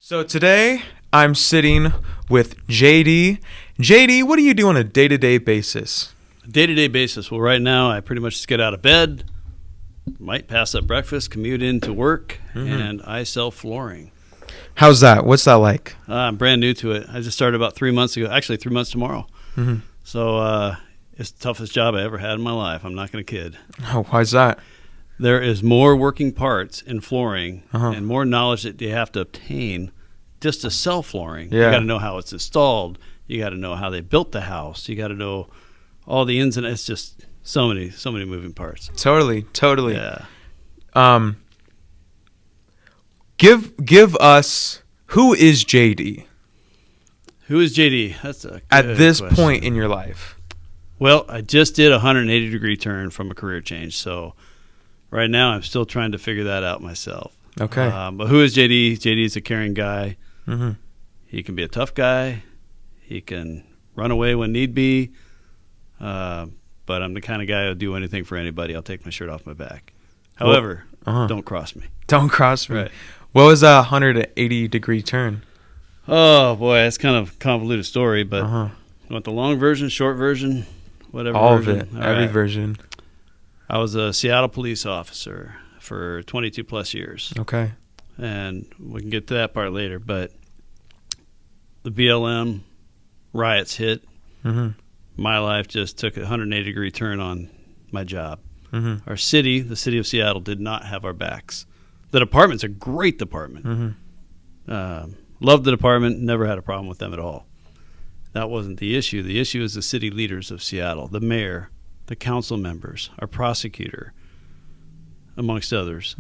So today I'm sitting with JD. JD, what do you do on a day-to-day basis? Day-to-day basis. Well, right now I pretty much just get out of bed, might pass up breakfast, commute into work, and I sell flooring. How's that? What's that like? I'm brand new to it. I just started about 3 months ago. Actually, 3 months tomorrow. So it's the toughest job I ever had in my life. I'm not going to kid. Oh, why's that? There is more working parts in flooring and more knowledge that you have to obtain just to sell flooring. Yeah. You got to know how it's installed. You got to know how they built the house. You got to know all the ins and outs. It's just so many moving parts. Totally. Yeah. Give us, who is JD? Who is JD? That's a good at this question. point in your life? Well, I just did a 180-degree turn from a career change, so right now I'm still trying to figure that out myself. Okay. But who is JD? JD is a caring guy. Mm-hmm. He can be a tough guy. He can run away when need be. But I'm the kind of guy who'll do anything for anybody. I'll take my shirt off my back. However, don't cross me. Don't cross me. Right. What was a 180-degree turn? Oh, boy, that's kind of a convoluted story, but you want the long version, short version, whatever All version? of it. All Every right. version. I was a Seattle police officer for 22 plus years. Okay. And we can get to that part later, but the BLM riots hit. My life just took a 180-degree turn on my job. Our city, the city of Seattle, did not have our backs. The department's a great department. Loved the department, never had a problem with them at all. That wasn't the issue. The issue is the city leaders of Seattle, the mayor, the council members, our prosecutor, amongst others,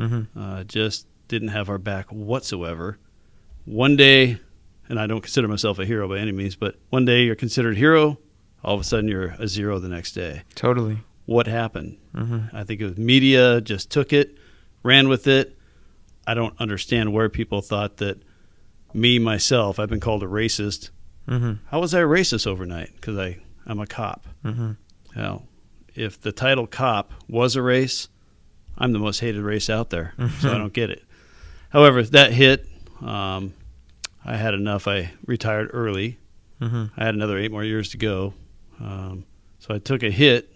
just didn't have our back whatsoever. One day, and I don't consider myself a hero by any means, but one day you're considered a hero, all of a sudden you're a zero the next day. Totally. What happened? I think it was media just took it, ran with it. I don't understand where people thought that myself, I've been called a racist. How was I a racist overnight? Because I'm a cop. Well, if the title cop was a race, I'm the most hated race out there, so I don't get it. However, that hit. I had enough. I retired early. I had another 8 more years to go. So I took a hit,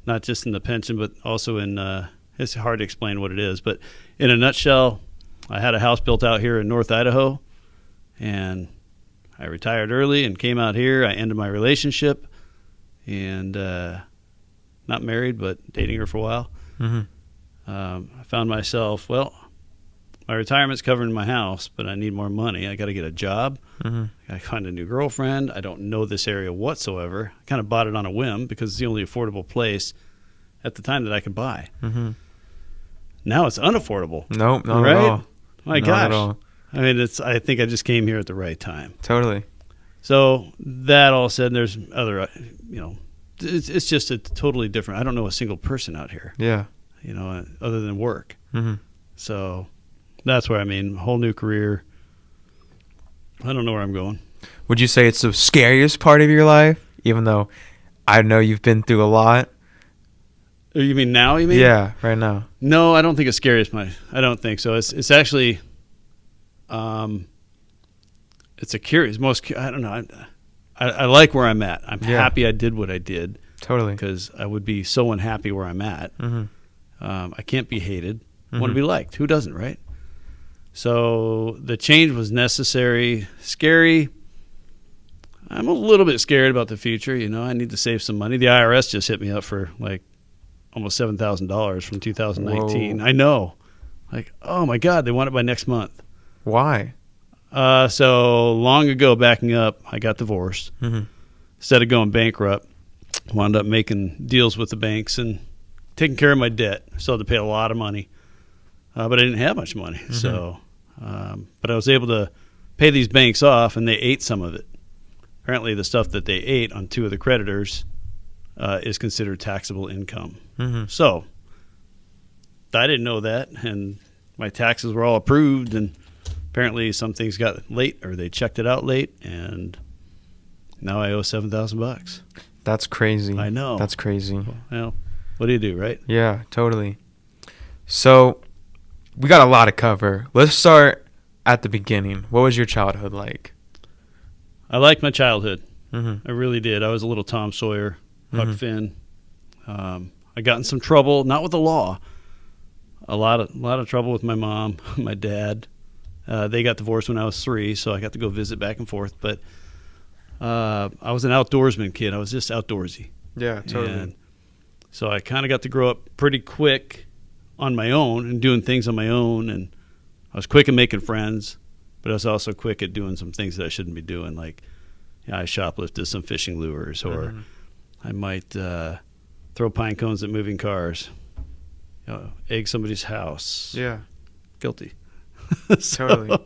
not just in the pension, but also in, it's hard to explain what it is, but in a nutshell, I had a house built out here in North Idaho, and I retired early and came out here. I ended my relationship, and not married, but dating her for a while. I found myself, well, my retirement's covering my house, but I need more money. I got to get a job. I got to find a new girlfriend. I don't know this area whatsoever. I kind of bought it on a whim because it's the only affordable place at the time that I could buy. Now it's unaffordable. Nope, not right? at all. My Not gosh. at all. I mean, I think I just came here at the right time. Totally. So that all said, there's other, it's just a totally different. I don't know a single person out here. Yeah. Other than work. So that's where whole new career. I don't know where I'm going. Would you say it's the scariest part of your life? Even though I know you've been through a lot. You mean now, you mean? Yeah, right now. No, I don't think it's scary as much. I don't think so. It's actually, it's a curious, I don't know. I like where I'm at. I'm happy I did what I did. Totally. Because I would be so unhappy where I'm at. I can't be hated. I want to be liked. Who doesn't, right? So the change was necessary. Scary. I'm a little bit scared about the future. I need to save some money. The IRS just hit me up for almost $7,000 from 2019. Whoa. I know. Oh my God, they want it by next month. Why? So long ago, backing up, I got divorced. Instead of going bankrupt, wound up making deals with the banks and taking care of my debt. Still had to pay a lot of money, but I didn't have much money. So, but I was able to pay these banks off, and they ate some of it. Apparently, the stuff that they ate on 2 of the creditors is considered taxable income. So I didn't know that, and my taxes were all approved, and apparently some things got late, or they checked it out late, and now I owe $7,000. That's crazy. I know. That's crazy. Well, what do you do, right? Yeah, totally. So we got a lot to cover. Let's start at the beginning. What was your childhood like? I liked my childhood. Mm-hmm. I really did. I was a little Tom Sawyer, Huck Finn. I got in some trouble, not with the law. A lot of trouble with my mom, my dad. They got divorced when I was 3, so I got to go visit back and forth. But I was an outdoorsman kid. I was just outdoorsy. Yeah, totally. And so I kind of got to grow up pretty quick on my own and doing things on my own. And I was quick at making friends, but I was also quick at doing some things that I shouldn't be doing. Like, I shoplifted some fishing lures, or I might throw pine cones at moving cars, egg somebody's house. Yeah. Guilty. Totally.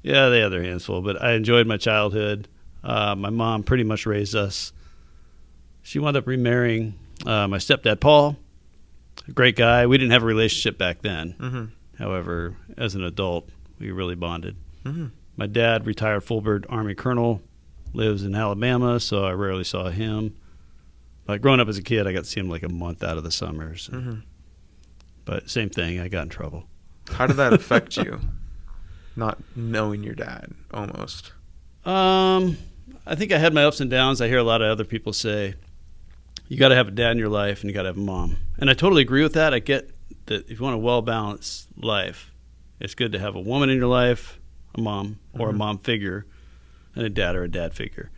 Yeah, they had their hands full, but I enjoyed my childhood. My mom pretty much raised us. She wound up remarrying my stepdad, Paul, a great guy. We didn't have a relationship back then. Mm-hmm. However, as an adult, we really bonded. Mm-hmm. My dad, retired full-bird Army colonel, lives in Alabama, so I rarely saw him. But growing up as a kid, I got to see him like a month out of the summers. But same thing, I got in trouble. How did that affect you, not knowing your dad, almost? I think I had my ups and downs. I hear a lot of other people say, you got to have a dad in your life and you got to have a mom. And I totally agree with that. I get that if you want a well-balanced life, it's good to have a woman in your life, a mom, or a mom figure, and a dad or a dad figure.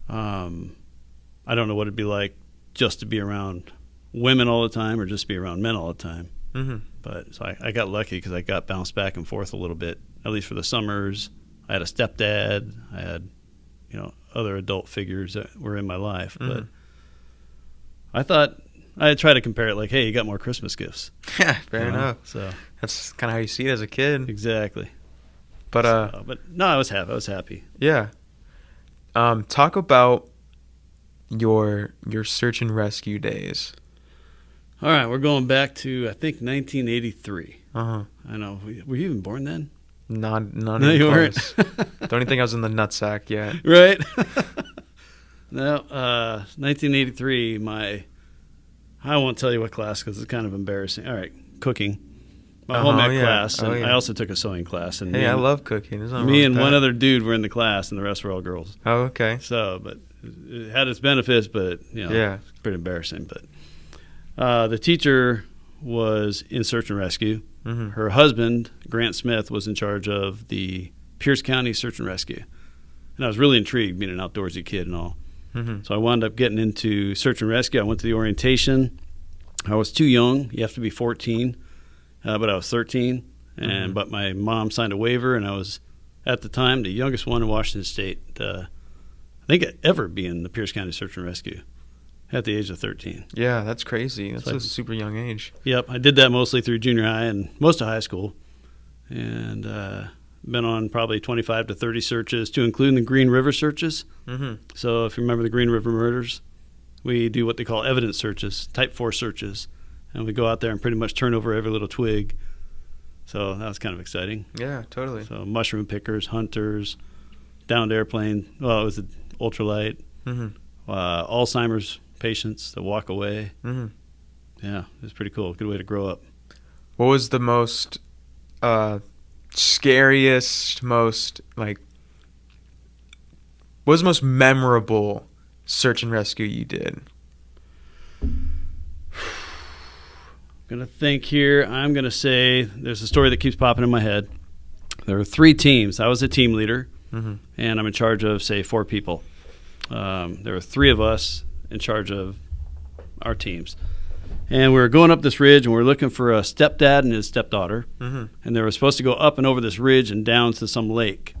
I don't know what it'd be like just to be around women all the time or just be around men all the time. But so I got lucky because I got bounced back and forth a little bit, at least for the summers. I had a stepdad. I had, other adult figures that were in my life. But I thought I'd try to compare it like, hey, you got more Christmas gifts. Yeah, fair enough. So that's kind of how you see it as a kid. Exactly. But but no, I was happy. Yeah. Talk about your search and rescue days. All right, we're going back to, I think, 1983. I know. Were you even born then? Not No, even you close. weren't. Don't even think I was in the nutsack yet. Right? No, 1983, I won't tell you what class because it's kind of embarrassing. All right, cooking. My home ec class, and I also took a sewing class. And I love cooking. Me and one other dude were in the class, and the rest were all girls. Oh, okay. So, but it had its benefits, but, it's pretty embarrassing. But the teacher was in search and rescue. Her husband, Grant Smith, was in charge of the Pierce County Search and Rescue. And I was really intrigued, being an outdoorsy kid and all. So I wound up getting into search and rescue. I went to the orientation. I was too young. You have to be 14. But I was 13. But my mom signed a waiver, and I was, at the time, the youngest one in Washington State, I think, ever be in the Pierce County Search and Rescue at the age of 13. Yeah, that's crazy. That's So a super young age. Yep, I did that mostly through junior high and most of high school. And been on probably 25 to 30 searches, to include the Green River searches. So if you remember the Green River murders, we do what they call evidence searches, type 4 searches. And we go out there and pretty much turn over every little twig. So that was kind of exciting. Yeah, totally. So mushroom pickers, hunters, downed airplane. Well, it was an ultralight. Alzheimer's patients that walk away. Yeah, it was pretty cool. Good way to grow up. What was the most scariest, what was the most memorable search and rescue you did? Gonna think here. I'm gonna say there's a story that keeps popping in my head. There were 3 teams. I was a team leader, and I'm in charge of, say, 4 people. There were 3 of us in charge of our teams. And we were going up this ridge, and we were looking for a stepdad and his stepdaughter. And they were supposed to go up and over this ridge and down to some lake.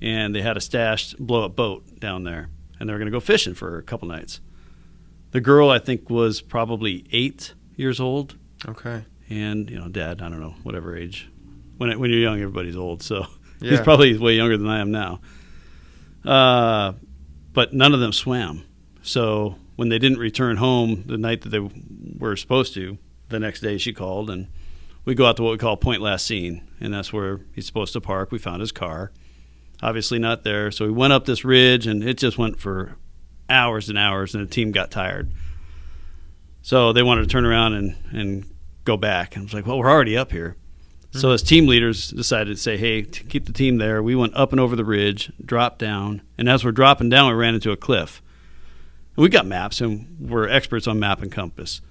And they had a stashed blow-up boat down there. And they were going to go fishing for a couple nights. The girl, I think, was probably 8 years old. Okay. And, dad, I don't know, whatever age. When you're young, everybody's old. So he's probably way younger than I am now. But none of them swam. So when they didn't return home the night that they were supposed to, the next day she called, and we go out to what we call point last seen, and that's where he's supposed to park. We found his car. Obviously not there. So we went up this ridge, and it just went for hours and hours, and the team got tired. So they wanted to turn around and go back. And I was like, well, we're already up here. So as team leaders decided to say, hey, keep the team there. We went up and over the ridge, dropped down, and as we're dropping down, we ran into a cliff. And we got maps, and we're experts on map and compass.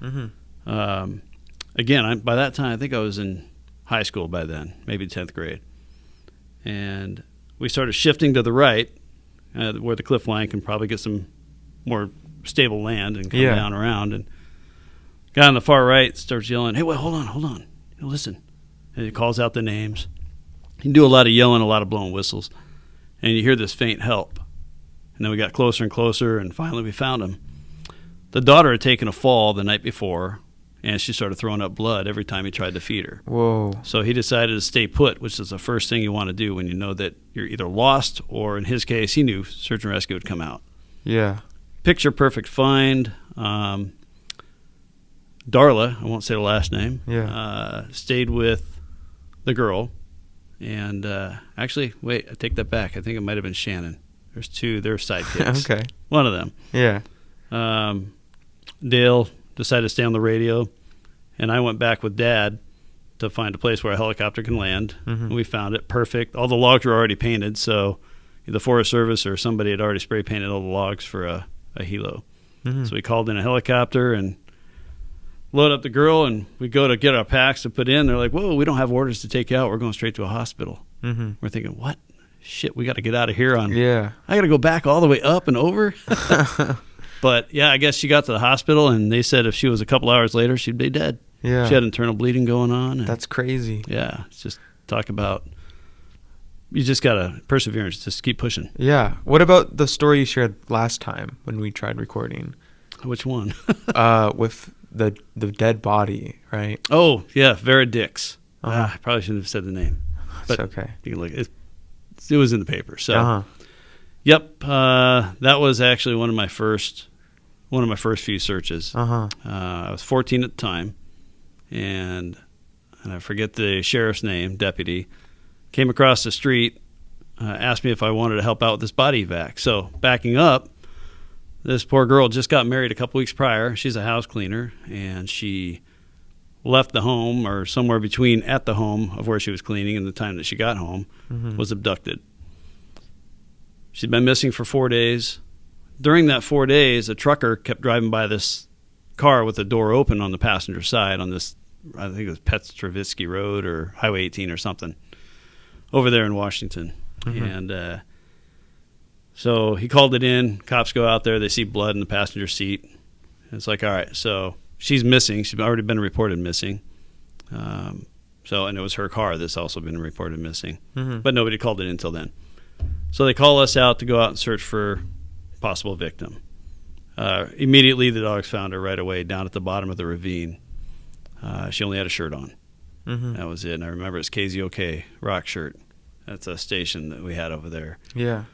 Again, by that time, I think I was in high school by then, maybe 10th grade. And we started shifting to the right, where the cliff line can probably get some more stable land and come down around. And guy on the far right starts yelling, hey, wait, hold on. Listen. And he calls out the names. You can do a lot of yelling, a lot of blowing whistles. And you hear this faint help. And then we got closer and closer, and finally we found him. The daughter had taken a fall the night before, and she started throwing up blood every time he tried to feed her. Whoa. So he decided to stay put, which is the first thing you want to do when you know that you're either lost or, in his case, he knew search and rescue would come out. Yeah. Picture perfect find. Darla, I won't say the last name, stayed with the girl. And actually, wait, I take that back. I think it might have been Shannon. There's two, they're sidekicks. Okay. One of them. Yeah. Dale decided to stay on the radio, and I went back with Dad to find a place where a helicopter can land. And we found it perfect. All the logs were already painted, so the Forest Service or somebody had already spray painted all the logs for a helo. So we called in a helicopter and load up the girl, and we go to get our packs to put in. They're like, whoa, we don't have orders to take you out. We're going straight to a hospital. We're thinking, what? Shit, we got to get out of here I got to go back all the way up and over. But yeah, I guess she got to the hospital, and they said if she was a couple hours later, she'd be dead. Yeah. She had internal bleeding going on. That's crazy. Yeah. It's just talk about, you just got to perseverance, just keep pushing. Yeah. What about the story you shared last time when we tried recording? Which one? With the dead body, right? Oh, yeah, Vera Dix. I probably shouldn't have said the name. But That's okay. You can look, it was in the paper. So, yep, that was actually one of my first few searches. I was 14 at the time, and I forget the sheriff's name, deputy, came across the street, asked me if I wanted to help out with this body vac. So backing up, this poor girl just got married a couple weeks prior. She's a house cleaner, and she left the home, or somewhere between at the home of where she was cleaning and the time that she got home, was abducted. She'd been missing for 4 days. During that 4 days, a trucker kept driving by this car with the door open on the passenger side on this, I think it was Petrovitsky Road or Highway 18 or something, over there in Washington. And so he called it in. Cops go out there. They see blood in the passenger seat. And it's like, all right, so she's missing. She's already been reported missing. And it was her car that's also been reported missing. But nobody called it in until then. So they call us out to go out and search for possible victim. Immediately, the dogs found her right away down at the bottom of the ravine. She only had a shirt on. That was it. And I remember it's KZOK rock shirt. That's a station that we had over there. Yeah.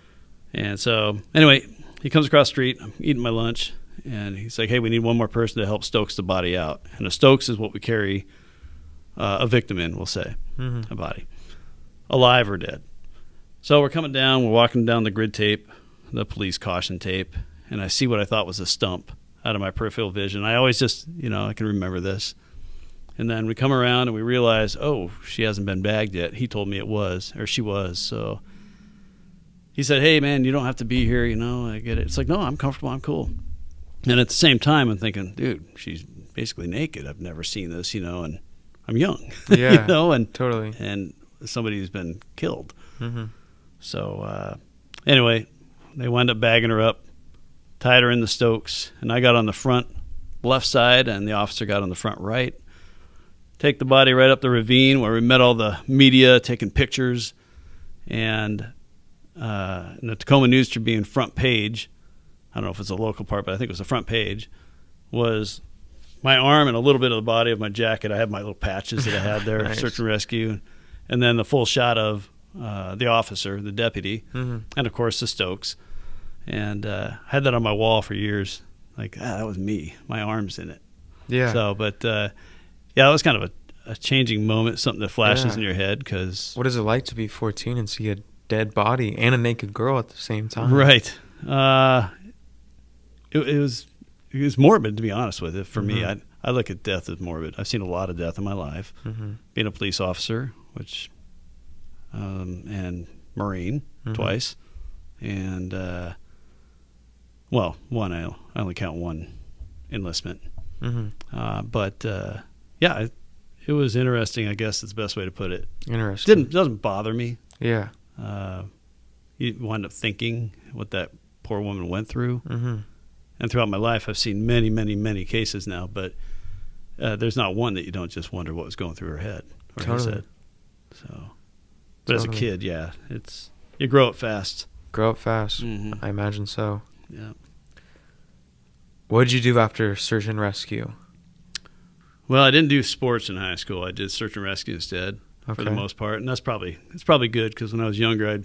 And so, anyway, he comes across the street. I'm eating my lunch, and he's like, hey, we need one more person to help Stokes the body out. And a Stokes is what we carry a victim in, we'll say, a body, alive or dead. So we're coming down. We're walking down the grid tape, the police caution tape, and I see what I thought was a stump out of my peripheral vision. I always just, I can remember this. And then we come around and we realize, oh, she hasn't been bagged yet. He told me it was, or she was. So he said, hey, man, you don't have to be here, I get it. It's like, no, I'm comfortable. I'm cool. And at the same time, I'm thinking, dude, she's basically naked. I've never seen this, and I'm young. Yeah, and totally. And somebody who's been killed. So anyway, they wound up bagging her up, tied her in the Stokes, and I got on the front left side, and the officer got on the front right. Take the body right up the ravine where we met all the media taking pictures, and the Tacoma News Tribune front page, I don't know if it's a local part, but I think it was the front page, was my arm and a little bit of the body of my jacket. I had my little patches that I had there, nice. Search and rescue, and then the full shot of the officer, the deputy, and of course the Stokes. And I had that on my wall for years. Like, that was me. My arm's in it. Yeah. So, but yeah, it was kind of a changing moment, something that flashes in your head. Cause what is it like to be 14 and see a dead body and a naked girl at the same time? Right. It was morbid, to be honest with it. For me, I I look at death as morbid. I've seen a lot of death in my life. Being a police officer, which and Marine twice, and one. I only count one enlistment. But yeah, it was interesting. I guess is the best way to put it. Interesting. Doesn't bother me. Yeah. You wind up thinking what that poor woman went through. And throughout my life, I've seen many, many, many cases now, but there's not one that you don't just wonder what was going through her head or his head. So, but as a kid, yeah, you grow up fast. Grow up fast. I imagine so. Yeah. What did you do after search and rescue? Well, I didn't do sports in high school. I did search and rescue instead for the most part, and it's probably good because when I was younger,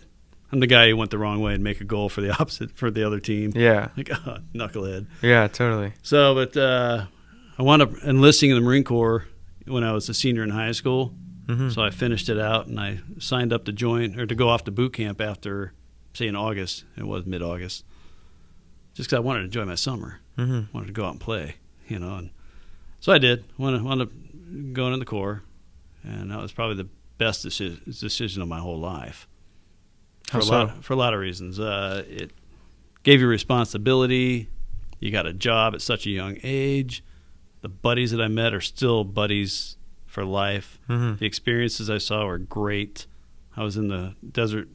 I'm the guy who went the wrong way and make a goal for the the other team. Yeah. Like, knucklehead. Yeah, totally. So, but I wound up enlisting in the Marine Corps when I was a senior in high school. So I finished it out, and I signed up to go off to boot camp after, say, in August. It was mid-August. Just because I wanted to enjoy my summer. Wanted to go out and play, and so I did. Wound up going in the Corps, and that was probably the best decision of my whole life. For a lot of reasons. It gave you responsibility. You got a job at such a young age. The buddies that I met are still buddies for life. The experiences I saw were great. I was in the desert,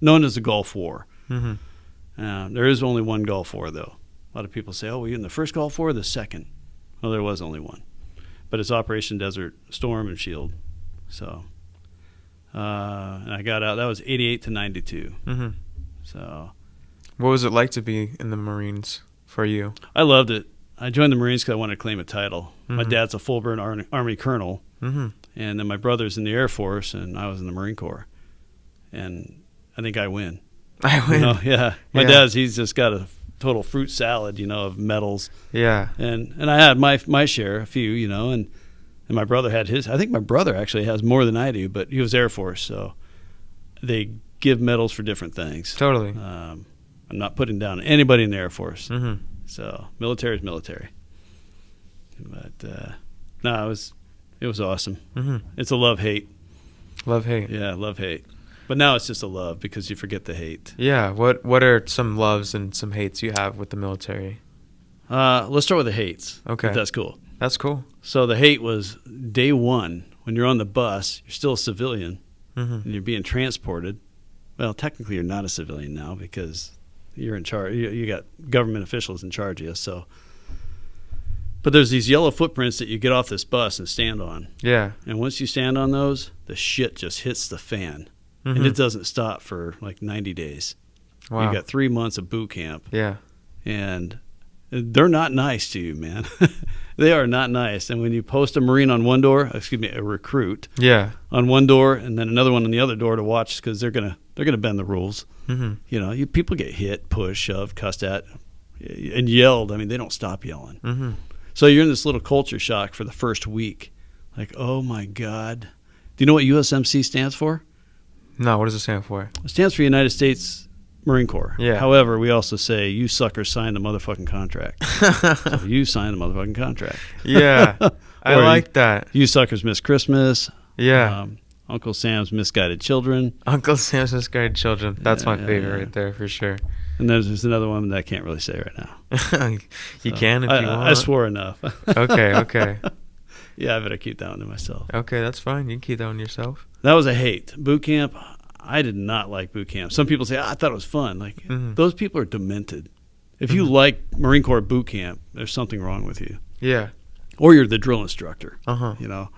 known as the Gulf War. There is only one Gulf War, though. A lot of people say, were you in the first Gulf War or the second? Well, there was only one. But it's Operation Desert Storm and Shield. So... and I got out. That was 88 to 92. So, what was it like to be in the Marines for you? I loved it. I joined the Marines because I wanted to claim a title. My dad's a full-burn Army colonel, and then my brother's in the Air Force, and I was in the Marine Corps. And I think I win. Yeah. My dad's, he's just got a total fruit salad, of medals. Yeah. And I had my share, a few, and my brother had his. I think my brother actually has more than I do, but he was Air Force, so they give medals for different things. Totally. I'm not putting down anybody in the Air Force. So military is military. But no, it was awesome. It's a love-hate. Love-hate. Yeah, love-hate. But now it's just a love because you forget the hate. Yeah. What are some loves and some hates you have with the military? Let's start with the hates. Okay. If that's cool. That's cool. So the hate was day one. When you're on the bus, you're still a civilian, and you're being transported. Well, technically you're not a civilian now because you're in charge. You got government officials in charge of you. So, but there's these yellow footprints that you get off this bus and stand on. Yeah. And once you stand on those, the shit just hits the fan, and it doesn't stop for like 90 days. Wow. You got 3 months of boot camp. Yeah. And they're not nice to you, man. They are not nice. And when you post a Marine on one door, a recruit, on one door, and then another one on the other door to watch because they're gonna bend the rules. People get hit, pushed, shoved, cussed at, and yelled. I mean, they don't stop yelling. So you're in this little culture shock for the first week. Like, oh my God. Do you know what USMC stands for? No, what does it stand for? It stands for United States Marine Corps. Yeah. However, we also say, you suckers signed the motherfucking contract. So you signed the motherfucking contract. Yeah. I like that. You suckers miss Christmas. Yeah. Uncle Sam's misguided children. Uncle Sam's misguided children. That's my favorite right there for sure. And there's another one that I can't really say right now. You can if you want. I swore enough. Okay. Yeah, I better keep that one to myself. Okay, that's fine. You can keep that one yourself. That was a hate. Boot camp, I did not like boot camp. Some people say, I thought it was fun. Like, those people are demented. If you like Marine Corps boot camp, there's something wrong with you. Yeah. Or you're the drill instructor. The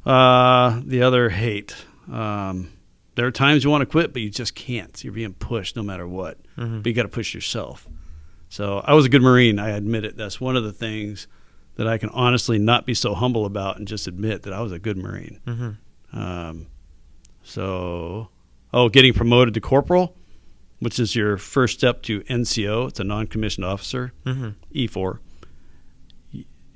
other hate. There are times you want to quit, but you just can't. You're being pushed no matter what. But you got to push yourself. So I was a good Marine. I admit it. That's one of the things that I can honestly not be so humble about and just admit that I was a good Marine. Getting promoted to Corporal, which is your first step to NCO. It's a non-commissioned officer, E4.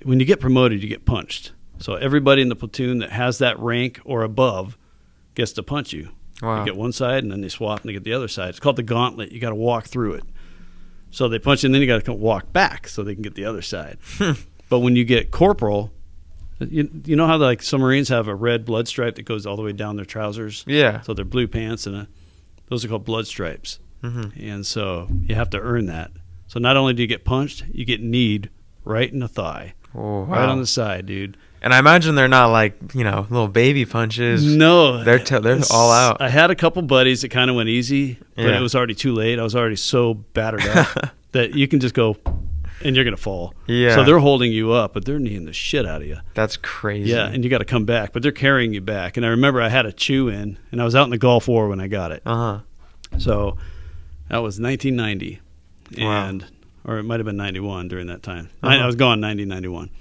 When you get promoted, you get punched. So everybody in the platoon that has that rank or above gets to punch you. Wow. You get one side, and then they swap, and they get the other side. It's called the gauntlet. You got to walk through it. So they punch you, and then you got to walk back so they can get the other side. But when you get corporal, you know how like some Marines have a red blood stripe that goes all the way down their trousers? Yeah. So they're blue pants, and those are called blood stripes. Mm-hmm. And so you have to earn that. So not only do you get punched, you get kneed right in the thigh. Oh, wow. Right on the side, dude. And I imagine they're not like, little baby punches. No. They're all out. I had a couple buddies that kind of went easy, but Yeah. it was already too late. I was already so battered up that you can just go and you're going to fall. Yeah. So they're holding you up, but they're kneeing the shit out of you. That's crazy. Yeah, and you got to come back, but they're carrying you back. And I remember I had a chew in, and I was out in the Gulf War when I got it. Uh-huh. So that was 1990, Wow. or it might have been 91 during that time. Uh-huh. I was gone 90, 91.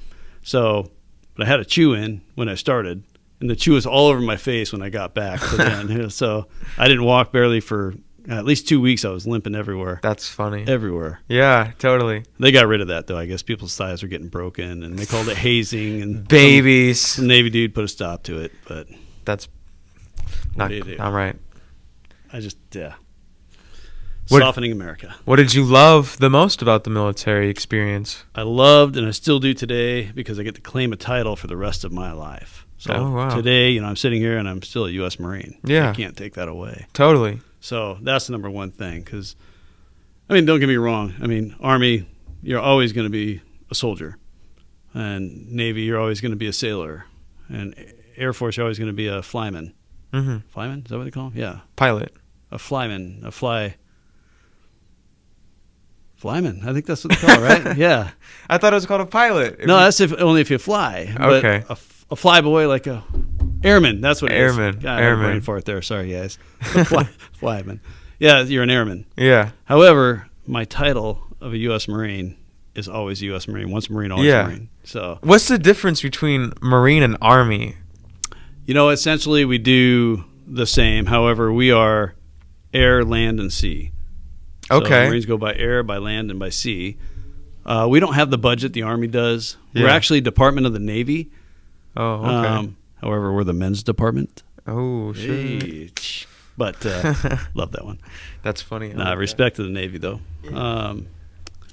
So, but I had a chew in when I started, and the chew was all over my face when I got back. So I didn't walk barely for at least 2 weeks. I was limping everywhere. That's funny. Everywhere. Yeah, totally. They got rid of that, though. I guess people's thighs were getting broken, and they called it hazing. And Babies. some Navy dude put a stop to it, but That's what not do you do? not right. What- Softening America. What did you love the most about the military experience? I loved, and I still do today, because I get to claim a title for the rest of my life. So Oh, wow. today, I'm sitting here and I'm still a U.S. Marine. Yeah. I can't take that away. Totally. So that's the number one thing. Because, don't get me wrong. Army, you're always going to be a soldier. And Navy, you're always going to be a sailor. And Air Force, you're always going to be a flyman. Mm-hmm. Flyman? Is that what they call them? Yeah. Pilot. A flyman. Flyman. I think that's what they call it, right? Yeah. I thought it was called a pilot. No, that's only if you fly. But Okay. a flyboy, like a airman. That's what it is. Airman. God, I had a brain fart there. Sorry, guys. Flyman. Yeah, you're an airman. Yeah. However, my title of a U.S. Marine is always a U.S. Marine. Once Marine, always Yeah. Marine. So, What's the difference between Marine and Army? essentially we do the same. However, we are air, land, and sea. So Okay. Marines go by air, by land, and by sea. We don't have the budget the Army does. We're Yeah. actually Department of the Navy. Oh, okay. However, we're the men's department. Oh, sure. Hey. But love that one. That's funny. I Nah, like respect to the Navy, though.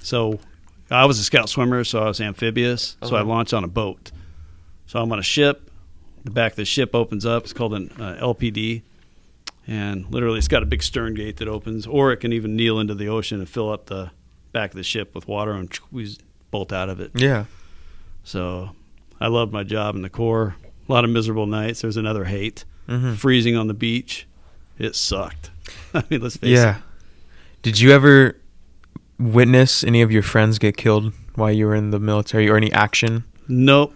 So I was a scout swimmer, so I was amphibious. So I Uh-huh. launched on a boat. So I'm on a ship. The back of the ship opens up. It's called an LPD. And literally it's got a big stern gate that opens, or it can even kneel into the ocean and fill up the back of the ship with water and we bolt out of it. that. Yeah. So I loved my job in the Corps. A lot of miserable nights. There's another hate. Mm-hmm. Freezing on the beach. It sucked. Let's face it. Yeah. Did you ever witness any of your friends get killed while you were in the military or any action? Nope.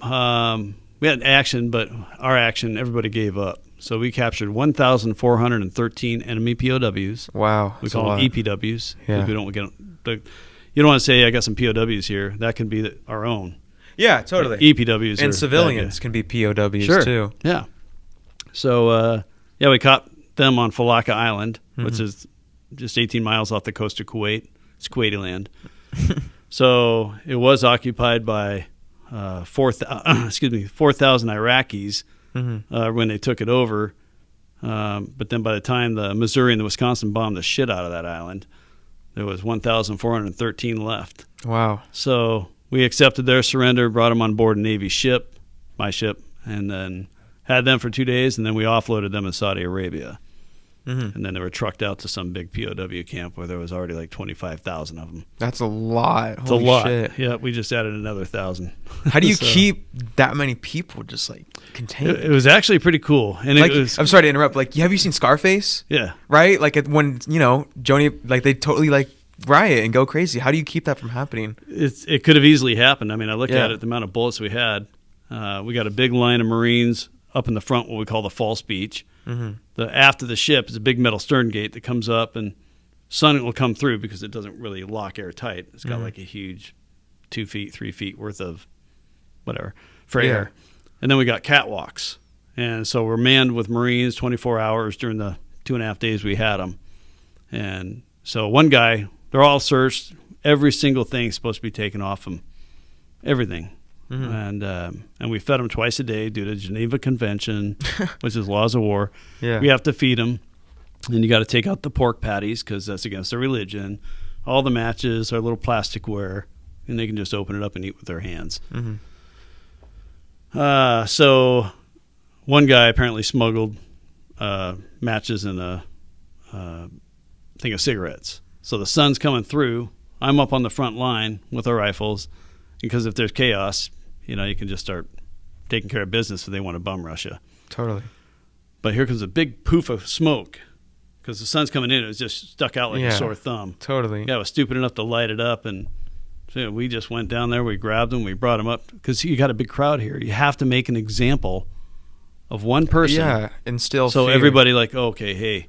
We had action, but our action, everybody gave up. So we captured 1,413 enemy POWs. Wow. We that's a call them lot. EPWs. Yeah. We don't get you don't want to say I got some POWs here. That can be our own. Yeah, totally. EPWs And are civilians can be POWs Sure. too. Yeah. So we caught them on Falaka Island, which is just 18 miles off the coast of Kuwait. It's Kuwaiti land. So it was occupied by 4,000 Iraqis when they took it over. But then by the time the Missouri and the Wisconsin bombed the shit out of that island, there was 1,413 left. Wow. So we accepted their surrender, brought them on board a Navy ship, my ship, and then had them for 2 days, and then we offloaded them in Saudi Arabia. Mm-hmm. And then they were trucked out to some big POW camp where there was already like 25,000 of them. That's a lot. It's Holy a lot. Shit. Yeah, we just added another 1,000. How do you So, keep that many people just like contained? It was actually pretty cool. And Like, it was, I'm sorry to interrupt. Like, have you seen Scarface? yeah. Right? Like when Joni, like they totally like riot and go crazy. How do you keep that from happening? It could have easily happened. I mean, I look Yeah. at it, the amount of bullets we had. We got a big line of Marines up in the front, what we call the false beach. Mm-hmm. After the ship is a big metal stern gate that comes up, and sun will come through because it doesn't really lock airtight. It's got like a huge 2 feet, 3 feet worth of whatever for air. And then we got catwalks. And so we're manned with Marines 24 hours during the 2.5 days we had them. And so one guy, they're all searched. Every single thing is supposed to be taken off them. Everything. And we fed them twice a day due to Geneva Convention, which is laws of war. Yeah. We have to feed them. And you got to take out the pork patties because that's against their religion. All the matches are little plasticware. and they can just open it up and eat with their hands. Mm-hmm. So one guy apparently smuggled matches and a thing of cigarettes. So the sun's coming through. I'm up on the front line with our rifles, because if there's chaos, you can just start taking care of business if they want to bum rush you. Totally. But here comes a big poof of smoke because the sun's coming in. It was just stuck out like a sore thumb. Totally. Yeah, I was stupid enough to light it up, and so we just went down there. We grabbed them. We brought them up because you got a big crowd here. You have to make an example of one person. Yeah, instill so fear. Everybody like, okay, hey.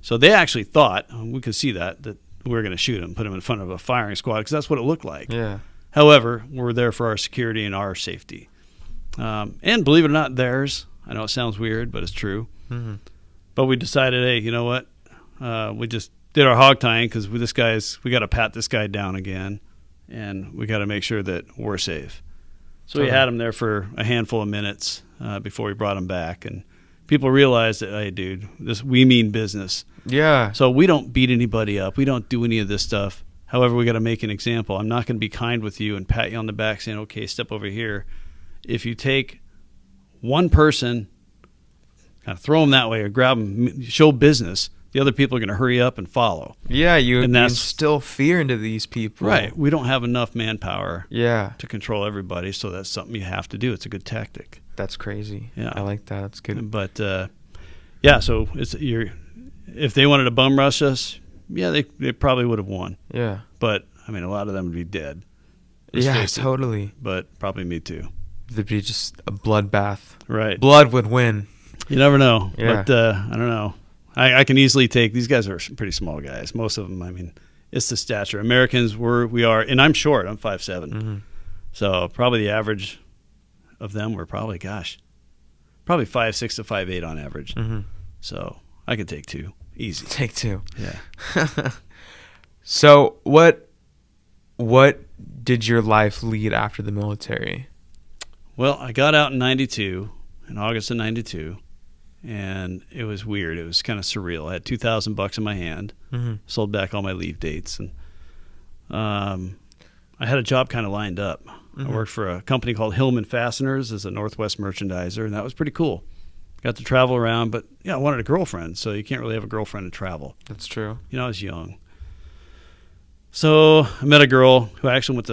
So they actually thought, we could see that we were going to shoot him, put him in front of a firing squad, because that's what it looked like. Yeah. However, we're there for our security and our safety. And believe it or not, theirs. I know it sounds weird, but it's true. Mm-hmm. But we decided, hey, you know what? We just did our hog tying because we got to pat this guy down again, and we got to make sure that we're safe. So we had him there for a handful of minutes before we brought him back, and people realized that, hey, dude, we mean business. Yeah. So we don't beat anybody up. We don't do any of this stuff. However, we got to make an example. I'm not going to be kind with you and pat you on the back saying, okay, step over here. If you take one person, kind of throw them that way or grab them, show business, the other people are going to hurry up and follow. Yeah, you instill fear into these people. Right. We don't have enough manpower to control everybody, so that's something you have to do. It's a good tactic. That's crazy. Yeah. I like that. That's good. But, so if they wanted to bum rush us, they probably would have won. Yeah. But, a lot of them would be dead. Yeah, totally. But probably me too. There'd be just a bloodbath. Right. Blood would win. You never know. Yeah. But I don't know. I can easily take, these guys are pretty small guys. Most of them, it's the stature. Americans we are, and I'm short. I'm 5'7". Mm-hmm. So probably the average of them were probably 5'6" to 5'8" on average. Mm-hmm. So I could take two. Easy. Take two. Yeah. So what did your life lead after the military? Well, I got out in August of 92, and it was weird. It was kind of surreal. I had $2,000 in my hand, sold back all my leave dates, and I had a job kind of lined up. I worked for a company called Hillman Fasteners as a Northwest merchandiser, and that was pretty cool. Got to travel around, but I wanted a girlfriend, so you can't really have a girlfriend and travel. That's true. I was young. So I met a girl who I actually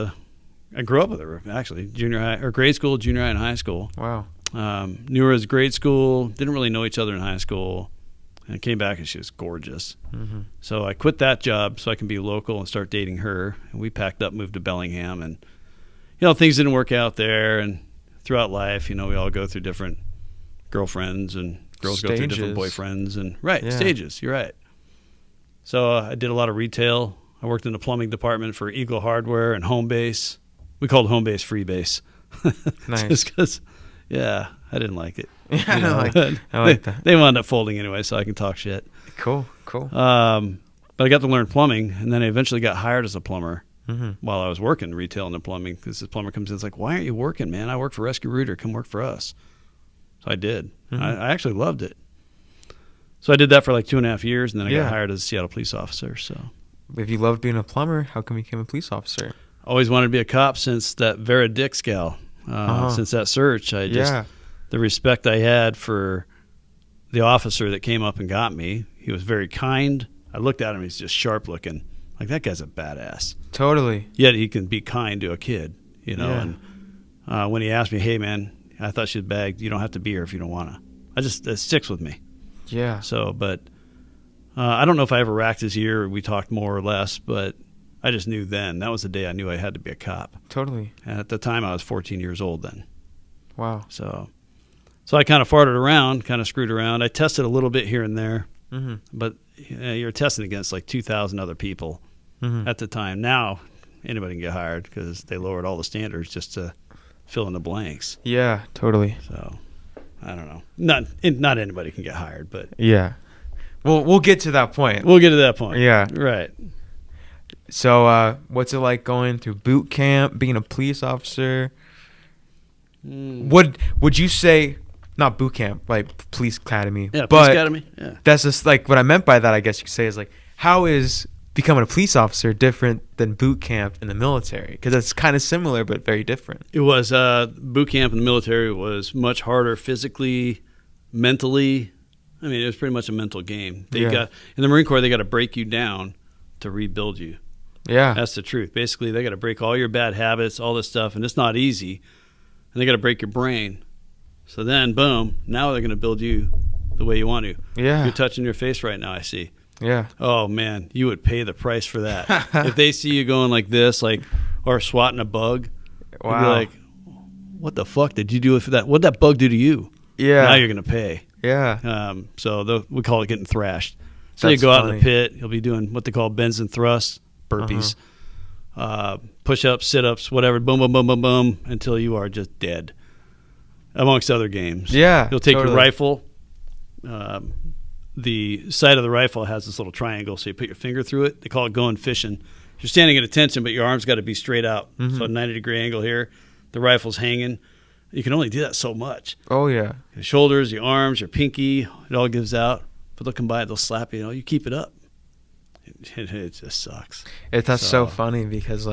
I grew up with her, actually, junior high, or grade school, junior high, and high school. Wow. Knew her as grade school, didn't really know each other in high school, and I came back and she was gorgeous. Mm-hmm. So I quit that job so I can be local and start dating her, and we packed up, moved to Bellingham, and things didn't work out there, and throughout life, we all go through different girlfriends, and girls go through different boyfriends, and stages. You're right. So I did a lot of retail. I worked in the plumbing department for Eagle Hardware and Home Base. We called Home Base Free Base. Nice. Just because, I didn't like it. I like that. They wound up folding anyway, so I can talk shit. Cool. But I got to learn plumbing, and then I eventually got hired as a plumber while I was working retail in the plumbing, because this plumber comes in and is like, why aren't you working, man? I work for Rescue Rooter. Come work for us. So I did. I actually loved it. So I did that for like 2.5 years, and then I got hired as a Seattle police officer. So if you loved being a plumber, how come you became a police officer? Always wanted to be a cop since that Vera Dix gal. Since that search, the respect I had for the officer that came up and got me. He was very kind. I looked at him, he's just sharp looking. Like, that guy's a badass. Totally. Yet he can be kind to a kid, and when he asked me, hey man, I thought she'd bagged, you don't have to be here if you don't want to. It sticks with me. Yeah. So, but I don't know if I ever racked his ear or we talked more or less, but I just knew then. That was the day I knew I had to be a cop. Totally. And at the time, I was 14 years old then. Wow. So I kind of farted around, kind of screwed around. I tested a little bit here and there, but you're testing against like 2,000 other people at the time. Now, anybody can get hired because they lowered all the standards just to fill in the blanks. Yeah, totally. So I don't know. Not anybody can get hired, but yeah. Well, we'll get to that point. Yeah. Right. So what's it like going through boot camp, being a police officer? Would you say, not boot camp, police academy? Yeah, police academy. Yeah. That's just like what I meant by that, I guess you could say, is like, how is becoming a police officer different than boot camp in the military? Because it's kind of similar but very different. It was boot camp in the military was much harder physically, mentally. I mean, it was pretty much a mental game. They got in the Marine Corps. They got to break you down to rebuild you. Yeah, that's the truth. Basically, they got to break all your bad habits, all this stuff, and it's not easy. And they got to break your brain. So then, boom, now they're going to build you the way you want to. Yeah, you're touching your face right now. I see. Yeah. Oh man, you would pay the price for that. If they see you going like this, like or swatting a bug, wow, they'd be like, "What the fuck did you do for that? What'd that bug do to you?" Yeah. Now you're gonna pay. Yeah. So we call it getting thrashed. So That's you go out funny. in the pit, you'll be doing what they call bends and thrusts, burpees, push-ups, sit-ups, whatever, boom, boom, boom, boom, boom, until you are just dead, amongst other games. Yeah. You'll take totally. your rifle. The sight of the rifle has this little triangle, so you put your finger through it. They call it going fishing. You're standing at attention, but your arms got to be straight out. Mm-hmm. So a 90-degree angle here. The rifle's hanging. You can only do that so much. Oh yeah. Your shoulders, your arms, your pinky, it all gives out. But they'll come by, they'll slap you. You keep it up. It just sucks. That's so funny because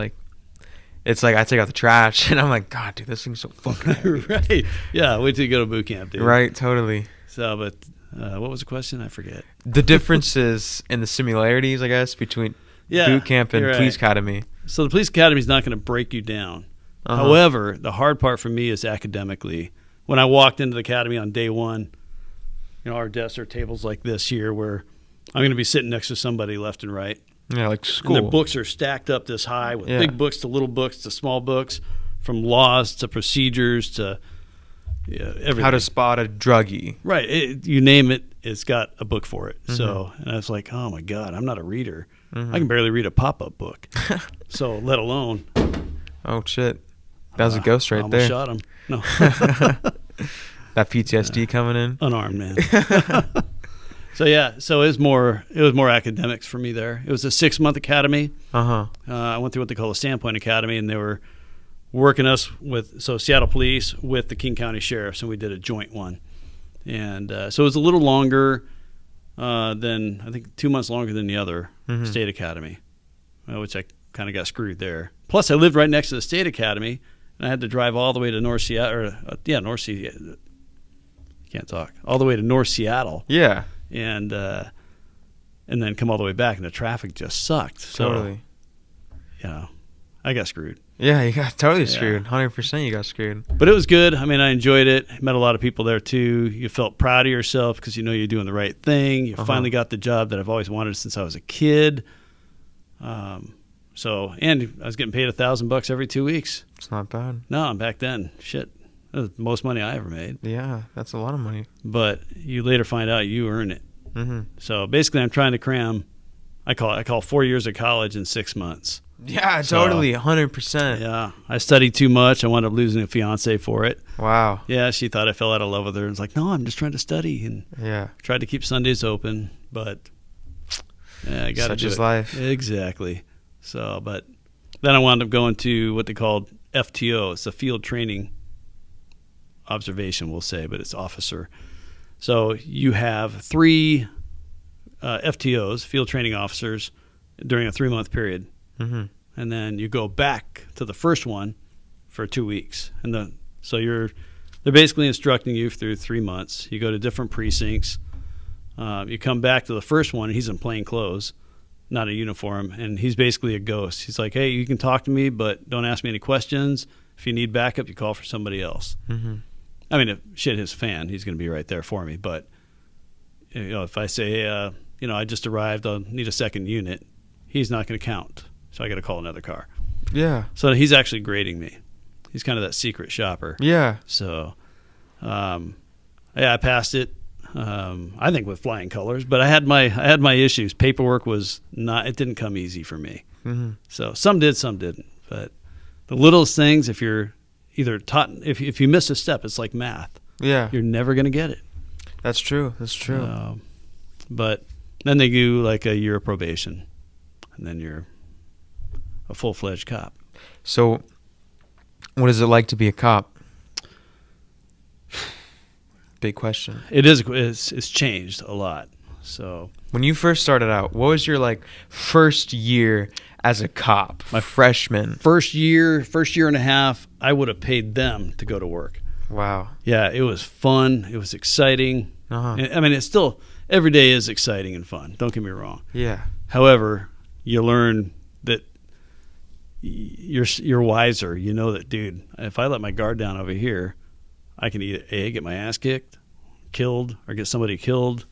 it's like I take out the trash and I'm like, God, dude, this thing's so fucking heavy. Right. Yeah, wait till you go to boot camp, dude. Right, totally. So, but what was the question? I forget. The differences in the similarities, I guess, between boot camp and police academy. So the police academy is not going to break you down. Uh-huh. However, the hard part for me is academically. When I walked into the academy on day one, our desks are tables like this here where I'm going to be sitting next to somebody left and right. Yeah, like school. And their books are stacked up this high with Yeah. big books to little books to small books, from laws to procedures to everything. How to spot a druggie. Right. You name it, it's got a book for it. Mm-hmm. So, and I was like, oh my God, I'm not a reader. Mm-hmm. I can barely read a pop-up book. So, let alone. Oh, shit. That was a ghost I right almost there. shot him. No. That PTSD coming in. Unarmed man. So it was more academics for me there. It was a 6-month academy. Uh-huh. I went through what they call a Standpoint Academy, and they were working us with Seattle Police with the King County Sheriffs, and we did a joint one. And so it was a little longer than, I think 2 months longer than the other state academy, which I kind of got screwed there. Plus, I lived right next to the state academy, and I had to drive all the way to North Seattle, North Seattle. Can't talk. All the way to North Seattle. Yeah. And then come all the way back, and the traffic just sucked. So, Totally. I got screwed. Yeah, you got totally screwed. 100% you got screwed. But it was good. I mean, I enjoyed it. Met a lot of people there, too. You felt proud of yourself because you're doing the right thing. You finally got the job that I've always wanted since I was a kid. And I was getting paid $1,000 every 2 weeks. It's not bad. No, back then, shit, that was the most money I ever made. Yeah, that's a lot of money. But you later find out you earn it. Mm-hmm. So basically, I'm trying to cram. I call 4 years of college in 6 months. Yeah, totally, 100%. Yeah, I studied too much. I wound up losing a fiance for it. Wow. Yeah, she thought I fell out of love with her. And was like, no, I'm just trying to study, and tried to keep Sundays open, but I got to do Such is it. life. Exactly. So, but then I wound up going to what they called FTO. It's a field training observation, we'll say, but it's officer. So you have 3 FTOs, field training officers, during a 3-month period. Mm-hmm. And then you go back to the first one for 2 weeks. And they're basically instructing you through 3 months. You go to different precincts. You come back to the first one, and he's in plain clothes, not a uniform, and he's basically a ghost. He's like, hey, you can talk to me, but don't ask me any questions. If you need backup, you call for somebody else. Mm-hmm. I mean, if shit hits fan, he's going to be right there for me. But if I say, I just arrived, I'll need a second unit, he's not going to count. So I got to call another car. Yeah. So he's actually grading me. He's kind of that secret shopper. Yeah. So, I passed it. I think with flying colors, but I had my issues. Paperwork was not. It didn't come easy for me. Mm-hmm. So some did, some didn't. But the littlest things, if you're either taught, if you miss a step, it's like math. Yeah. You're never going to get it. That's true. That's true. But then they do like a year of probation, and then you're a full-fledged cop. So, what is it like to be a cop? Big question. It is. It's changed a lot. So when you first started out, what was your like first year as a cop? My freshman. First year and a half, I would have paid them to go to work. Wow. Yeah, it was fun. It was exciting. I mean, it's still, every day is exciting and fun. Don't get me wrong. Yeah. However, you learn that you're wiser. You know that, dude, if I let my guard down over here, I can either A, get my ass kicked, killed, or get somebody killed,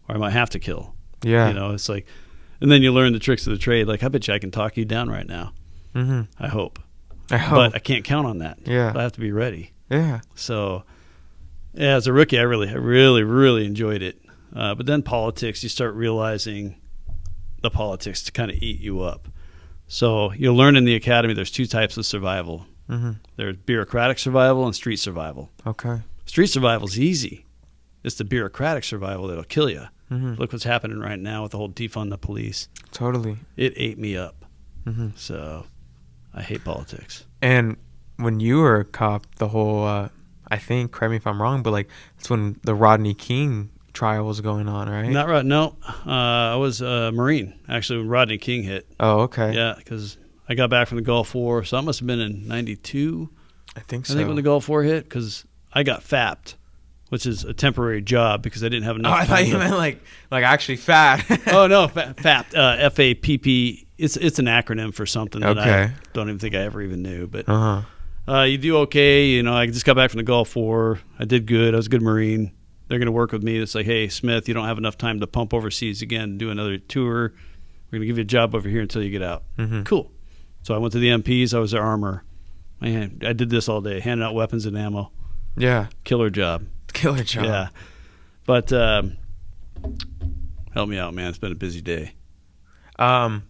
or I might have to kill. Yeah. You know, it's like, and then you learn the tricks of the trade. Like, I bet you I can talk you down right now. Mm-hmm. I hope. But I can't count on that. Yeah. I have to be ready. Yeah. So, yeah, as a rookie, I really enjoyed it. But then politics, you start realizing the politics to kind of eat you up. So you'll learn in the academy there's two types of survival. Mm-hmm. There's bureaucratic survival and street survival. Okay. Street survival is easy. It's the bureaucratic survival that'll kill you. Mm-hmm. Look what's happening right now with the whole defund the police. Totally. It ate me up. Mm-hmm. So I hate politics. And when you were a cop, the whole, I think, correct me if I'm wrong, but like that's when the Rodney King trial was going on, right? Not right. No, I was a Marine actually when Rodney King hit. Oh, okay. Yeah, because I got back from the Gulf War, so that must have been in '92. I think so. I think when the Gulf War hit, because I got FAP'd, which is a temporary job because I didn't have enough. I thought you meant like actually fat. Oh no, FAP'd, FAPP. It's an acronym for something that I don't even think I ever even knew. But you do okay. You know, I just got back from the Gulf War. I did good. I was a good Marine. They're going to work with me. It's like, hey, Smith, you don't have enough time to pump overseas again, do another tour. We're going to give you a job over here until you get out. Mm-hmm. Cool. So I went to the MPs. I was their armor. Man, I did this all day, handing out weapons and ammo. Yeah. Killer job. Killer job. Yeah. But help me out, man. It's been a busy day. Same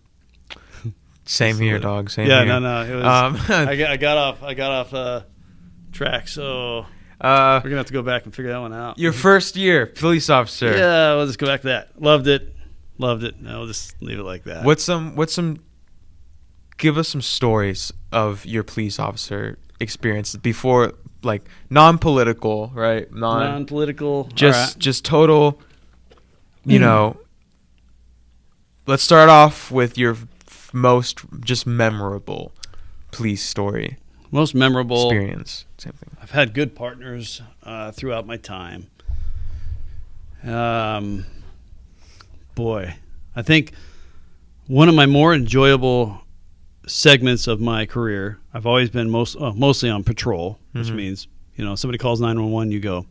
here, dog. Same here. here. No. It was, I got off track, so we're gonna have to go back and figure that one out. Your first year, police officer. Yeah, we'll just go back to that. Loved it. No, we'll just leave it like that. Give us some stories of your police officer experience before, like non-political, right? Non-political. Just total. You know. Let's start off with your most just memorable police story. Most memorable experience. Same thing. I've had good partners throughout my time. Boy, I think one of my more enjoyable segments of my career, I've always been mostly on patrol, which means, you know, somebody calls 911, you go,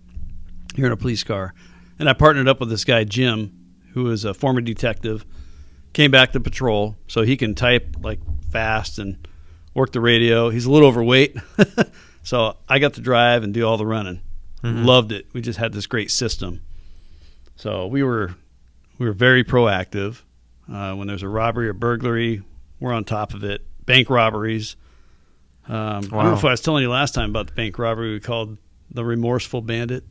you're in a police car. And I partnered up with this guy, Jim, who is a former detective, came back to patrol, so he can type like fast and work the radio. He's a little overweight, so I got to drive and do all the running. Mm-hmm. Loved it. We just had this great system. So we were very proactive. When there's a robbery or burglary, we're on top of it. Bank robberies. I don't know if I was telling you last time about the bank robbery we called the Remorseful Bandit.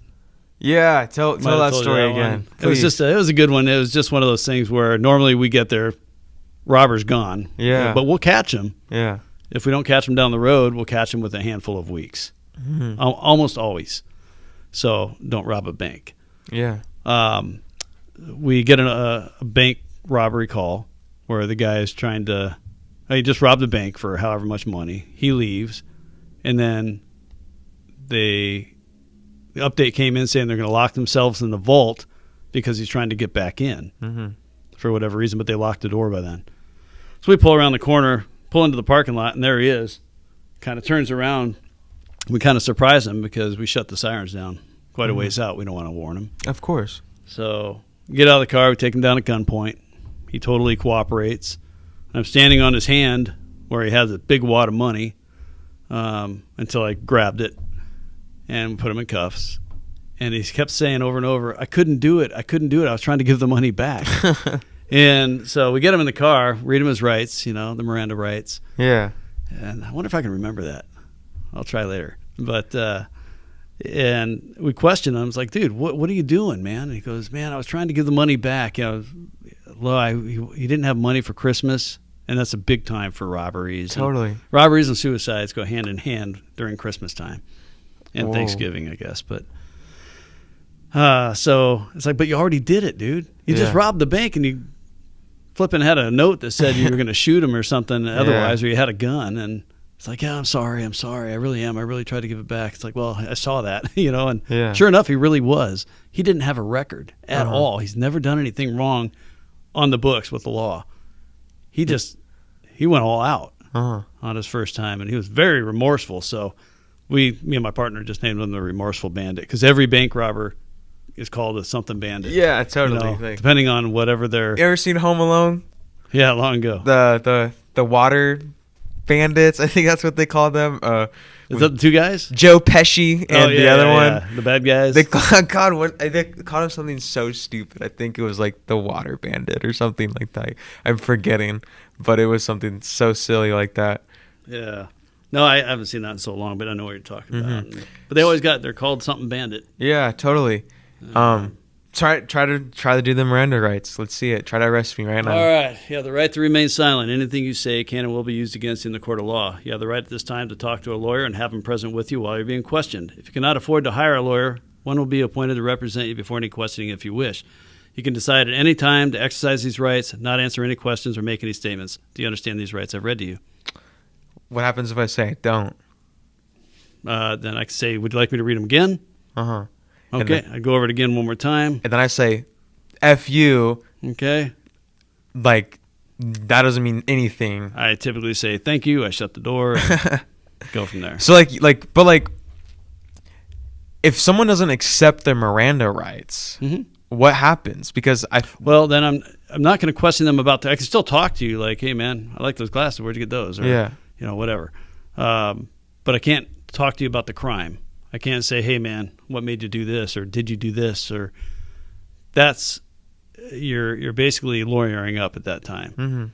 Yeah, tell that story again. It was a good one. It was just one of those things where normally we get there, robber's gone. Yeah. But we'll catch him. Yeah. If we don't catch him down the road, we'll catch him with a handful of weeks. Mm-hmm. Almost always. So don't rob a bank. Yeah. We get a bank robbery call where the guy is he just robbed a bank for however much money. He leaves, and then the update came in saying they're going to lock themselves in the vault because he's trying to get back in for whatever reason, but they locked the door by then. So we pull around the corner, pull into the parking lot, and there he is. Kind of turns around. We kind of surprise him because we shut the sirens down quite a ways out. We don't want to warn him. Of course. So we get out of the car. We take him down at gunpoint. He totally cooperates. I'm standing on his hand where he has a big wad of money until I grabbed it and put him in cuffs. And he kept saying over and over, I couldn't do it. I was trying to give the money back. And so we get him in the car, read him his rights, the Miranda Rights. Yeah. And I wonder if I can remember that. I'll try later. But and we questioned him. I was like, dude, what are you doing, man? And he goes, man, I was trying to give the money back. He didn't have money for Christmas, and that's a big time for robberies. Totally. And robberies and suicides go hand in hand during Christmas time and Thanksgiving, I guess. But So it's like, but you already did it, dude. You just robbed the bank and you flipping had a note that said you were going to shoot him or something otherwise, or you had a gun. And it's like, yeah, I'm sorry. I really am. I really tried to give it back. It's like, well, I saw that, and sure enough, he really was. He didn't have a record at all. He's never done anything wrong on the books with the law. He went all out on his first time, and he was very remorseful. So me and my partner just named him the remorseful bandit, because every bank robber is called a something bandit. Yeah, totally. Depending on whatever they're. You ever seen Home Alone? Yeah, long ago. The water bandits, I think that's what they call them. Is that the two guys? Joe Pesci and the other one. The bad guys. They called him something so stupid. I think it was like the water bandit or something like that. I'm forgetting, but it was something so silly like that. Yeah. No, I haven't seen that in so long, but I know what you're talking about. But they're called something bandit. Yeah, totally. Try to do the Miranda rights. Let's see it. Try to arrest me right now. All right. You have the right to remain silent. Anything you say can and will be used against you in the court of law. You have the right at this time to talk to a lawyer and have him present with you while you're being questioned. If you cannot afford to hire a lawyer, one will be appointed to represent you before any questioning if you wish. You can decide at any time to exercise these rights, not answer any questions, or make any statements. Do you understand these rights I've read to you? What happens if I say I don't? Then I can say, would you like me to read them again? Okay, I go over it again one more time. And then I say, F you. Okay. Like, that doesn't mean anything. I typically say, thank you. I shut the door and go from there. So, but if someone doesn't accept their Miranda rights, what happens? Because Well, then I'm not going to question them about that. I can still talk to you like, hey, man, I like those glasses. Where'd you get those? Or, whatever. But I can't talk to you about the crime. I can't say, hey, man, what made you do this? Or did you do this? Or you're basically lawyering up at that time.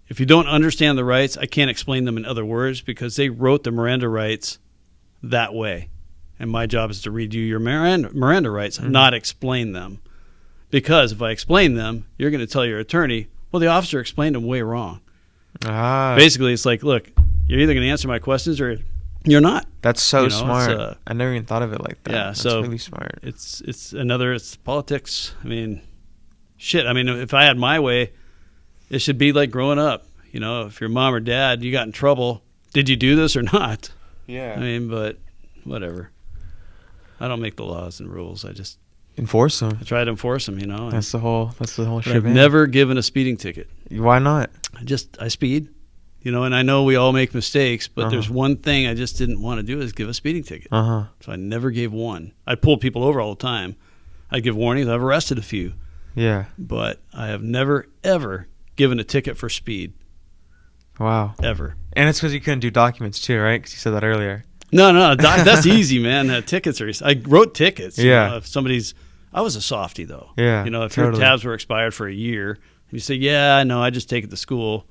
If you don't understand the rights, I can't explain them in other words because they wrote the Miranda rights that way. And my job is to read you your Miranda rights, not explain them. Because if I explain them, you're going to tell your attorney, well, the officer explained them way wrong. Basically, it's like, look, you're either going to answer my questions or you're not. That's so smart. I never even thought of it like that. Yeah, that's really smart. It's politics. I mean, shit. I mean, if I had my way, it should be like growing up. If your mom or dad, you got in trouble, did you do this or not? Yeah. I mean, but whatever. I don't make the laws and rules. I just enforce them. I try to enforce them. That's the whole shit. I've never given a speeding ticket. Why not? I speed. And I know we all make mistakes, but there's one thing I just didn't want to do is give a speeding ticket. So I never gave one. I pulled people over all the time. I give warnings. I've arrested a few. Yeah. But I have never, ever given a ticket for speed. Wow. Ever. And it's because you couldn't do documents too, right? Because you said that earlier. No, that's easy, man. Tickets I wrote tickets. Yeah. If I was a softie though. Yeah. If your tabs were expired for a year, and you say, yeah, I know, I just take it to school,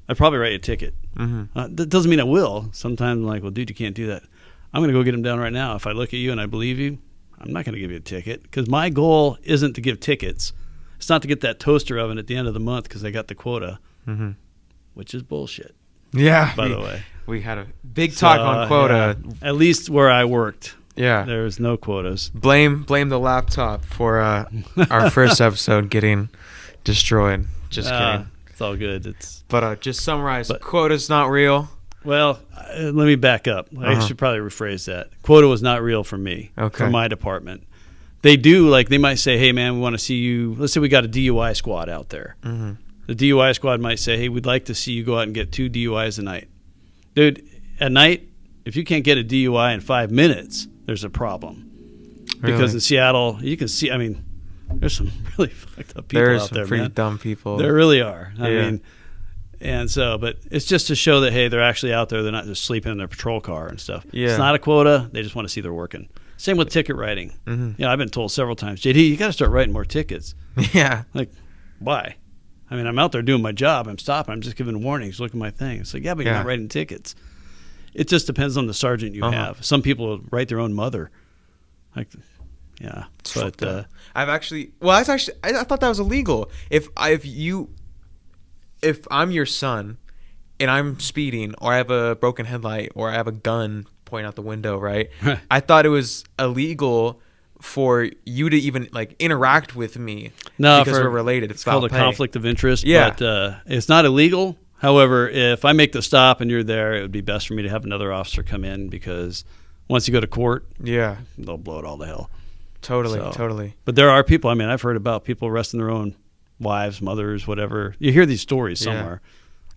I'd probably write you a ticket. That doesn't mean I will. Sometimes I'm like, well, dude, you can't do that. I'm going to go get them down right now. If I look at you and I believe you, I'm not going to give you a ticket because my goal isn't to give tickets. It's not to get that toaster oven at the end of the month because I got the quota, which is bullshit. Yeah. By the way. We had a big talk on quota. Yeah. At least where I worked. Yeah. There was no quotas. Blame the laptop for our first episode getting destroyed. Just kidding. It's all good. But just summarize. Quota's not real. Well, let me back up. I should probably rephrase that. Quota was not real for me. Okay. For my department. They do, they might say, hey, man, we want to see you. Let's say we got a DUI squad out there. The DUI squad might say, hey, we'd like to see you go out and get 2 DUIs a night. Dude, at night, if you can't get a DUI in 5 minutes, there's a problem. Really? Because in Seattle, you can see, there's some really fucked up people out there, some pretty dumb people. There really are. I mean, and so, but it's just to show that, hey, they're actually out there. They're not just sleeping in their patrol car and stuff. Yeah. It's not a quota. They just want to see they're working. Same with ticket writing. I've been told several times, JD, you got to start writing more tickets. Yeah. Like, why? I'm out there doing my job. I'm stopping. I'm just giving warnings. Look at my thing. It's like, yeah, but you're not writing tickets. It just depends on the sergeant you have. Some people write their own mother. Like, yeah. But I've actually, I thought that was illegal. If I'm your son and I'm speeding or I have a broken headlight or I have a gun pointing out the window, right? I thought it was illegal for you to even like interact with me No, because we're related. It's called a conflict of interest. Yeah. But it's not illegal. However, if I make the stop and you're there, it would be best for me to have another officer come in, because once you go to court, Yeah. they'll blow it all to hell. Totally. So, Totally. But there are people, I mean, I've heard about people arresting their own wives, mothers, whatever. You hear these stories somewhere.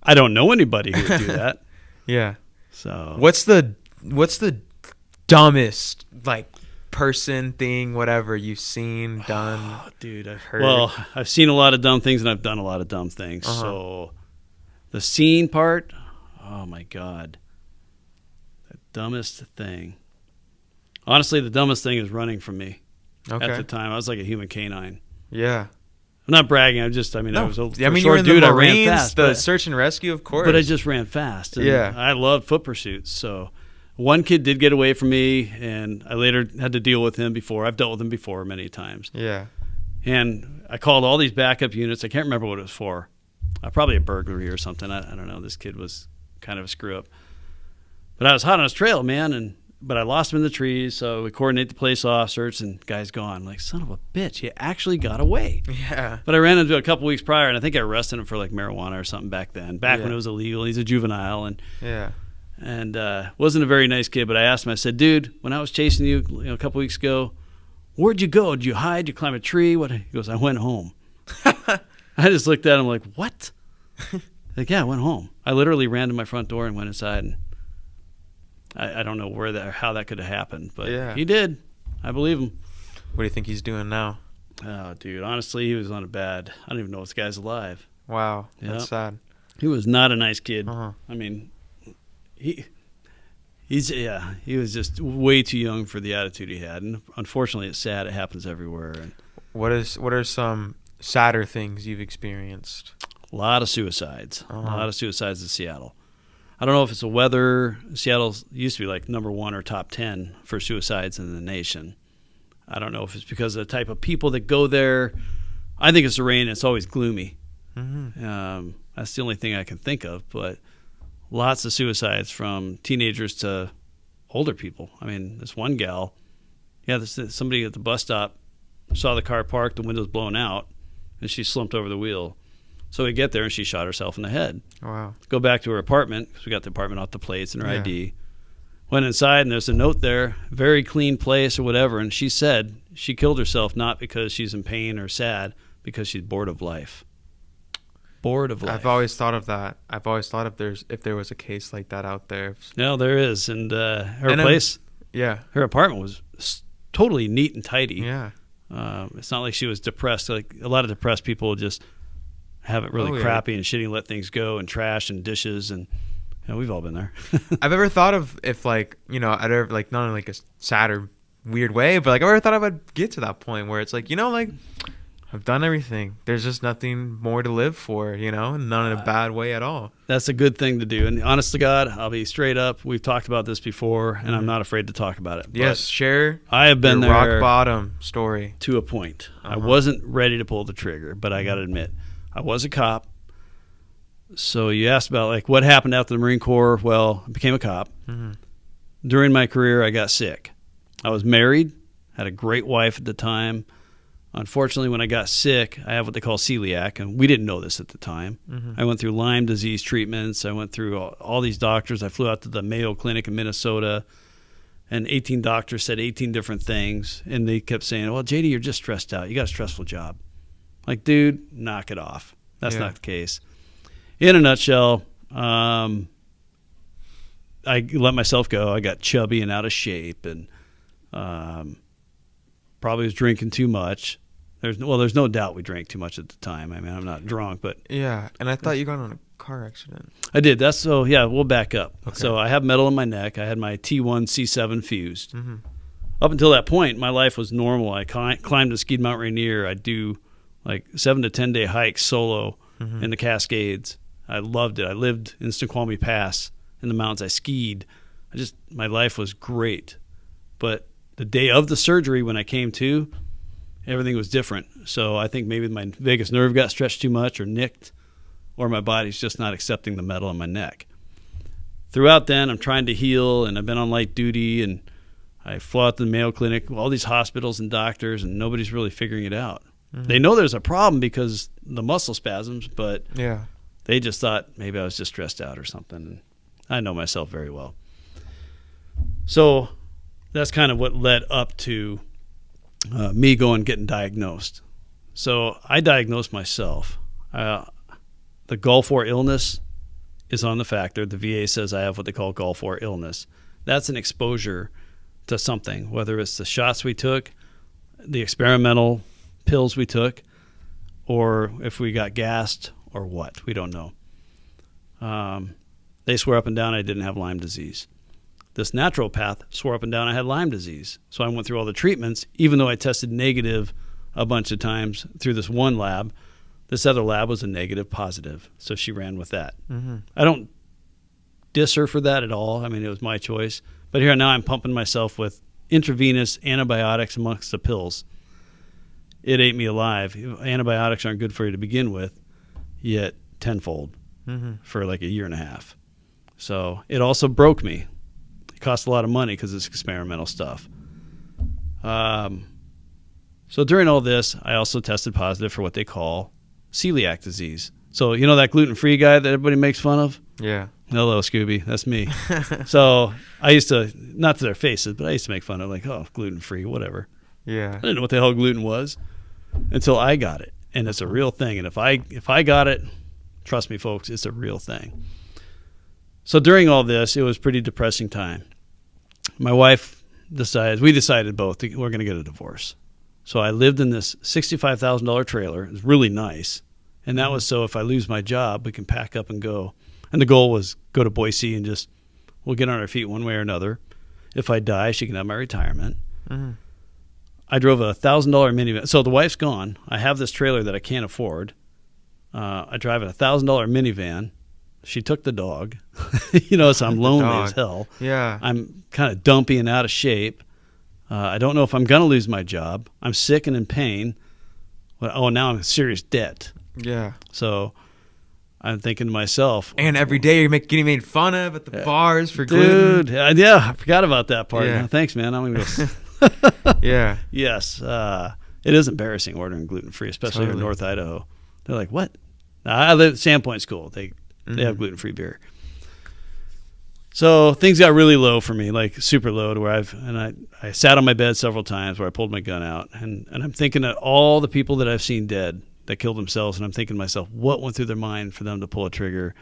I don't know anybody who would do that. Yeah. So What's the dumbest like person, thing, whatever you've seen, done? Oh, dude, I've heard. Well, I've seen a lot of dumb things and I've done a lot of dumb things. So the scene part, oh my God. The dumbest thing. Honestly, the dumbest thing is running from me. Okay. At the time, I was like a human canine. Yeah. I'm not bragging. I was a No. for a you short were in dude. the I ran Marines, fast. the but- search and rescue, of course. But I just ran fast. And Yeah. I loved foot pursuits. So one kid did get away from me, and I later had to deal with him before. I've dealt with him before many times. Yeah. And I called all these backup units. I can't remember what it was for. Probably a burglary or something. I don't know. This kid was kind of a screw up. But I was hot on his trail, man. But I lost him in the trees. So we coordinate the police officers, and guy's gone. I'm like, son of a bitch, he actually got away. Yeah. But I ran into a couple weeks prior, and I think I arrested him for like marijuana or something back then. Back Yeah. when it was illegal. He's a juvenile, and Yeah. wasn't a very nice kid. But I asked him. I said, "Dude, when I was chasing you, a couple weeks ago, where'd you go? Did you hide? Did you climb a tree? What?" He goes, "I went home." I just looked at him like, "What?" Like, yeah, I went home. I literally ran to my front door and went inside. And I don't know how that could have happened, but Yeah. he did. I believe him. What do you think he's doing now? Oh, dude, honestly, he was on a bad. I don't even know if this guy's alive. Wow. Yeah. That's sad. He was not a nice kid. Uh-huh. I mean, he was just way too young for the attitude he had, and unfortunately, it's sad. It happens everywhere. And What are some sadder things you've experienced? a lot of suicides. Uh-huh. A lot of suicides in Seattle. I don't know if it's the weather. Seattle used to be like number 1 or top 10 for suicides in the nation. I don't know if it's because of the type of people that go there. I think it's the rain. It's always gloomy. Mm-hmm. That's the only thing I can think of. But lots of suicides from teenagers to older people. I mean, this one gal, somebody at the bus stop saw the car parked, the windows blown out, and she slumped over the wheel. So we get there, and she shot herself in the head. Wow. Go back to her apartment, because we got the apartment off the plates and her Yeah. ID. Went inside, and there's a note there, very clean place or whatever, and she said she killed herself not because she's in pain or sad, because she's bored of life. Bored of life. I've always thought of that. I've always thought if there was a case like that out there. No, there is. And her And place, Yeah. her apartment was totally neat and tidy. Yeah. It's not like she was depressed. Like a lot of depressed people just have it really Oh, yeah. crappy and shitty and let things go, and trash and dishes, and we've all been there. I've ever thought of if I'd ever like not in like a sad or weird way, but like I've ever thought I would get to that point where it's like, like I've done everything. There's just nothing more to live for, and not in a bad way at all. That's a good thing to do. And honest to God, I'll be straight up. We've talked about this before, and I'm not afraid to talk about it. But Yes, share I have been your there rock bottom story. to a point. I Uh-huh. wasn't ready to pull the trigger, but I got to admit, I was a cop. So you asked about like what happened after the Marine Corps. Well, I became a cop. Mm-hmm. During my career, I got sick. I was married, had a great wife at the time. Unfortunately, when I got sick, I have what they call celiac, and we didn't know this at the time. Mm-hmm. I went through Lyme disease treatments. I went through all these doctors. I flew out to the Mayo Clinic in Minnesota, and 18 doctors said 18 different things, and they kept saying, well, JD, you're just stressed out. You got a stressful job. Like, dude, knock it off. That's Yeah. not the case. In a nutshell, I let myself go. I got chubby and out of shape, and probably was drinking too much. There's no doubt we drank too much at the time. I mean, I'm not drunk, but Yeah, and I thought you got in a car accident. I did. We'll back up. Okay. So I have metal in my neck. I had my T1 C7 fused. Mm-hmm. Up until that point, my life was normal. I climbed and skied Mount Rainier. I'd do like 7 to 10 day hikes solo Mm-hmm. in the Cascades. I loved it. I lived in Snoqualmie Pass in the mountains. I skied. My life was great. But the day of the surgery, when I came to, everything was different. So I think maybe my vagus nerve got stretched too much or nicked, or my body's just not accepting the metal in my neck. Throughout then, I'm trying to heal, and I've been on light duty, and I flew out to the Mayo Clinic, all these hospitals and doctors, and nobody's really figuring it out. Mm-hmm. They know there's a problem because the muscle spasms, but Yeah. they just thought maybe I was just stressed out or something. And I know myself very well. So that's kind of what led up to me getting diagnosed. So I diagnosed myself. The Gulf War illness is on the factor. The VA says I have what they call Gulf War illness. That's an exposure to something, whether it's the shots we took, the experimental pills we took, or if we got gassed or what. We don't know. They swore up and down I didn't have Lyme disease. This naturopath swore up and down I had Lyme disease. So I went through all the treatments, even though I tested negative a bunch of times through this one lab. This other lab was a negative positive, so she ran with that. Mm-hmm. I don't diss her for that at all. I mean, it was my choice. But here now I'm pumping myself with intravenous antibiotics amongst the pills. It ate me alive. Antibiotics aren't good for you to begin with, yet tenfold for like a year and a half. So it also broke me. It cost a lot of money because it's experimental stuff. So during all this, I also tested positive for what they call celiac disease. So you know that gluten-free guy that everybody makes fun of? Yeah. Hello, Scooby. That's me. So I used to, not to their faces, but I used to make fun of like, oh, gluten-free, whatever. Yeah. I didn't know what the hell gluten was until I got it. And it's a real thing. And if I got it, trust me, folks, it's a real thing. So during all this, it was a pretty depressing time. My wife we decided both we're going to get a divorce. So I lived in this $65,000 trailer. It was really nice. And that was so if I lose my job, we can pack up and go. And the goal was go to Boise and just, we'll get on our feet one way or another. If I die, she can have my retirement. Mm-hmm. I drove a $1,000 minivan. So the wife's gone. I have this trailer that I can't afford. I drive a $1,000 minivan. She took the dog. So I'm lonely as hell. Yeah. I'm kind of dumpy and out of shape. I don't know if I'm going to lose my job. I'm sick and in pain. Now I'm in serious debt. Yeah. So I'm thinking to myself. And every day you're getting made fun of at the bars for gluten. Dude, yeah, I forgot about that part. Yeah. No, thanks, man. I'm going to go. Yeah. Yes. It is embarrassing ordering gluten-free, especially in North Idaho. They're like, what? I live at Sandpoint School. They have gluten-free beer. So things got really low for me, like super low, to where I sat on my bed several times where I pulled my gun out. And I'm thinking of all the people that I've seen dead that killed themselves. And I'm thinking to myself, what went through their mind for them to pull a trigger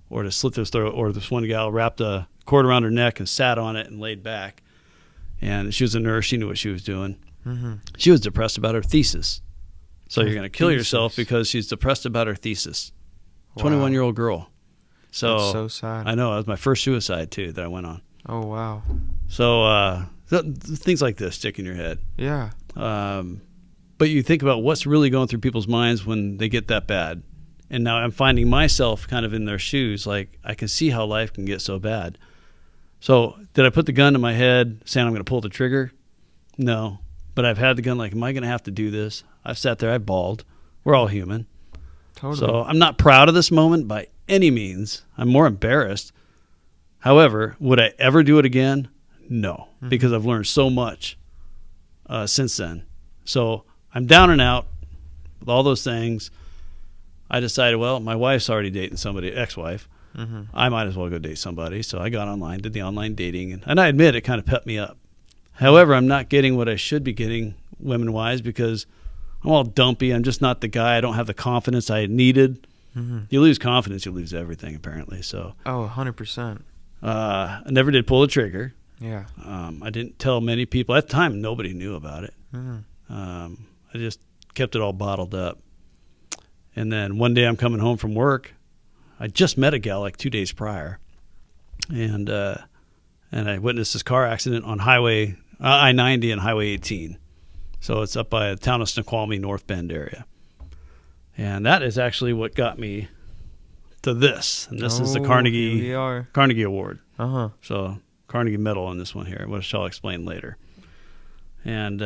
or to slit their throat? Or this one gal wrapped a cord around her neck and sat on it and laid back. And she was a nurse. She knew what she was doing. Mm-hmm. She was depressed about her thesis. So you're going to kill yourself because she's depressed about her thesis. Wow. 21-year-old girl. So, that's so sad. I know. It was my first suicide, too, that I went on. Oh, wow. So things like this stick in your head. Yeah. But you think about what's really going through people's minds when they get that bad. And now I'm finding myself kind of in their shoes. Like, I can see how life can get so bad. So did I put the gun to my head saying I'm going to pull the trigger? No. But I've had the gun like, am I going to have to do this? I've sat there. I've bawled. We're all human. Totally. So I'm not proud of this moment by any means. I'm more embarrassed. However, would I ever do it again? No, because I've learned so much since then. So I'm down and out with all those things. I decided, well, my wife's already dating somebody, ex-wife. Mm-hmm. I might as well go date somebody. So I got online, did the online dating, and I admit it kind of pepped me up. However, I'm not getting what I should be getting women-wise because I'm all dumpy. I'm just not the guy. I don't have the confidence I needed. Mm-hmm. You lose confidence, you lose everything, apparently. So, 100%. I never did pull the trigger. Yeah. I didn't tell many people. At the time, nobody knew about it. Mm-hmm. I just kept it all bottled up. And then one day I'm coming home from work. I just met a gal like 2 days prior. And I witnessed this car accident on Highway I-90 and Highway 18. So it's up by the town of Snoqualmie, North Bend area. And that is actually what got me to this. And this is the Carnegie Award. Uh-huh. So Carnegie Medal on this one here, which I'll explain later. And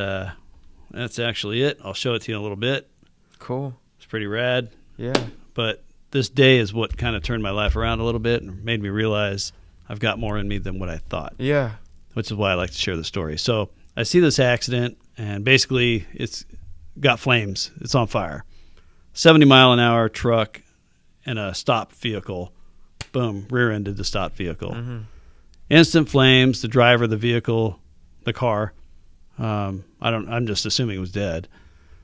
that's actually it. I'll show it to you in a little bit. Cool. It's pretty rad. Yeah. But this day is what kind of turned my life around a little bit and made me realize I've got more in me than what I thought. Yeah. which is why I like to share the story. So I see this accident, and basically it's got flames. It's on fire. 70-mile-an-hour truck and a stopped vehicle, boom, rear-ended the stopped vehicle. Mm-hmm. Instant flames. The driver of the vehicle, the car, I'm just assuming it was dead.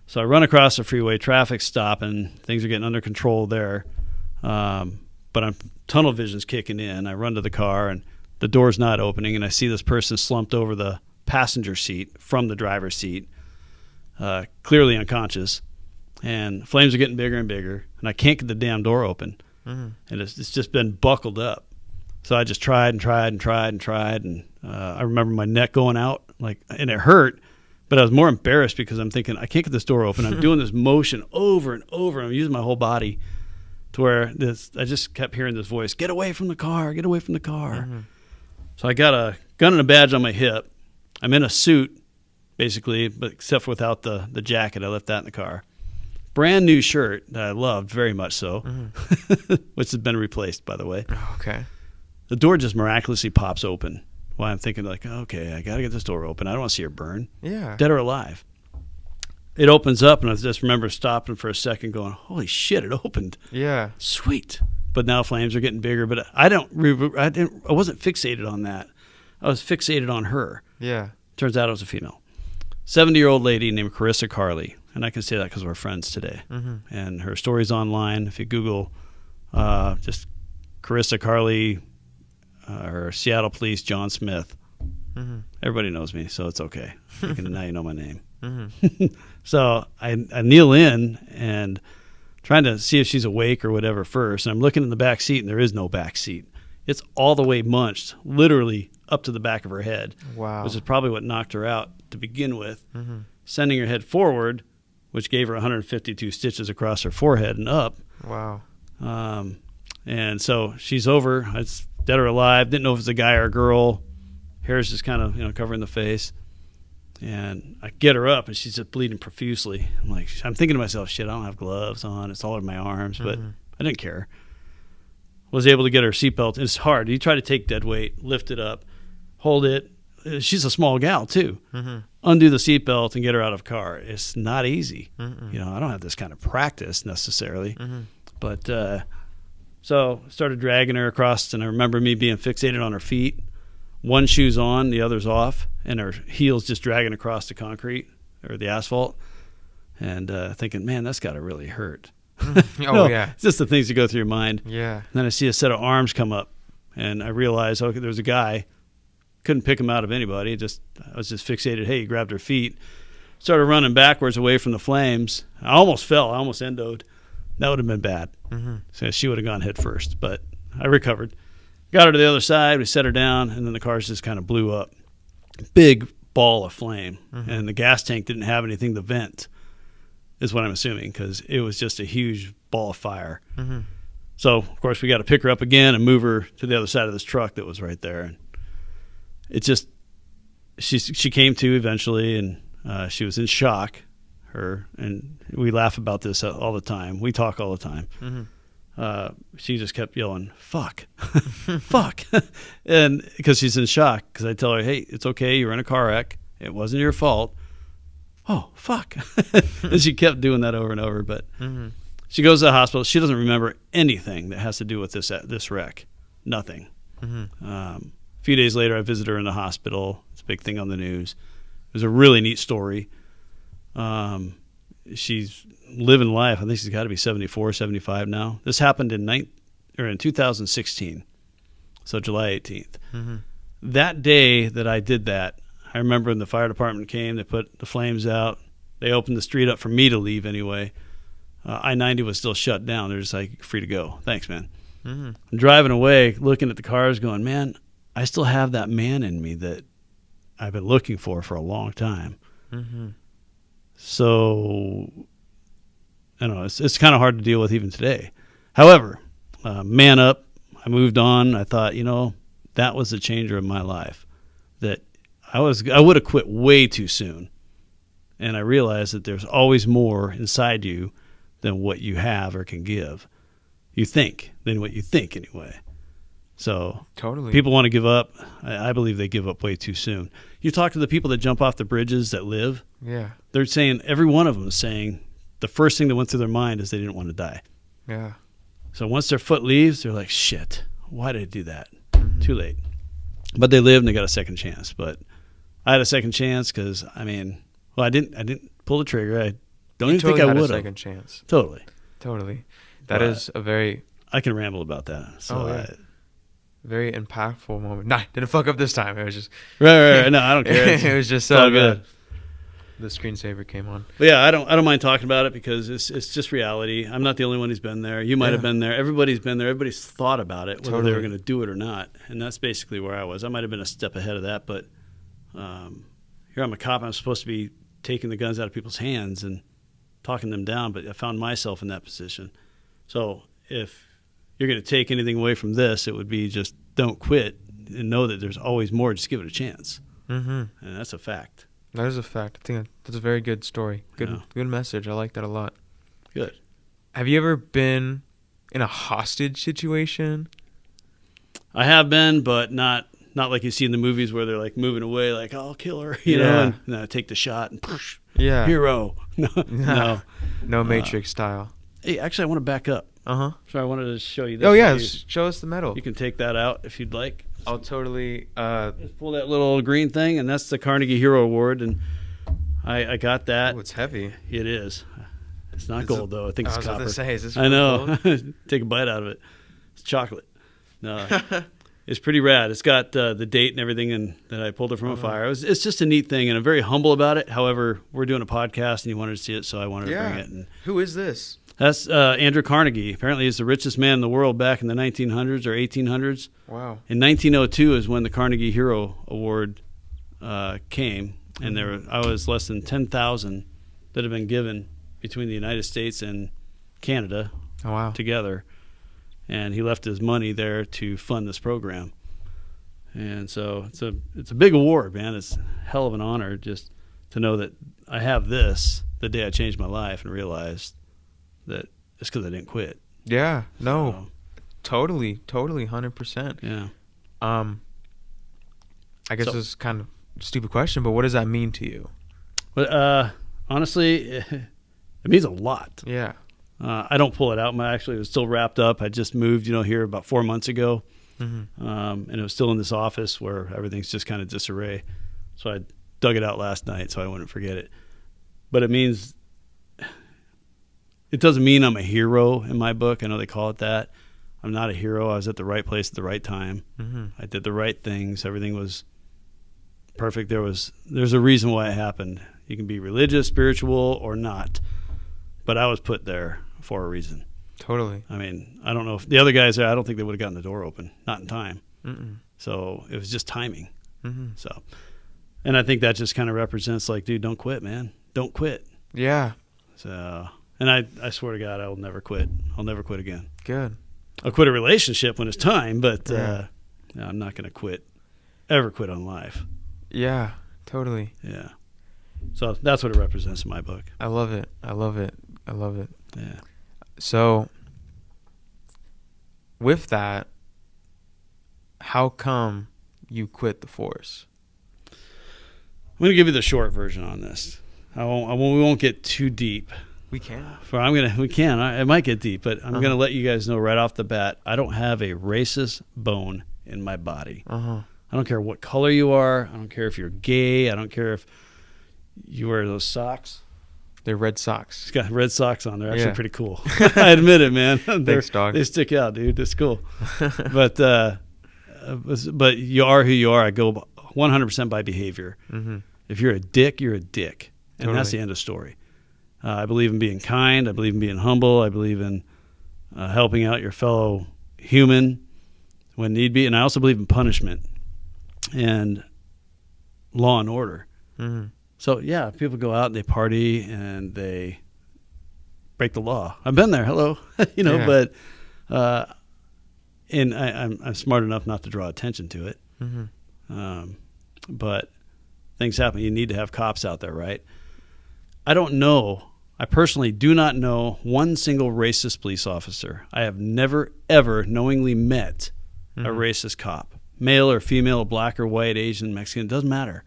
So I run across the freeway, traffic's stopping, things are getting under control there. But tunnel vision's kicking in. I run to the car, and the door's not opening, and I see this person slumped over the passenger seat from the driver's seat, clearly unconscious. And flames are getting bigger and bigger, and I can't get the damn door open. Mm-hmm. And it's just been buckled up. So I just tried, and I remember my neck going out, and it hurt, but I was more embarrassed because I'm thinking, I can't get this door open. I'm doing this motion over and over, and I'm using my whole body to where I just kept hearing this voice, get away from the car, get away from the car. Mm-hmm. So I got a gun and a badge on my hip. I'm in a suit, basically, but except for without the jacket. I left that in the car. Brand new shirt that I loved very much so, mm-hmm. which has been replaced, by the way. Okay. The door just miraculously pops open while I'm thinking, okay, I got to get this door open. I don't want to see her burn. Yeah. Dead or alive. It opens up, and I just remember stopping for a second going, holy shit, it opened. Yeah. Sweet. But now flames are getting bigger, but I wasn't fixated on that. I was fixated on her. Yeah. Turns out it was a female. 70-year-old lady named Carissa Carley, and I can say that because we're friends today. Mm-hmm. And her story's online. If you Google just Carissa Carley or Seattle Police John Smith, mm-hmm. everybody knows me, so it's okay. Now you know my name. Mm-hmm. So I kneel in and trying to see if she's awake or whatever first, and I'm looking in the back seat, and there is no back seat. It's all the way munched, literally up to the back of her head. Wow. Which is probably what knocked her out to begin with. Mm-hmm. Sending her head forward, which gave her 152 stitches across her forehead and up. Wow. And so she's over. It's dead or alive. Didn't know if it was a guy or a girl. Hair's just kind of covering the face. And I get her up, and she's just bleeding profusely. I'm thinking to myself, shit, I don't have gloves on. It's all over my arms, but mm-hmm. I didn't care. Was able to get her seatbelt. It's hard. You try to take dead weight, lift it up, hold it. She's a small gal, too. Mm-hmm. Undo the seatbelt and get her out of the car. It's not easy. Mm-mm. I don't have this kind of practice necessarily. Mm-hmm. But so started dragging her across, and I remember me being fixated on her feet. One shoe's on, the other's off, and her heels just dragging across the concrete or the asphalt. And thinking, man, that's got to really hurt. Yeah. It's just the things that go through your mind. Yeah. And then I see a set of arms come up, and I realize, okay, there's a guy. Couldn't pick him out of anybody. I was just fixated. Hey, he grabbed her feet. Started running backwards away from the flames. I almost fell. I almost endoed. That would have been bad. Mm-hmm. So she would have gone head first, but I recovered. Got her to the other side. We set her down, and then the cars just kind of blew up. Big ball of flame, mm-hmm. and the gas tank didn't have anything to vent, is what I'm assuming, because it was just a huge ball of fire. Mm-hmm. So, of course, we got to pick her up again and move her to the other side of this truck that was right there. And it just, she came to eventually, and she was in shock. And we laugh about this all the time. We talk all the time. Mm-hmm. She just kept yelling, "Fuck, fuck," and because she's in shock. Because I tell her, "Hey, it's okay. You were in a car wreck. It wasn't your fault." Oh, fuck! And she kept doing that over and over. But mm-hmm. she goes to the hospital. She doesn't remember anything that has to do with this wreck. Nothing. Mm-hmm. A few days later, I visited her in the hospital. It's a big thing on the news. It was a really neat story. She's living life. I think she's got to be 74, 75 now. This happened in 2016, so July 18th. Mm-hmm. That day that I did that, I remember when the fire department came, they put the flames out. They opened the street up for me to leave anyway. I-90 was still shut down. They're just like, free to go. Thanks, man. Mm-hmm. I'm driving away, looking at the cars going, man, I still have that man in me that I've been looking for a long time. Mm-hmm. So, I don't know, it's kind of hard to deal with even today. However, man up, I moved on. I thought, that was the changer of my life. That I would have quit way too soon. And I realized that there's always more inside you than what you have or can give. You think, than what you think anyway. So Totally. people want to give up. I believe they give up way too soon. You talk to the people that jump off the bridges that live. Yeah. They're saying, every one of them is saying the first thing that went through their mind is they didn't want to die. Yeah. So once their foot leaves, they're like, shit, why did I do that? Too late. But they lived and they got a second chance. But I had a second chance because, I didn't pull the trigger. I don't even think I would have. Second chance. Totally. That is a very... I can ramble about that. So very impactful moment. Nah, didn't fuck up this time. It was just... Right. No, I don't care. It was just all so good. The screensaver came on. But yeah, I don't mind talking about it because it's just reality. I'm not the only one who's been there. You might have been there. Everybody's been there. Everybody's thought about it, whether they were going to do it or not. And that's basically where I was. I might have been a step ahead of that, but here I'm a cop. I'm supposed to be taking the guns out of people's hands and talking them down, but I found myself in that position. So if you're going to take anything away from this, it would be just don't quit and know that there's always more. Just give it a chance. Mm-hmm. And that's a fact. That is a fact. I think that's a very good story. Good message. I like that a lot. Good. Have you ever been in a hostage situation? I have been, but not like you see in the movies where they're like moving away, like, oh, I'll kill her, you know, and I take the shot and push. Yeah. Hero. No. No Matrix style. Hey, actually, I want to back up. Uh-huh. So I wanted to show you this. Oh, yeah. Show us the medal. You can take that out if you'd like. I'll totally... Just pull that little green thing, and that's the Carnegie Hero Award, and I got that. Oh, it's heavy. It is. It's not gold, though. I think it's copper. I was about to say, is this I know. gold? Take a bite out of it. It's chocolate. No, it's pretty rad. It's got the date and everything, and that I pulled it from a fire. It's just a neat thing, and I'm very humble about it. However, we're doing a podcast, and you wanted to see it, so I wanted to bring it. And who is this? that's Andrew Carnegie. Apparently, he's the richest man in the world back in the 1900s or 1800s. Wow. In 1902 is when the Carnegie Hero Award came, and I was less than 10,000 that have been given between the United States and Canada together. And he left his money there to fund this program. And so it's a big award, man. It's a hell of an honor just to know that I have this the day I changed my life and realized that it's because I didn't quit. Yeah. No. Totally, 100%. Yeah. I guess this is kind of a stupid question, but what does that mean to you? But honestly, it means a lot. Yeah. I don't pull it out. It was still wrapped up. I just moved, here about 4 months ago. Mm-hmm. And it was still in this office where everything's just kind of disarray. So I dug it out last night so I wouldn't forget it. But it doesn't mean I'm a hero in my book. I know they call it that. I'm not a hero. I was at the right place at the right time. Mm-hmm. I did the right things. Everything was perfect. There's a reason why it happened. You can be religious, spiritual, or not. But I was put there for a reason. Totally. I mean, I don't know if the other guys there, I don't think they would have gotten the door open. Not in time. Mm-mm. So it was just timing. Mm-hmm. So, and I think that just kind of represents like, dude, don't quit, man. Don't quit. Yeah. So, and I swear to God, I will never quit. I'll never quit again. Good. I'll quit a relationship when it's time, but Yeah. no, I'm not going to ever quit on life. Yeah, totally. Yeah. So that's what it represents in my book. I love it. Yeah. So, with that, how come you quit the force? I'm going to give you the short version on this. We won't get too deep. We can. We can. It might get deep, but I'm going to let you guys know right off the bat, I don't have a racist bone in my body. Uh-huh. I don't care what color you are. I don't care if you're gay. I don't care if you wear those socks. They're red socks. It's got red socks on. They're actually Yeah. pretty cool. I admit it, man. Thanks, dog. They stick out, dude. It's cool. But you are who you are. I go 100% by behavior. Mm-hmm. If you're a dick, you're a dick. And that's Totally. the end of story. I believe in being kind. I believe in being humble. I believe in helping out your fellow human when need be. And I also believe in punishment and law and order. Mm-hmm. So, yeah, people go out and they party and they break the law. I've been there. Hello. Yeah. But and I'm smart enough not to draw attention to it. Mm-hmm. But things happen. You need to have cops out there, right? I don't know. I personally do not know one single racist police officer. I have never, ever knowingly met a racist cop, male or female, black or white, Asian, Mexican, it doesn't matter,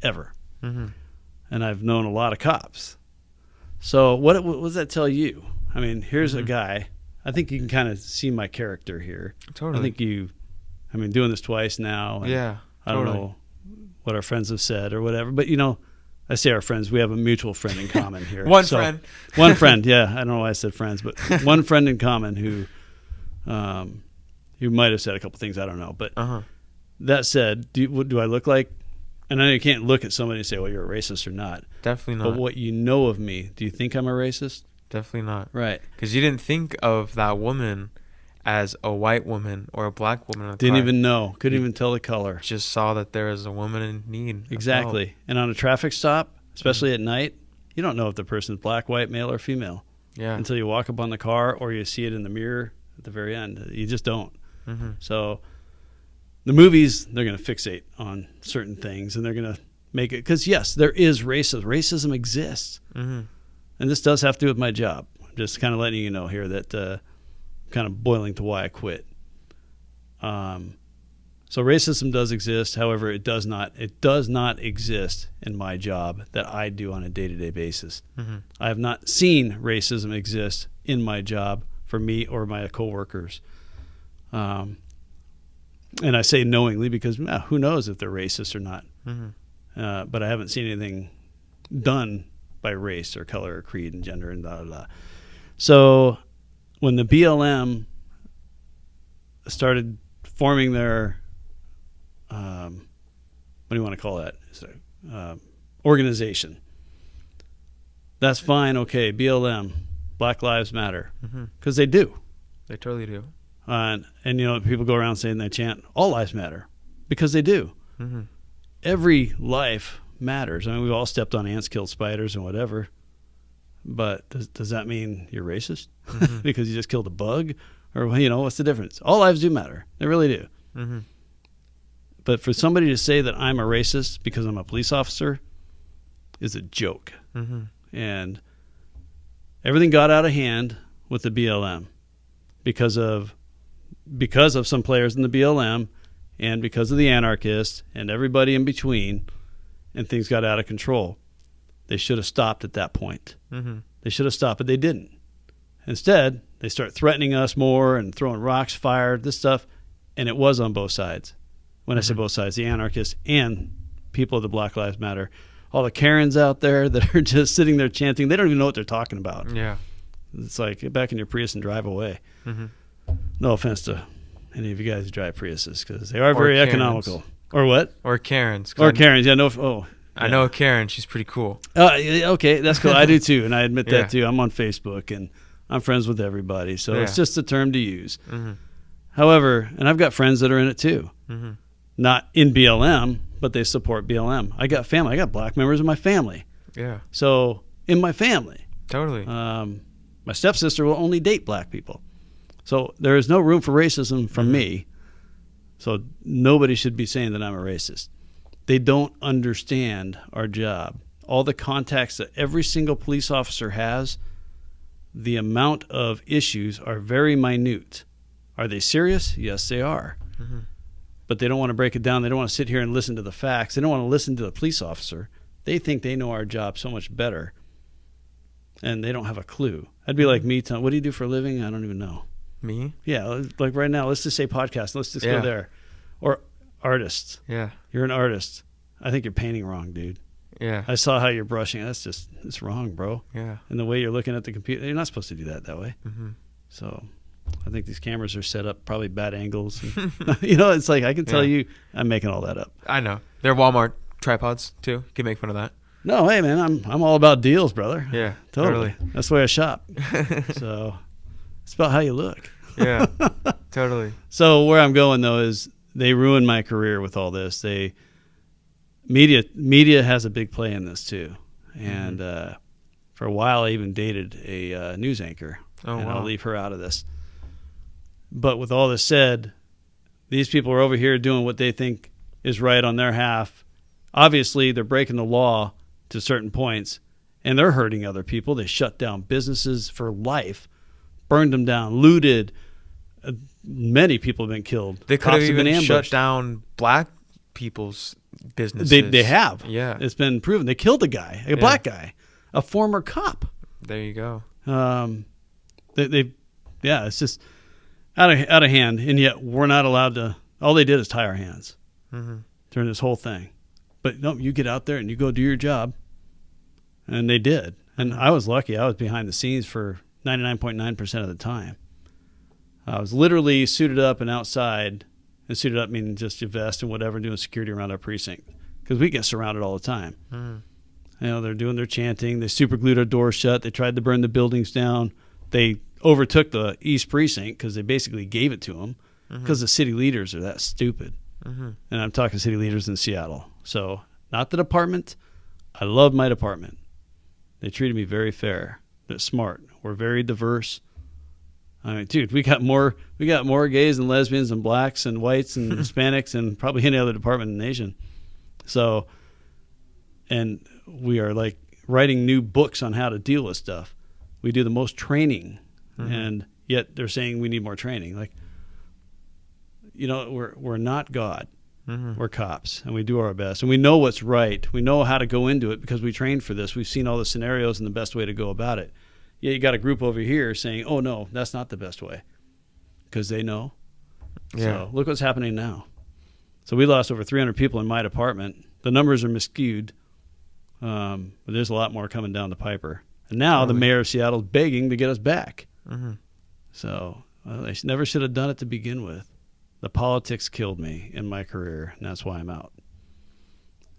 ever. And I've known a lot of cops. So what does that tell you? I mean, here's a guy. I think you can kind of see my character here. Totally. I think doing this twice now. And Yeah. I don't know what our friends have said or whatever, but I say our friends. We have a mutual friend in common here. One friend. One friend. Yeah, I don't know why I said friends, but one friend in common who might have said a couple things. I don't know, but that said, do I look like? And I know you can't look at somebody and say, "Well, you're a racist or not." Definitely not. But what you know of me, do you think I'm a racist? Definitely not. Right. Because you didn't think of that woman as a white woman or a black woman. Didn't even know. Couldn't even tell the color. Just saw that there was a woman in need. Exactly. And on a traffic stop, especially at night, you don't know if the person's black, white, male, or female. Yeah. Until you walk up on the car or you see it in the mirror at the very end. You just don't. So the movies, they're going to fixate on certain things and they're going to make it. Because, yes, there is racism. Racism exists. And this does have to do with my job. I'm just kind of letting you know here that I'm kind of boiling to why I quit. So racism does exist. However, it does not exist in my job that I do on a day-to-day basis. I have not seen racism exist in my job for me or my coworkers. And I say knowingly because who knows if they're racist or not. But I haven't seen anything done by race or color or creed and gender and blah, blah, blah. So when the BLM started forming their what do you want to call that? Organization. That's fine. Okay, BLM, Black Lives Matter, because they do. They totally do. And people go around saying they chant all lives matter because they do. Every life matters. I mean, we've all stepped on ants, killed spiders, and whatever. But does that mean you're racist because you just killed a bug, or what's the difference? All lives do matter. They really do. But for somebody to say that I'm a racist because I'm a police officer is a joke. And everything got out of hand with the BLM because of some players in the BLM and because of the anarchists and everybody in between, and things got out of control. They should have stopped at that point. They should have stopped, but they didn't. Instead, they start threatening us more and throwing rocks, fire, this stuff, and it was on both sides. When I say both sides, the anarchists and people of the Black Lives Matter, all the Karens out there that are just sitting there chanting, they don't even know what they're talking about. Yeah. It's like, get back in your Prius and drive away. No offense to any of you guys who drive Priuses, because they are very Karens. economical. Or what? Or Karens. Or Karens. Yeah, I know a Karen. She's pretty cool. Okay, that's cool. I do too, and I admit that too. I'm on Facebook, and I'm friends with everybody, so it's just a term to use. However, and I've got friends that are in it too. Not in BLM, but they support BLM. I got family. I got black members of my family. Yeah. So in my family. Totally. My stepsister will only date black people. So there is no room for racism from me. So nobody should be saying that I'm a racist. They don't understand our job. All the contacts that every single police officer has, the amount of issues are very minute. Are they serious? Yes, they are. But they don't want to break it down. They don't want to sit here and listen to the facts. They don't want to listen to the police officer. They think they know our job so much better, and they don't have a clue. That'd be like me telling, what do you do for a living? I don't even know. Me? Yeah, like right now, let's just say podcast. Let's just go there. Or artists. Yeah. You're an artist. I think you're painting wrong, dude. Yeah. I saw how you're brushing. It's wrong, bro. Yeah. And the way you're looking at the computer, you're not supposed to do that way. So I think these cameras are set up probably bad angles. And, it's like I can tell you I'm making all that up. I know. They're Walmart tripods, too. You can make fun of that. No, hey, man, I'm all about deals, brother. Yeah, totally. That's the way I shop. So it's about how you look. Yeah, totally. So where I'm going, though, is they ruined my career with all this. Media has a big play in this, too. And for a while, I even dated a news anchor. Oh, and wow. I'll leave her out of this. But with all this said, these people are over here doing what they think is right on their half. Obviously, they're breaking the law to certain points, and they're hurting other people. They shut down businesses for life, burned them down, looted, many people have been killed. They could Cops have even shut ambushed. down black people's businesses. They have. Yeah. It's been proven. They killed a guy, a black guy, a former cop. There you go. It's just out of hand, and yet we're not allowed to. All they did is tie our hands during this whole thing. But no, you get out there and you go do your job, and they did. And I was lucky. I was behind the scenes for 99.9% of the time. I was literally suited up and outside, and suited up meaning just your vest and whatever, doing security around our precinct because we get surrounded all the time. You know, they're doing their chanting. They super glued our doors shut. They tried to burn the buildings down. They overtook the East Precinct because they basically gave it to them because the city leaders are that stupid. And I'm talking city leaders in Seattle. So not the department. I love my department. They treated me very fair. They're smart. We're very diverse. I mean, dude, we got more gays and lesbians and blacks and whites and Hispanics and probably any other department in the nation. So, and we are like writing new books on how to deal with stuff. We do the most training, and yet they're saying we need more training. Like, you know, we're not God. We're cops, and we do our best, and we know what's right. We know how to go into it because we trained for this. We've seen all the scenarios and the best way to go about it. Yeah, you got a group over here saying, "Oh no, that's not the best way," because they know. Yeah. So look what's happening now. So we lost over 300 people in my department. The numbers are miscued, but there's a lot more coming down the piper. And now the mayor of Seattle is begging to get us back. So they never should have done it to begin with. The politics killed me in my career, and that's why I'm out.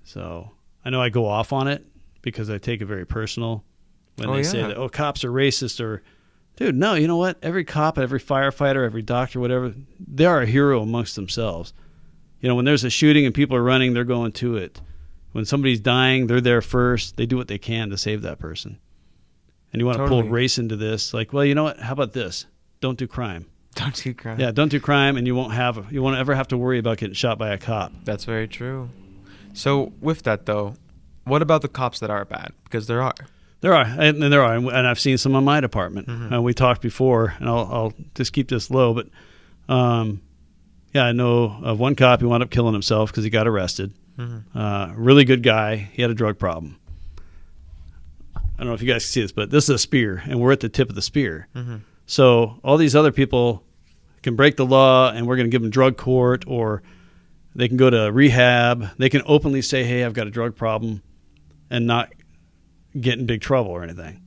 So I know I go off on it because I take it very personal when they say that, oh, cops are racist or, dude, no, you know what? Every cop, every firefighter, every doctor, whatever, they are a hero amongst themselves. You know, when there's a shooting and people are running, they're going to it. When somebody's dying, they're there first. They do what they can to save that person. And you want to pull race into this, like, well, you know what? How about this? Don't do crime. Don't do crime. Yeah, don't do crime, and you won't ever have to worry about getting shot by a cop. That's very true. So with that, though, what about the cops that are bad? Because there are. There are, and I've seen some in my department. We talked before, and I'll just keep this low, but yeah, I know of one cop who wound up killing himself because he got arrested. Really good guy. He had a drug problem. I don't know if you guys can see this, but this is a spear, and we're at the tip of the spear. So all these other people can break the law, and we're going to give them drug court, or they can go to rehab. They can openly say, hey, I've got a drug problem, and not get in big trouble or anything.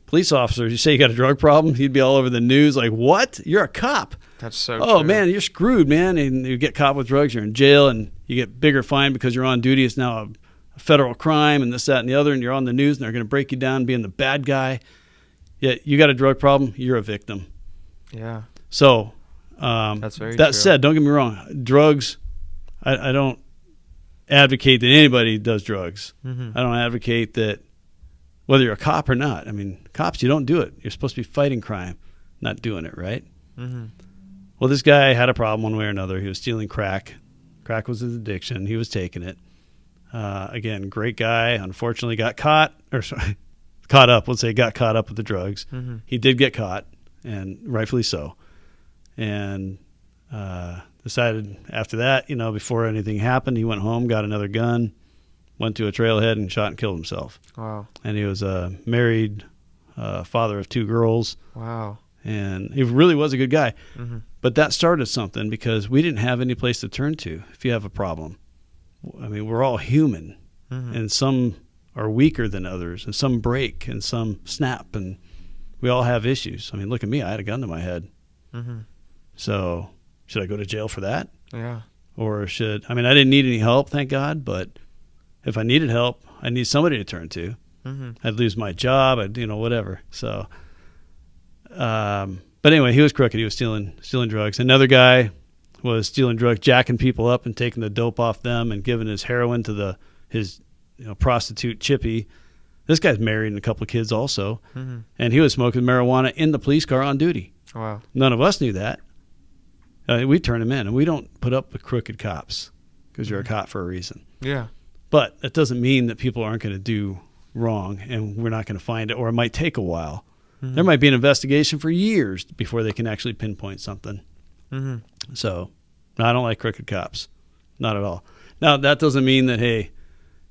Police officers, you say you got a drug problem, he'd be all over the news like, what? You're a cop. That's so Oh, true. man, you're screwed, man. And you get caught with drugs, you're in jail, and you get bigger fine because you're on duty. It's now a federal crime and this, that, and the other, and you're on the news, and they're going to break you down being the bad guy. Yet you got a drug problem, you're a victim. Yeah. So that's very that true. said, don't get me wrong. Drugs, I don't advocate that anybody does drugs. I don't advocate that whether you're a cop or not. I mean, cops, you don't do it. You're supposed to be fighting crime, not doing it, right? Well, this guy had a problem one way or another. He was stealing crack. Crack was his addiction. He was taking it. Again, great guy. Unfortunately got caught. Caught up. Let's say got caught up with the drugs. He did get caught, and rightfully so. And decided after that, you know, before anything happened, he went home, got another gun, went to a trailhead and shot and killed himself. Wow. And he was a married father of 2 girls. Wow. And he really was a good guy. But that started something because we didn't have any place to turn to if you have a problem. I mean, we're all human, and some are weaker than others, and some break, and some snap, and we all have issues. I mean, look at me. I had a gun to my head. So should I go to jail for that? Yeah. Or I mean, I didn't need any help, thank God, but if I needed help, I need somebody to turn to. I'd lose my job, whatever. So, but anyway, he was crooked. He was stealing drugs. Another guy was stealing drugs, jacking people up and taking the dope off them and giving his heroin to his prostitute Chippy. This guy's married and a couple of kids also. And he was smoking marijuana in the police car on duty. Wow. None of us knew that. We turn him in, and we don't put up with crooked cops because you're a cop for a reason. Yeah. But that doesn't mean that people aren't going to do wrong, and we're not going to find it, or it might take a while. There might be an investigation for years before they can actually pinpoint something. So I don't like crooked cops. Not at all. Now, that doesn't mean that, hey,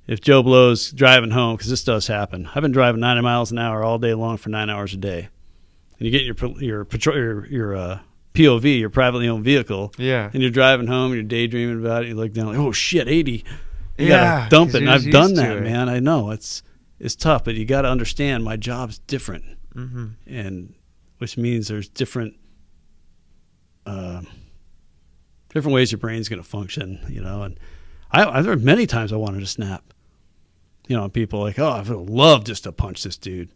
if Joe Blow's driving home, because this does happen. I've been driving 90 miles an hour all day long for 9 hours a day. And you get your POV, your privately owned vehicle. Yeah. And you're driving home and you're daydreaming about it. You look down like, oh, shit, 80. You got to dump it. And I've done that, man. I know. It's tough, but you got to understand my job's different. And which means there's different ways your brain's going to function, and I've heard many times I wanted to snap, people like, oh, I would love just to punch this dude.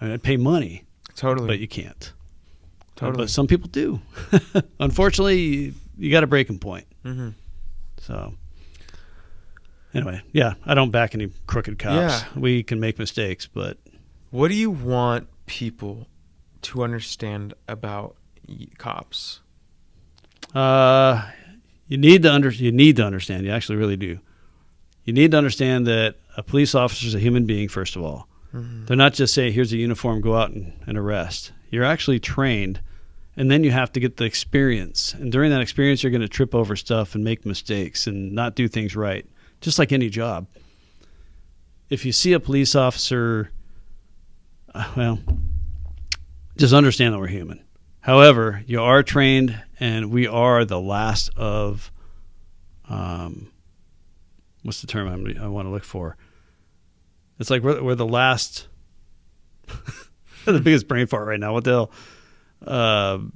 I mean, I'd pay money. Totally. But you can't. Totally. But some people do. Unfortunately, you got a breaking point. So anyway, yeah, I don't back any crooked cops. Yeah. We can make mistakes, but what do you want people to understand about cops? You need to understand. You actually really do. You need to understand that a police officer is a human being, first of all. They're not just saying, here's a uniform, go out and arrest. You're actually trained, and then you have to get the experience. And during that experience, you're going to trip over stuff and make mistakes and not do things right, just like any job. If you see a police officer, just understand that we're human. However, you are trained, and we are the last of, what's the term I want to look for? It's like we're the last, the biggest brain fart right now. What the hell?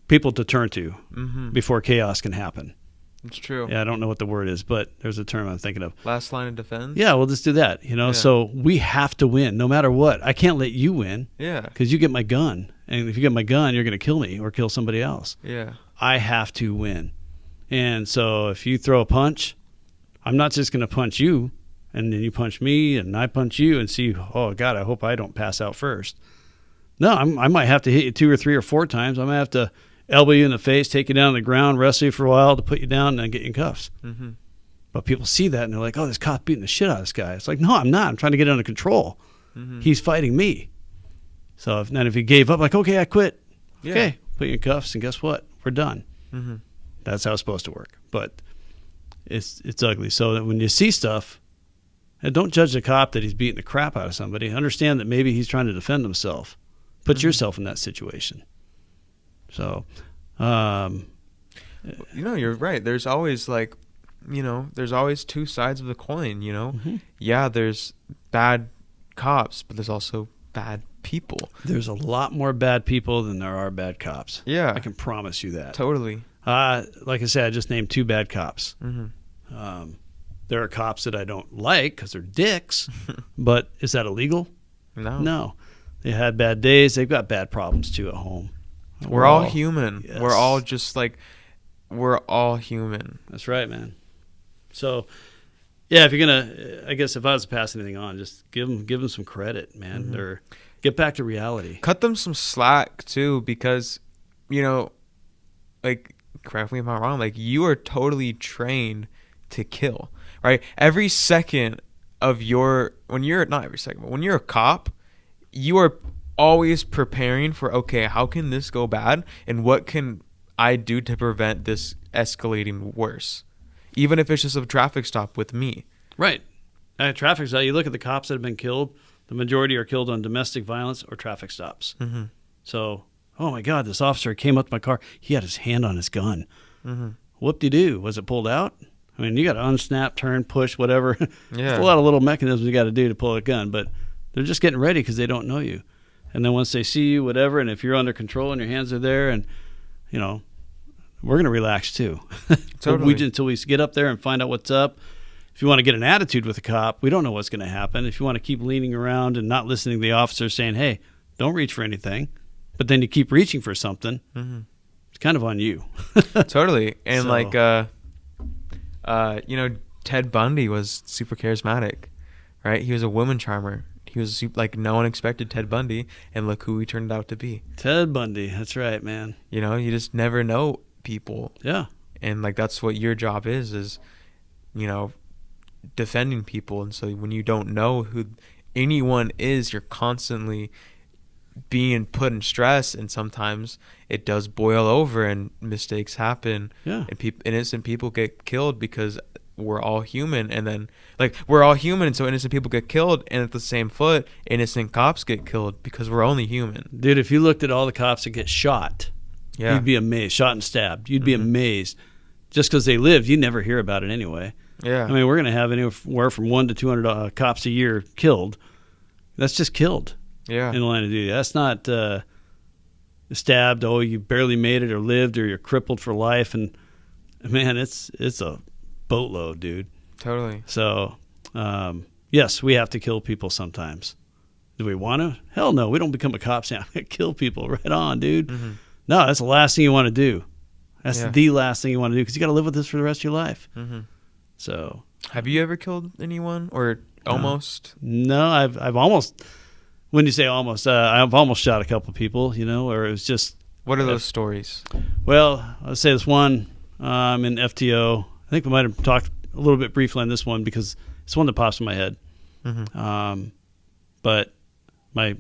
People to turn to before chaos can happen. It's true. Yeah, I don't know what the word is, but there's a term I'm thinking of. Last line of defense? Yeah, we'll just do that. So we have to win no matter what. I can't let you win. Yeah. Because you get my gun. And if you get my gun, you're going to kill me or kill somebody else. Yeah. I have to win. And so if you throw a punch, I'm not just going to punch you and then you punch me and I punch you and see, oh, God, I hope I don't pass out first. No, I might have to hit you 2 or 3 or 4 times. I might have to elbow you in the face, take you down on the ground, wrestle you for a while to put you down and then get you in cuffs. But people see that and they're like, oh, this cop's beating the shit out of this guy. It's like, no, I'm not. I'm trying to get it under control. He's fighting me. So if he gave up, like, okay, I quit. Yeah. Okay, put you in cuffs, and guess what? We're done. That's how it's supposed to work. But it's ugly. So that when you see stuff, don't judge the cop that he's beating the crap out of somebody. Understand that maybe he's trying to defend himself. Put yourself in that situation. So, you're right. There's always there's always 2 sides of the coin. Yeah, there's bad cops, but there's also bad people. There's a lot more bad people than there are bad cops. Yeah. I can promise you that. Totally. Like I said, I just named 2 bad cops. There are cops that I don't like because they're dicks, but is that illegal? No. They had bad days. They've got bad problems too at home. We're all human. Yes. We're all just we're all human. That's right, man. So, yeah, if you're gonna, I guess if I was to pass anything on, just give them some credit, man. Or get back to reality. Cut them some slack too, because correct me if I'm wrong. You are totally trained to kill, right? Every second of when you're a cop, you are always preparing for, okay, how can this go bad, and what can I do to prevent this escalating worse, even if it's just a traffic stop with me. Right. Traffic stop. You look at the cops that have been killed. The majority are killed on domestic violence or traffic stops. So, oh my God, this officer came up to my car. He had his hand on his gun. Whoop-de-doo. Was it pulled out? I mean, you got to unsnap, turn, push, whatever. Yeah. There's a lot of little mechanisms you got to do to pull a gun, but they're just getting ready because they don't know you. And then once they see you, whatever, and if you're under control and your hands are there, and we're going to relax too. Totally. Until we get up there and find out what's up. If you want to get an attitude with a cop, we don't know what's going to happen. If you want to keep leaning around and not listening to the officer saying, hey, don't reach for anything, but then you keep reaching for something, it's kind of on you. Totally. And Ted Bundy was super charismatic, right? He was a woman charmer. He was no one expected Ted Bundy, and look who he turned out to be. Ted Bundy, that's right, man. You just never know people. Yeah. And that's what your job is defending people. And so when you don't know who anyone is, you're constantly being put in stress, and sometimes it does boil over and mistakes happen. Yeah. And innocent people get killed because we're all human, and then like we're all human, and so innocent people get killed, and at the same foot innocent cops get killed because we're only human. Dude, if you looked at all the cops that get shot, Yeah. you'd be amazed. Shot and stabbed. You'd be amazed. Just because they lived, you never hear about it anyway. Yeah. I mean, we're going to have anywhere from 1 to 200 cops a year killed. That's just killed Yeah. in the line of duty. That's not stabbed, oh, you barely made it or lived or you're crippled for life. And, man, it's a boatload, dude. Totally. So, yes, we have to kill people sometimes. Do we want to? Hell no. We don't become a cop saying, I'm going to kill people. Right on, dude. Mm-hmm. No, that's the last thing you want to do. That's Yeah. the last thing you want to do because you got to live with this for the rest of your life. Mm-hmm. So, Have you ever killed anyone or almost? no, I've almost. When you say almost, I've almost shot a couple people, or it was just. What are those stories? Well, let's say this one in FTO. I think we might have talked a little bit briefly on this one because it's one that pops in my head. Mm-hmm. But my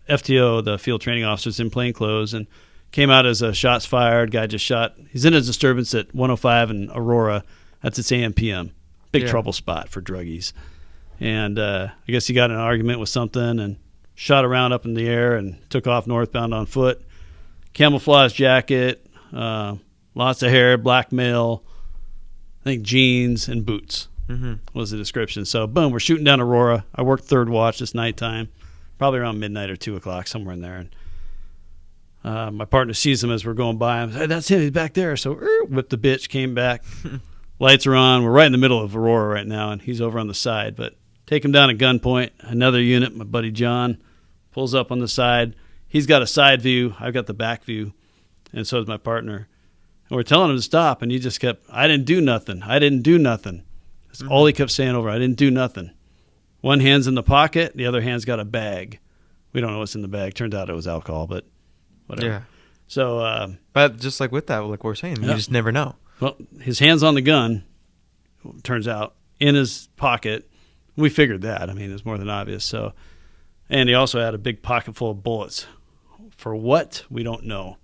FTO, the field training officer's in plain clothes and came out as a shots fired. Guy just shot. He's in a disturbance at 105 in Aurora. That's its AM PM. Big trouble spot for druggies. And I guess he got in an argument with something and shot around up in the air and took off northbound on foot. Camouflage jacket, lots of hair, black male, I think jeans and boots was the description. So, boom, we're shooting down Aurora. I worked third watch this nighttime, probably around midnight or 2 o'clock, somewhere in there. And my partner sees him as we're going by. I'm like, hey, that's him. He's back there. So, whipped the bitch, came back. Lights are on. We're right in the middle of Aurora right now, and he's over on the side. But take him down at gunpoint. Another unit, my buddy John, pulls up on the side. He's got a side view. I've got the back view, and so does my partner. And we're telling him to stop, and he just kept, I didn't do nothing. I didn't do nothing. That's all he kept saying over. I didn't do nothing. One hand's in the pocket. The other hand's got a bag. We don't know what's in the bag. Turns out it was alcohol, but whatever. Yeah. So, But just like with that, like we're saying, you just never know. well, his hand's on the gun, turns out, in his pocket. We figured that. I mean, it's more than obvious. So, and he also had a big pocket full of bullets. For what? We don't know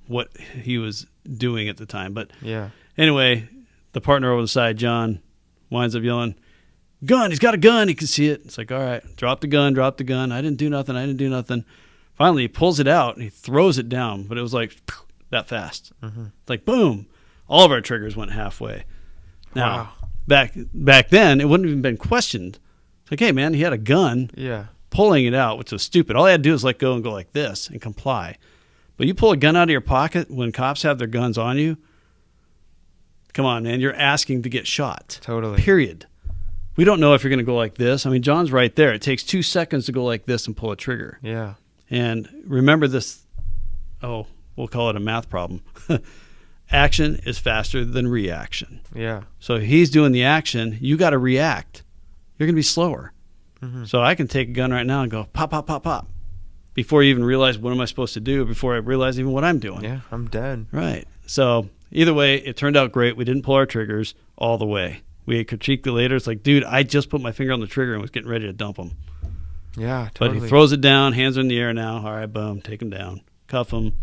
what he was doing at the time. But Yeah. anyway, the partner over the side, John, winds up yelling, gun, he's got a gun. He can see it. It's like, all right, drop the gun. I didn't do nothing. Finally, he pulls it out and he throws it down. But it was like that fast. Like, boom. All of our triggers went halfway. Now, back then, it wouldn't have even been questioned. It's like, hey, man, he had a gun. Yeah. Pulling it out, which was stupid. All I had to do was let go and go like this and comply. But you pull a gun out of your pocket when cops have their guns on you, come on, man, you're asking to get shot. Totally. Period. We don't know if you're going to go like this. I mean, John's right there. It takes 2 seconds to go like this and pull a trigger. Yeah. And remember this, we'll call it a math problem. Action is faster than reaction. Yeah. So he's doing the action. You got to react. You're going to be slower. So I can take a gun right now and go pop, pop, pop, pop before you even realize what am I supposed to do, before I realize even what I'm doing. Yeah. I'm dead. Right. So either way, it turned out great. We didn't pull our triggers all the way. We critiqued it later. It's like, dude, I just put my finger on the trigger and was getting ready to dump him. Yeah. Totally. But he throws it down, hands are in the air now. All right, boom, take him down, cuff him.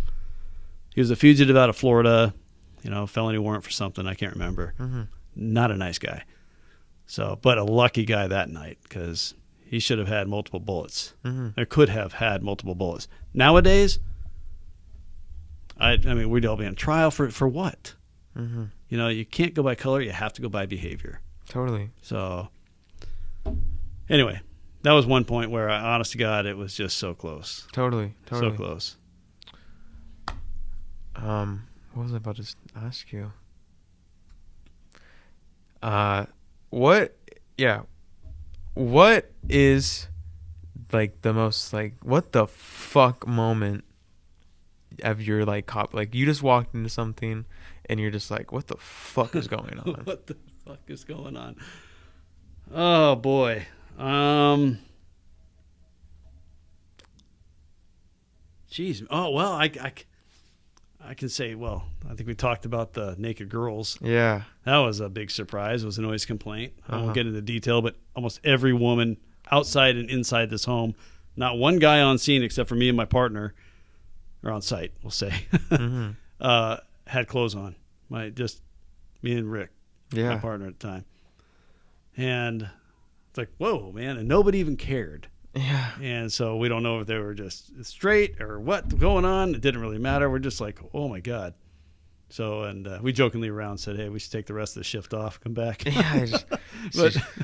He was a fugitive out of Florida, felony warrant for something. I can't remember. Not a nice guy. So, but a lucky guy that night because he should have had multiple bullets. Or could have had multiple bullets. Nowadays, I mean, we'd all be on trial for what? You can't go by color. You have to go by behavior. Totally. So, anyway, that was one point where, honest to God, it was just so close. Totally. So close. What was I about to ask you? What is like the most like what the fuck moment of your like cop, like you just walked into something and you're just like, what the fuck is going on? What the fuck is going on? Oh boy. Jeez. Oh well, I can say, well, I think we talked about the naked girls. Yeah. That was a big surprise. It was a noise complaint. I won't get into detail, but almost every woman outside and inside this home Not one guy on scene except for me and my partner, or on site, we'll say, had clothes on. Just me and Rick, my partner at the time. And it's like, whoa, man. And nobody even cared. Yeah. And so we don't know if they were just straight or what going on. It didn't really matter. We're just like, oh, my God. So, and we jokingly around said, hey, we should take the rest of the shift off, come back. Yeah.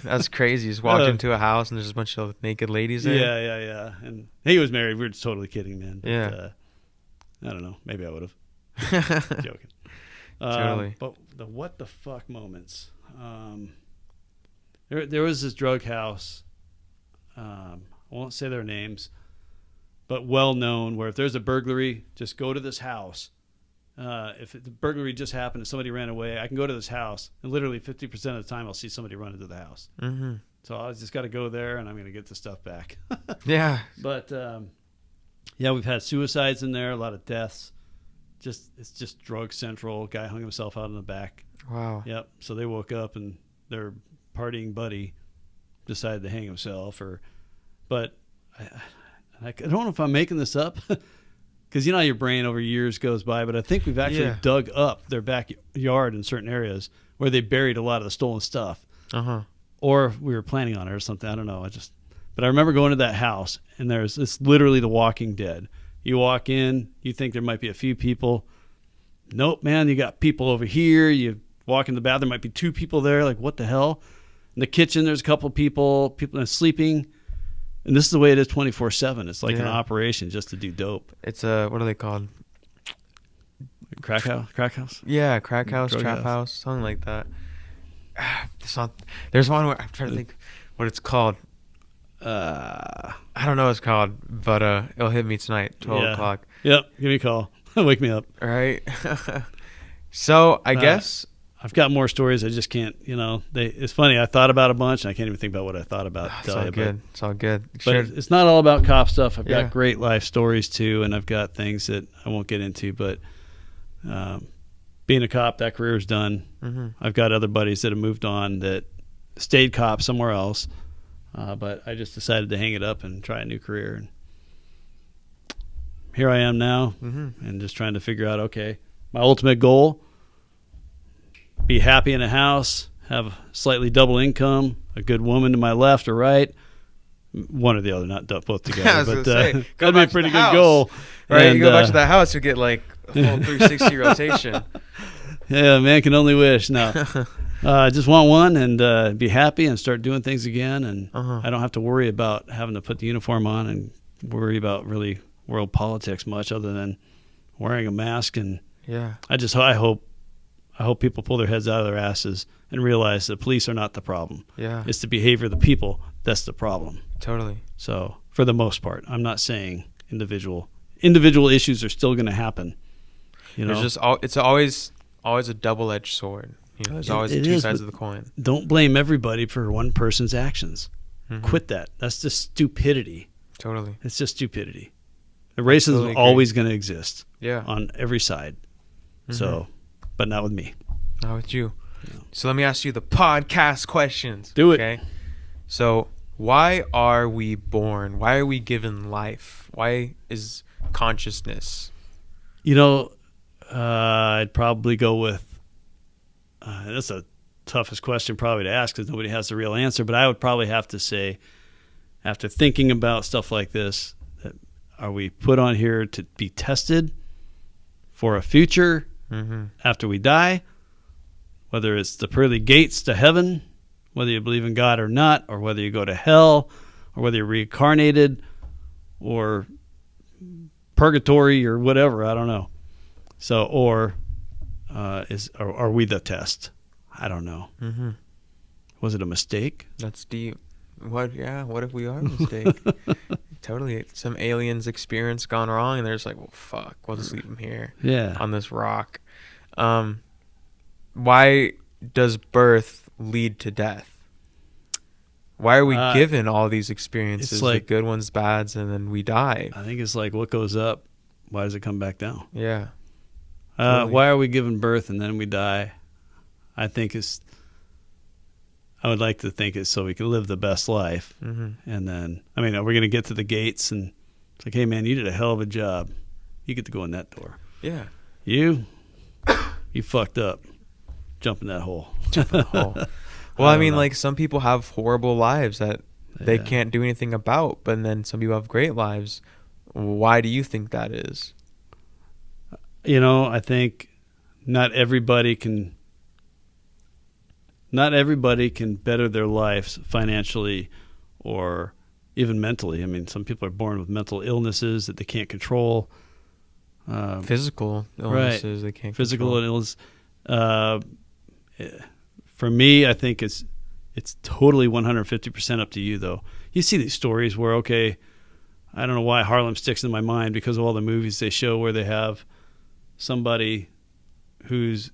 That's crazy. Just walked into a house and there's just a bunch of naked ladies there. Yeah. And he was married. We were just totally kidding, man. But, yeah. I don't know. Maybe I would have. Joking. Totally. But the what the fuck moments. There was this drug house. I won't say their names, but well known, where if there's a burglary, just go to this house. If the burglary just happened and somebody ran away, I can go to this house, and literally 50% of the time I'll see somebody run into the house. Mm-hmm. So I just got to go there, and I'm going to get the stuff back. Yeah. But yeah, we've had suicides in there, a lot of deaths. It's just drug central. Guy hung himself out in the back. Wow. Yep. So they woke up and their partying buddy decided to hang himself. But I don't know if I'm making this up, because you know how your brain over years goes by. But I think we've actually dug up their backyard in certain areas where they buried a lot of the stolen stuff. Or we were planning on it or something. I don't know. But I remember going to that house, and it's literally The Walking Dead. You walk in, you think there might be a few people. Nope, man, you got people over here. You walk in the bathroom, there might be 2 people there. Like, what the hell? In the kitchen, there's a couple people are sleeping. And this is the way it is 24/7. It's like an operation just to do dope. It's what are they called? Crack house? Yeah, crack house, trap house, something like that. There's one where I'm trying to think what it's called. I don't know what it's called, but it'll hit me tonight, 12 o'clock. Yep, give me a call. Wake me up. All right. So I guess I've got more stories. I just can't, it's funny. I thought about a bunch, and I can't even think about what I thought about. It's all good. It's all good. But it's not all about cop stuff. I've got great life stories, too, and I've got things that I won't get into. But being a cop, that career is done. Mm-hmm. I've got other buddies that have moved on that stayed cops somewhere else. But I just decided to hang it up and try a new career. And here I am now, and just trying to figure out, okay, my ultimate goal, be happy in a house, have slightly double income, a good woman to my left or right, one or the other, not both together. But that'd be a pretty good goal. Right, and, you go back to that house, you get like a full 360 rotation. Yeah, man can only wish. No. I just want one and be happy and start doing things again. And I don't have to worry about having to put the uniform on and worry about really world politics much, other than wearing a mask. And I hope people pull their heads out of their asses and realize that police are not the problem. Yeah, it's the behavior of the people that's the problem. Totally. So for the most part, I'm not saying individual issues are still going to happen. It's always a double-edged sword. There's always 2 sides of the coin. Don't blame everybody for one person's actions. Quit that. That's just stupidity. Totally. It's just stupidity. The racism is always going to exist. Yeah. On every side. So, but not with me. Not with you. No. So let me ask you the podcast questions. Do it. Okay. So why are we born? Why are we given life? Why is consciousness? I'd probably go with. That's the toughest question probably to ask because nobody has the real answer. But I would probably have to say, after thinking about stuff like this, that are we put on here to be tested for a future after we die? Whether it's the pearly gates to heaven, whether you believe in God or not, or whether you go to hell, or whether you're reincarnated, or purgatory, or whatever. I don't know. So, or are we the test? I don't know. Was it a mistake? That's deep. What if we are a mistake? Totally. Some aliens experience gone wrong, and they're just like, well, fuck, we'll just leave them here on this rock. Why does birth lead to death? Why are we given all these experiences, like good ones, bads, and then we die? I think it's like what goes up, why does it come back down? Yeah. Totally. Why are we given birth and then we die? I think I would like to think it's so we can live the best life. Mm-hmm. And then, I mean, we're going to get to the gates and it's like, hey, man, you did a hell of a job. You get to go in that door. Yeah. You fucked up. Jump in that hole. Well, I mean, like, some people have horrible lives that they Yeah. can't do anything about, but then some people have great lives. Why do you think that is? You know, I think not everybody can better their lives financially or even mentally. I mean, some people are born with mental illnesses that they can't control. Physical illnesses they can't Physical control. illness. For me, I think it's totally 150% up to you, though. You see these stories where, okay, I don't know why Harlem sticks in my mind because of all the movies they show where they have somebody who's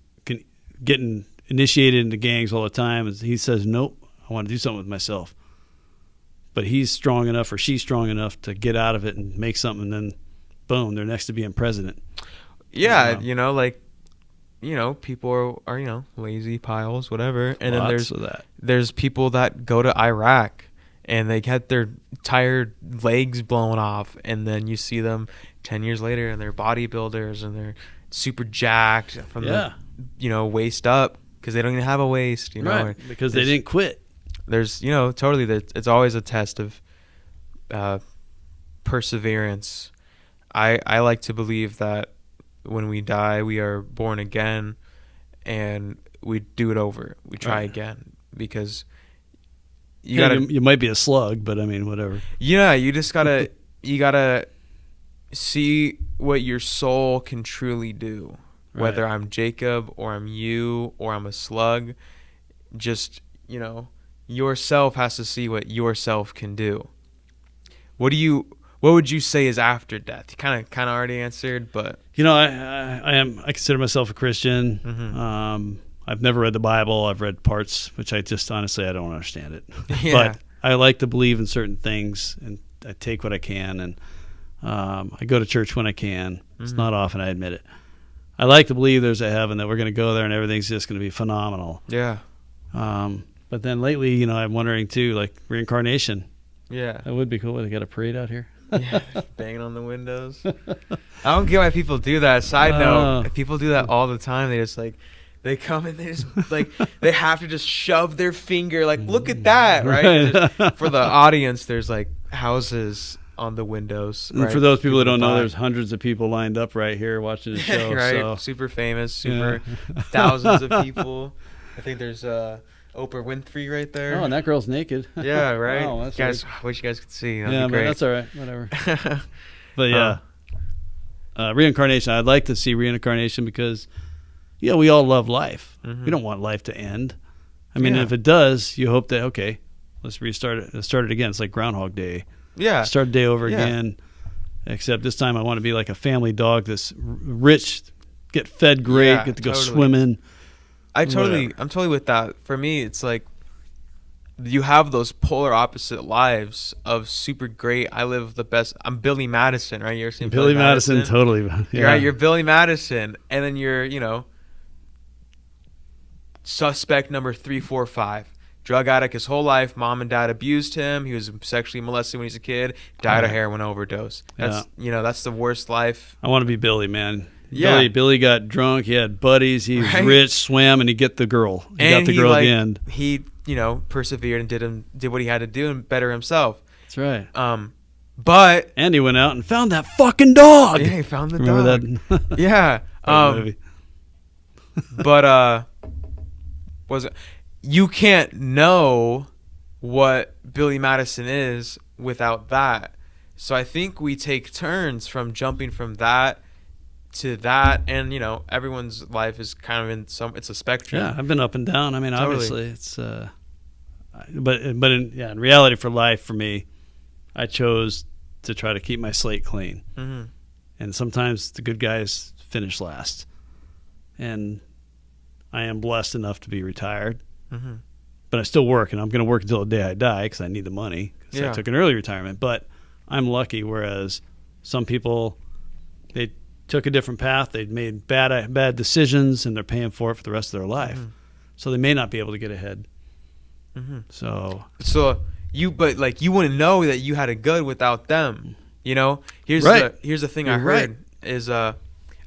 getting initiated into gangs all the time. And he says, nope, I want to do something with myself. But he's strong enough or she's strong enough to get out of it and make something, and then, boom, they're next to being president. Yeah, people are lazy piles, whatever. And then there's people that go to Iraq and they get their entire legs blown off, and then you see them 10 years later and they're bodybuilders and they're super jacked from the waist up because they don't even have a waist, right, because they didn't quit. There's totally it's always a test of perseverance. I like to believe that when we die, we are born again, and we do it over. We try again, because you might be a slug, but I mean, whatever. Yeah, you just gotta see what your soul can truly do. Right. Whether I'm Jacob or I'm you or I'm a slug, just yourself has to see what yourself can do. What would you say is after death? You kind of already answered, but I consider myself a Christian. Mm-hmm. I've never read the Bible. I've read parts, which I just honestly I don't understand it. Yeah. But I like to believe in certain things, and I take what I can, and I go to church when I can. It's Mm-hmm. not often, I admit it. I like to believe there's a heaven, that we're going to go there and everything's just going to be phenomenal. Yeah. But then lately, I'm wondering too, like reincarnation. Yeah. That would be cool. They got a parade out here. Yeah, banging on the windows. I don't get why people do that. Side note, people do that all the time. They just they come and they just they have to just shove their finger look at that, right? For the audience, there's houses on the windows. And right? for those people that don't know, there's hundreds of people lined up right here watching the show. Right, so. super famous, thousands of people. I think there's Oprah Winfrey right there. Oh, and that girl's naked. Yeah, right. Wow, that's guys, I wish you guys could see. That'd yeah, be great. but that's all right. Whatever. But yeah, reincarnation. I'd like to see reincarnation because, we all love life. Mm-hmm. We don't want life to end. I mean, if it does, you hope that, okay, let's restart it. Let's start it again. It's like Groundhog Day. Yeah. Start the day over again. Except this time I want to be like a family dog that's rich, get fed great, get to go swimming. I'm totally with that. For me, it's like you have those polar opposite lives of super great. I live the best. I'm Billy Madison, right? You're seeing Billy Madison, totally. Yeah. Right, you're Billy Madison, and then you're suspect number 3, 4, 5. Drug addict his whole life. Mom and dad abused him. He was sexually molested when he was a kid. Died of heroin overdose. That's that's the worst life. I want to be Billy, man. Yeah. Billy got drunk. He had buddies. He was rich, swam, and he'd get the girl. He got the girl at the end. He, persevered and did what he had to do and better himself. That's right. But and he went out and found that fucking dog. Yeah, he found the Remember dog. that? Yeah. Movie. But you can't know what Billy Madison is without that. So I think we take turns from jumping from that to that, and everyone's life is kind of it's a spectrum. Yeah, I've been up and down. I mean, Totally. obviously it's but in reality for life, for me, I chose to try to keep my slate clean. Mm-hmm. And sometimes the good guys finish last. And I am blessed enough to be retired. Mm-hmm. But I still work, and I'm going to work until the day I die because I need the money. Because I took an early retirement. But I'm lucky, whereas some people, they took a different path. They made bad decisions, and they're paying for it for the rest of their life. Mm-hmm. So they may not be able to get ahead. So but like you wouldn't know that you had it good without them. You know, here's the thing. You're I heard is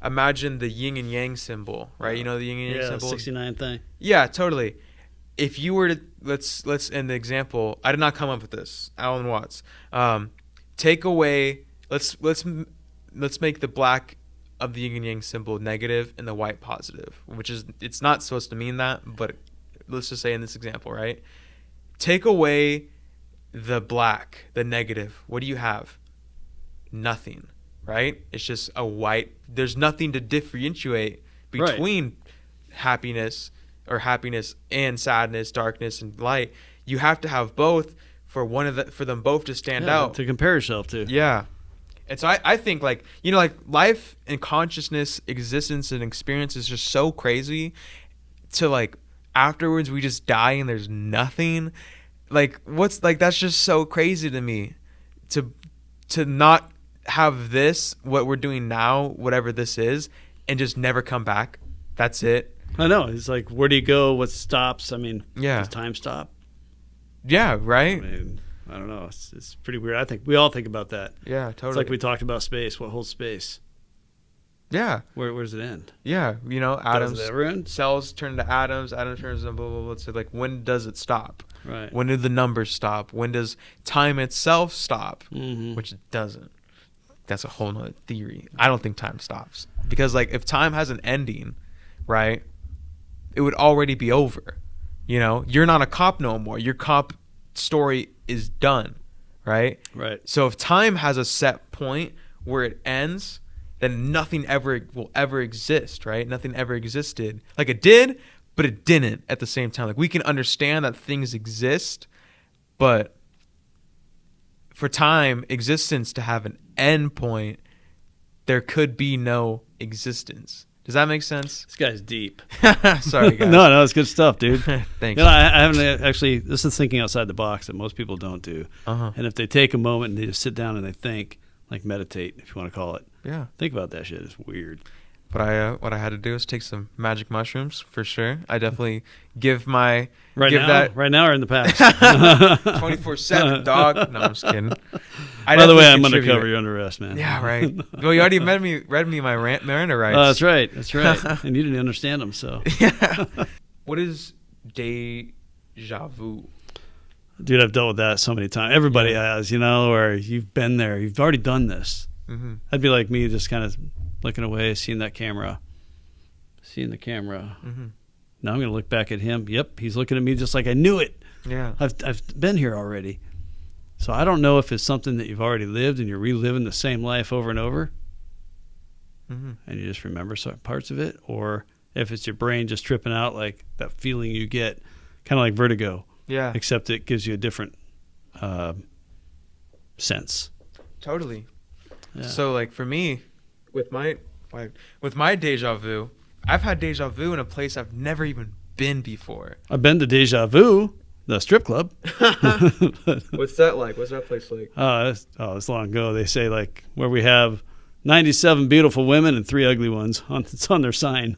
imagine the yin and yang symbol, right? You know the yin and yang symbol. 69 thing. Yeah, totally. If you were to let's in the example, I did not come up with this. Alan Watts. Take away. Let's make the black of the yin and yang symbol negative and the white positive, which is it's not supposed to mean that, but let's just say in this example, right? Take away the black, the negative. What do you have? Nothing, right? It's just a white. There's nothing to differentiate between happiness and sadness, darkness and light. You have to have both for them both to stand out, to compare yourself to. Yeah. And so I think like, you know, like life and consciousness, existence and experience is just so crazy to like afterwards we just die and there's nothing. Like what's like that's just so crazy to me to not have this, what we're doing now, whatever this is, and just never come back. That's it. I know. It's like, where do you go? What stops? I mean, does time stop? Yeah, right? I mean, I don't know. It's pretty weird. I think we all think about that. Yeah, totally. It's like we talked about space. What holds space? Yeah. Where does it end? Yeah, you know, atoms. Does it ever end? Cells turn to atoms. Atoms turn to blah, blah, blah. So like, when does it stop? Right. When do the numbers stop? When does time itself stop? Mm-hmm. Which it doesn't. That's a whole nother theory. I don't think time stops. Because like, if time has an ending, right, it would already be over. You know, you're not a cop no more. Your cop story is done, right? Right. So if time has a set point where it ends, then nothing will ever exist, right? Nothing ever existed. Like it did, but it didn't at the same time. Like we can understand that things exist, but for time, existence to have an end point, there could be no existence. Does that make sense? This guy's deep. Sorry, guys. No, it's good stuff, dude. Thanks. You know, I haven't actually. This is thinking outside the box that most people don't do. And if they take a moment and they just sit down and they think, like meditate, if you want to call it. Yeah. Think about that shit. It's weird. What I had to do is take some magic mushrooms for sure. I definitely give now or in the past 24/7 dog. No, I'm just kidding. By the way, I'm undercover. You're under arrest, man. Yeah, right. Well, you already read me my Miranda Rights. That's right. And you didn't understand them, so. Yeah. What is deja vu? Dude, I've dealt with that so many times. Everybody has, you know, or you've been there. You've already done this. Mm-hmm. That'd be like me just kind of looking away, seeing the camera. Mm-hmm. Now I'm going to look back at him. Yep, he's looking at me just like I knew it. Yeah. I've been here already. So I don't know if it's something that you've already lived and you're reliving the same life over and over. Mm-hmm. And you just remember certain parts of it, or if it's your brain just tripping out, like that feeling you get, kind of like vertigo. Yeah. Except it gives you a different sense. Totally. Yeah. So like for me, with my deja vu, I've had deja vu in a place I've never even been before. I've been to Deja Vu, the strip club. What's that like? What's that place like? It's long ago. They say like where we have 97 beautiful women and 3 ugly ones. It's on their sign.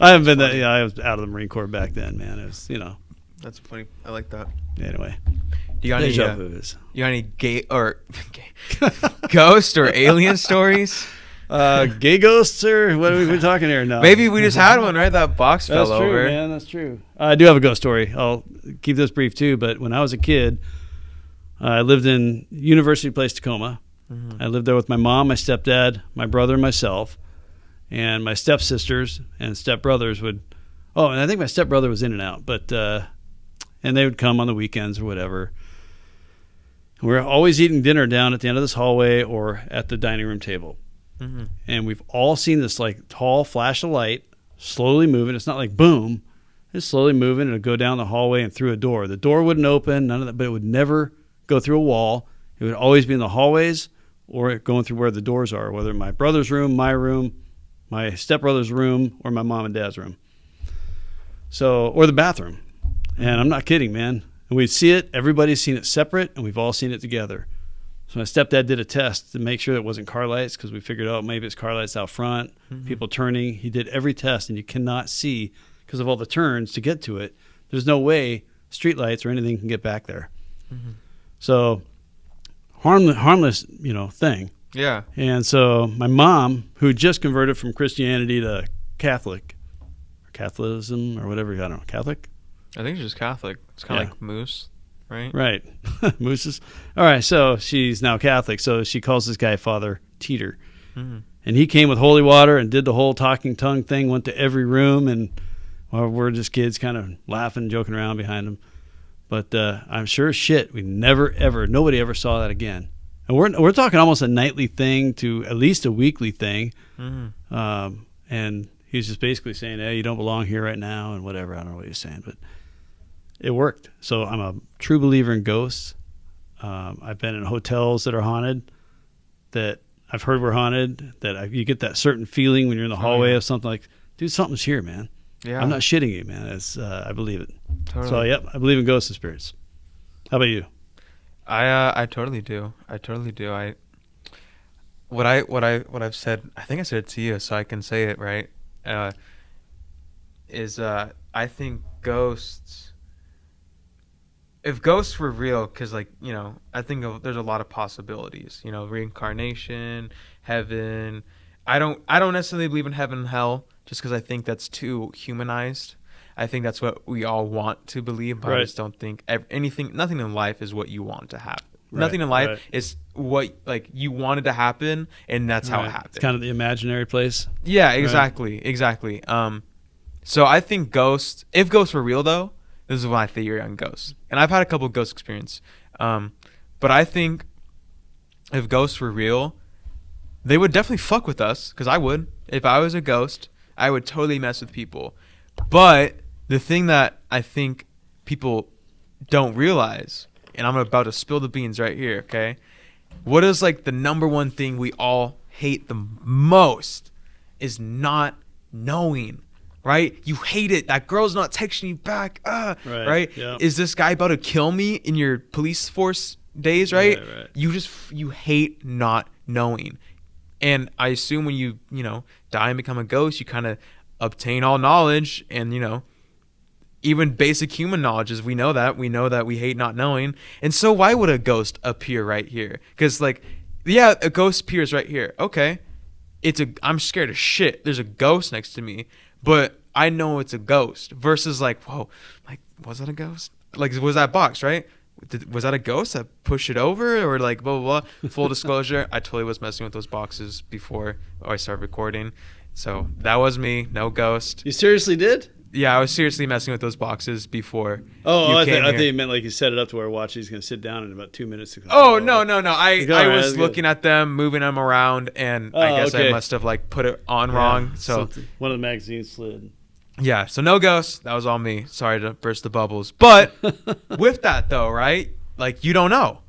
I haven't been that. Yeah, I was out of the Marine Corps back then, man. It was, you know. That's funny. I like that. Anyway, do you got Deja vu is. You got any ghost or alien stories? Gay ghosts, or what are we talking here? No. Maybe we just had one, right? That box fell That's true, over. Man. That's true. I do have a ghost story. I'll keep this brief too. But when I was a kid, I lived in University Place, Tacoma. Mm-hmm. I lived there with my mom, my stepdad, my brother, and myself. And my stepsisters and stepbrothers would, and I think my stepbrother was in and out, but, and they would come on the weekends or whatever. And we were always eating dinner down at the end of this hallway or at the dining room table. Mm-hmm. And we've all seen this like tall flash of light slowly moving. It's not like boom, it's slowly moving. It'll go down the hallway and through a door. The door wouldn't open, none of that, but it would never go through a wall. It would always be in the hallways or going through where the doors are, whether my brother's room, my stepbrother's room, or my mom and dad's room. So, or the bathroom. And I'm not kidding, man. And we'd see it. Everybody's seen it separate, and we've all seen it together. So my stepdad did a test to make sure it wasn't car lights, because we figured out maybe it's car lights out front, people turning. He did every test, and you cannot see, because of all the turns to get to it, There's no way streetlights or anything can get back there. Mm-hmm. So harmless, thing. Yeah. And so my mom, who just converted from Christianity to Catholicism or whatever, I don't know, Catholic? I think she's just Catholic. It's kind of like Moose, right? Right. Mooses. All right, so she's now Catholic. So she calls this guy Father Teeter. Mm-hmm. And he came with holy water and did the whole talking tongue thing, went to every room, and we're just kids kind of laughing, joking around behind him. But I'm sure as shit nobody ever saw that again. And we're talking almost a nightly thing to at least a weekly thing. Mm-hmm. And he's just basically saying, hey, you don't belong here right now and whatever. I don't know what he's saying, but it worked. So I'm a true believer in ghosts. I've been in hotels that are haunted, that I've heard were haunted, that you get that certain feeling when you're in the hallway of something like, dude, something's here, man. Yeah. I'm not shitting you, man. I believe it. Totally. So, yep, I believe in ghosts and spirits. How about you? I totally do. What I've said, I think I said it to you, so I can say it, right? I think ghosts. If ghosts were real, because I think there's a lot of possibilities. Reincarnation, heaven. I don't necessarily believe in heaven and hell, just because I think that's too humanized. I think that's what we all want to believe, but I just don't think nothing in life is what you want to happen. Right, nothing in life is what you wanted to happen, and that's how it happened. It's kind of the imaginary place. Yeah, exactly. So I think if ghosts were real, though, this is my theory on ghosts. And I've had a couple of ghost experience. But I think if ghosts were real, they would definitely fuck with us, because I would. If I was a ghost, I would totally mess with people. But the thing that I think people don't realize, and I'm about to spill the beans right here, okay? What is the number one thing we all hate the most is not knowing, right? You hate it. That girl's not texting you back, right? Yep. Is this guy about to kill me in your police force days, right? Right. You hate not knowing. And I assume when you die and become a ghost, you kind of obtain all knowledge, and even basic human knowledge is we know that we hate not knowing. And so why would a ghost appear right here? Because a ghost appears right here. Okay, I'm scared of shit. There's a ghost next to me, but I know it's a ghost. Versus whoa, was that a ghost? Was that box right? Was that a ghost that pushed it over, or blah blah blah? Full disclosure, I totally was messing with those boxes before I started recording. So that was me, no ghost. You seriously did? Yeah, I was seriously messing with those boxes before. I think you meant you set it up to where Watchy's going to sit down in about 2 minutes. Oh, no. I was looking at them, moving them around, and I guess I must have put it on wrong. So one of the magazines slid. Yeah, so no ghosts. That was all me. Sorry to burst the bubbles. But with that, though, right? You don't know.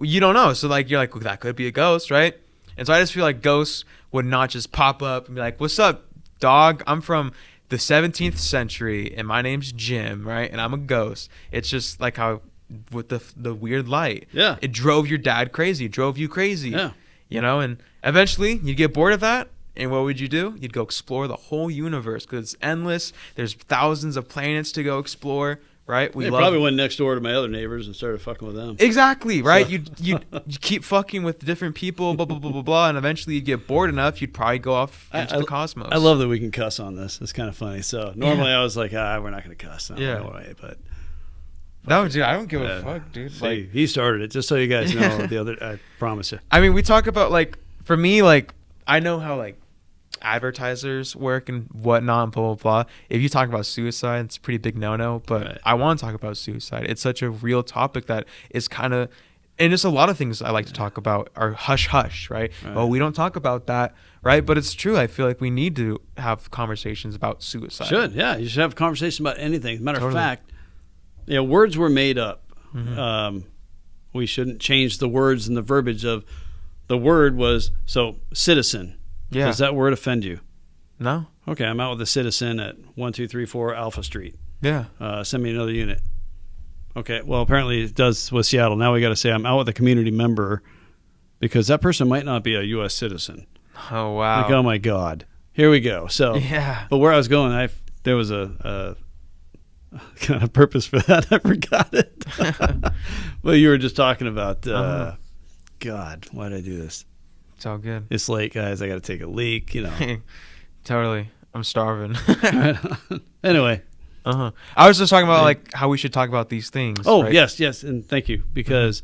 You don't know. So you're well, that could be a ghost, right? And so I just feel like ghosts would not just pop up and be like, what's up, dog? I'm from the 17th century, and my name's Jim, right? And I'm a ghost. It's just how with the weird light. Yeah. It drove your dad crazy. It drove you crazy. Yeah. And eventually you'd get bored of that. And what would you do? You'd go explore the whole universe, because it's endless. There's thousands of planets to go explore, right? Probably went next door to my other neighbors and started fucking with them. Exactly, right? So. You keep fucking with different people, blah, blah, blah, blah, blah, and eventually you'd get bored enough, you'd probably go off into the cosmos. I love that we can cuss on this. It's kind of funny. So normally I was like, we're not going to cuss. No way, but... No, dude, I don't give a fuck, dude. See, he started it, just so you guys know. I promise you. I mean, we talk about, for me, I know how, advertisers work and whatnot and blah blah blah. If you talk about suicide, it's a pretty big no-no, but I want to talk about suicide. It's such a real topic that is kind of, and just a lot of things I like to talk about are hush hush, right? Well, we don't talk about that, right? But it's true. I feel like we need to have conversations about suicide. You should have a conversation about anything. As a matter of fact, words were made up. Mm-hmm. We shouldn't change the words and the verbiage of the word was citizen. Yeah. Does that word offend you? No. Okay, I'm out with a citizen at 1234 Alpha Street. Yeah. Send me another unit. Okay, well, apparently it does with Seattle. Now we got to say I'm out with a community member, because that person might not be a U.S. citizen. Oh, wow. Oh, my God. Here we go. So, yeah. But where I was going, there was a kind of purpose for that. I forgot it. But you were just talking about, God, why did I do this? It's all good. It's late, guys. I got to take a leak, Totally. I'm starving. Anyway. I was just talking about like how we should talk about these things. Oh, right? yes. And thank you. Because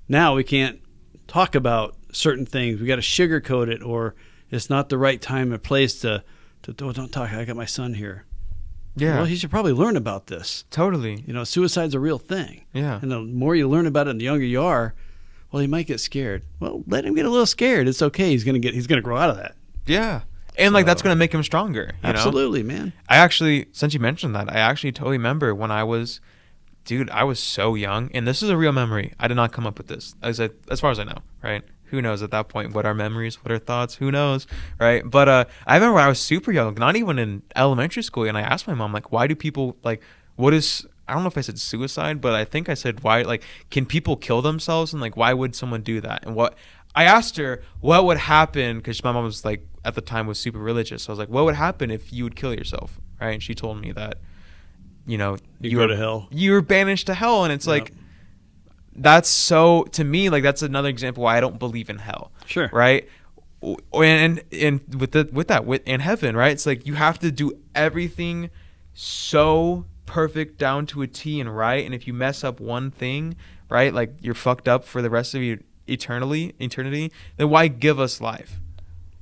now we can't talk about certain things. We got to sugarcoat it, or it's not the right time or place to don't talk. I got my son here. Yeah. Well, he should probably learn about this. Totally. Suicide's a real thing. Yeah. And the more you learn about it, the younger you are, well, he might get scared. Well, let him get a little scared. It's okay. He's gonna grow out of that. Yeah. And that's gonna make him stronger. Absolutely, man. I actually, since you mentioned that, I actually totally remember when I was so young, and this is a real memory. I did not come up with this, as far as I know, right? Who knows at that point what our memories, what our thoughts, who knows, right? But I remember when I was super young, not even in elementary school, and I asked my mom, like, why do people, like, what is, I don't know if I said suicide, but I think I said, why, like, can people kill themselves, and, like, why would someone do that? And I asked her what would happen, because my mom was, like, at the time was super religious, so I was like, what would happen if you would kill yourself, right? And she told me that, you go to hell. You were banished to hell, and it's like, that's so, to me, like, that's another example why I don't believe in hell. Sure. Right? And in heaven, right? It's like you have to do everything so perfect down to a T and right. And if you mess up one thing, right, like you're fucked up for the rest of your eternity, then why give us life?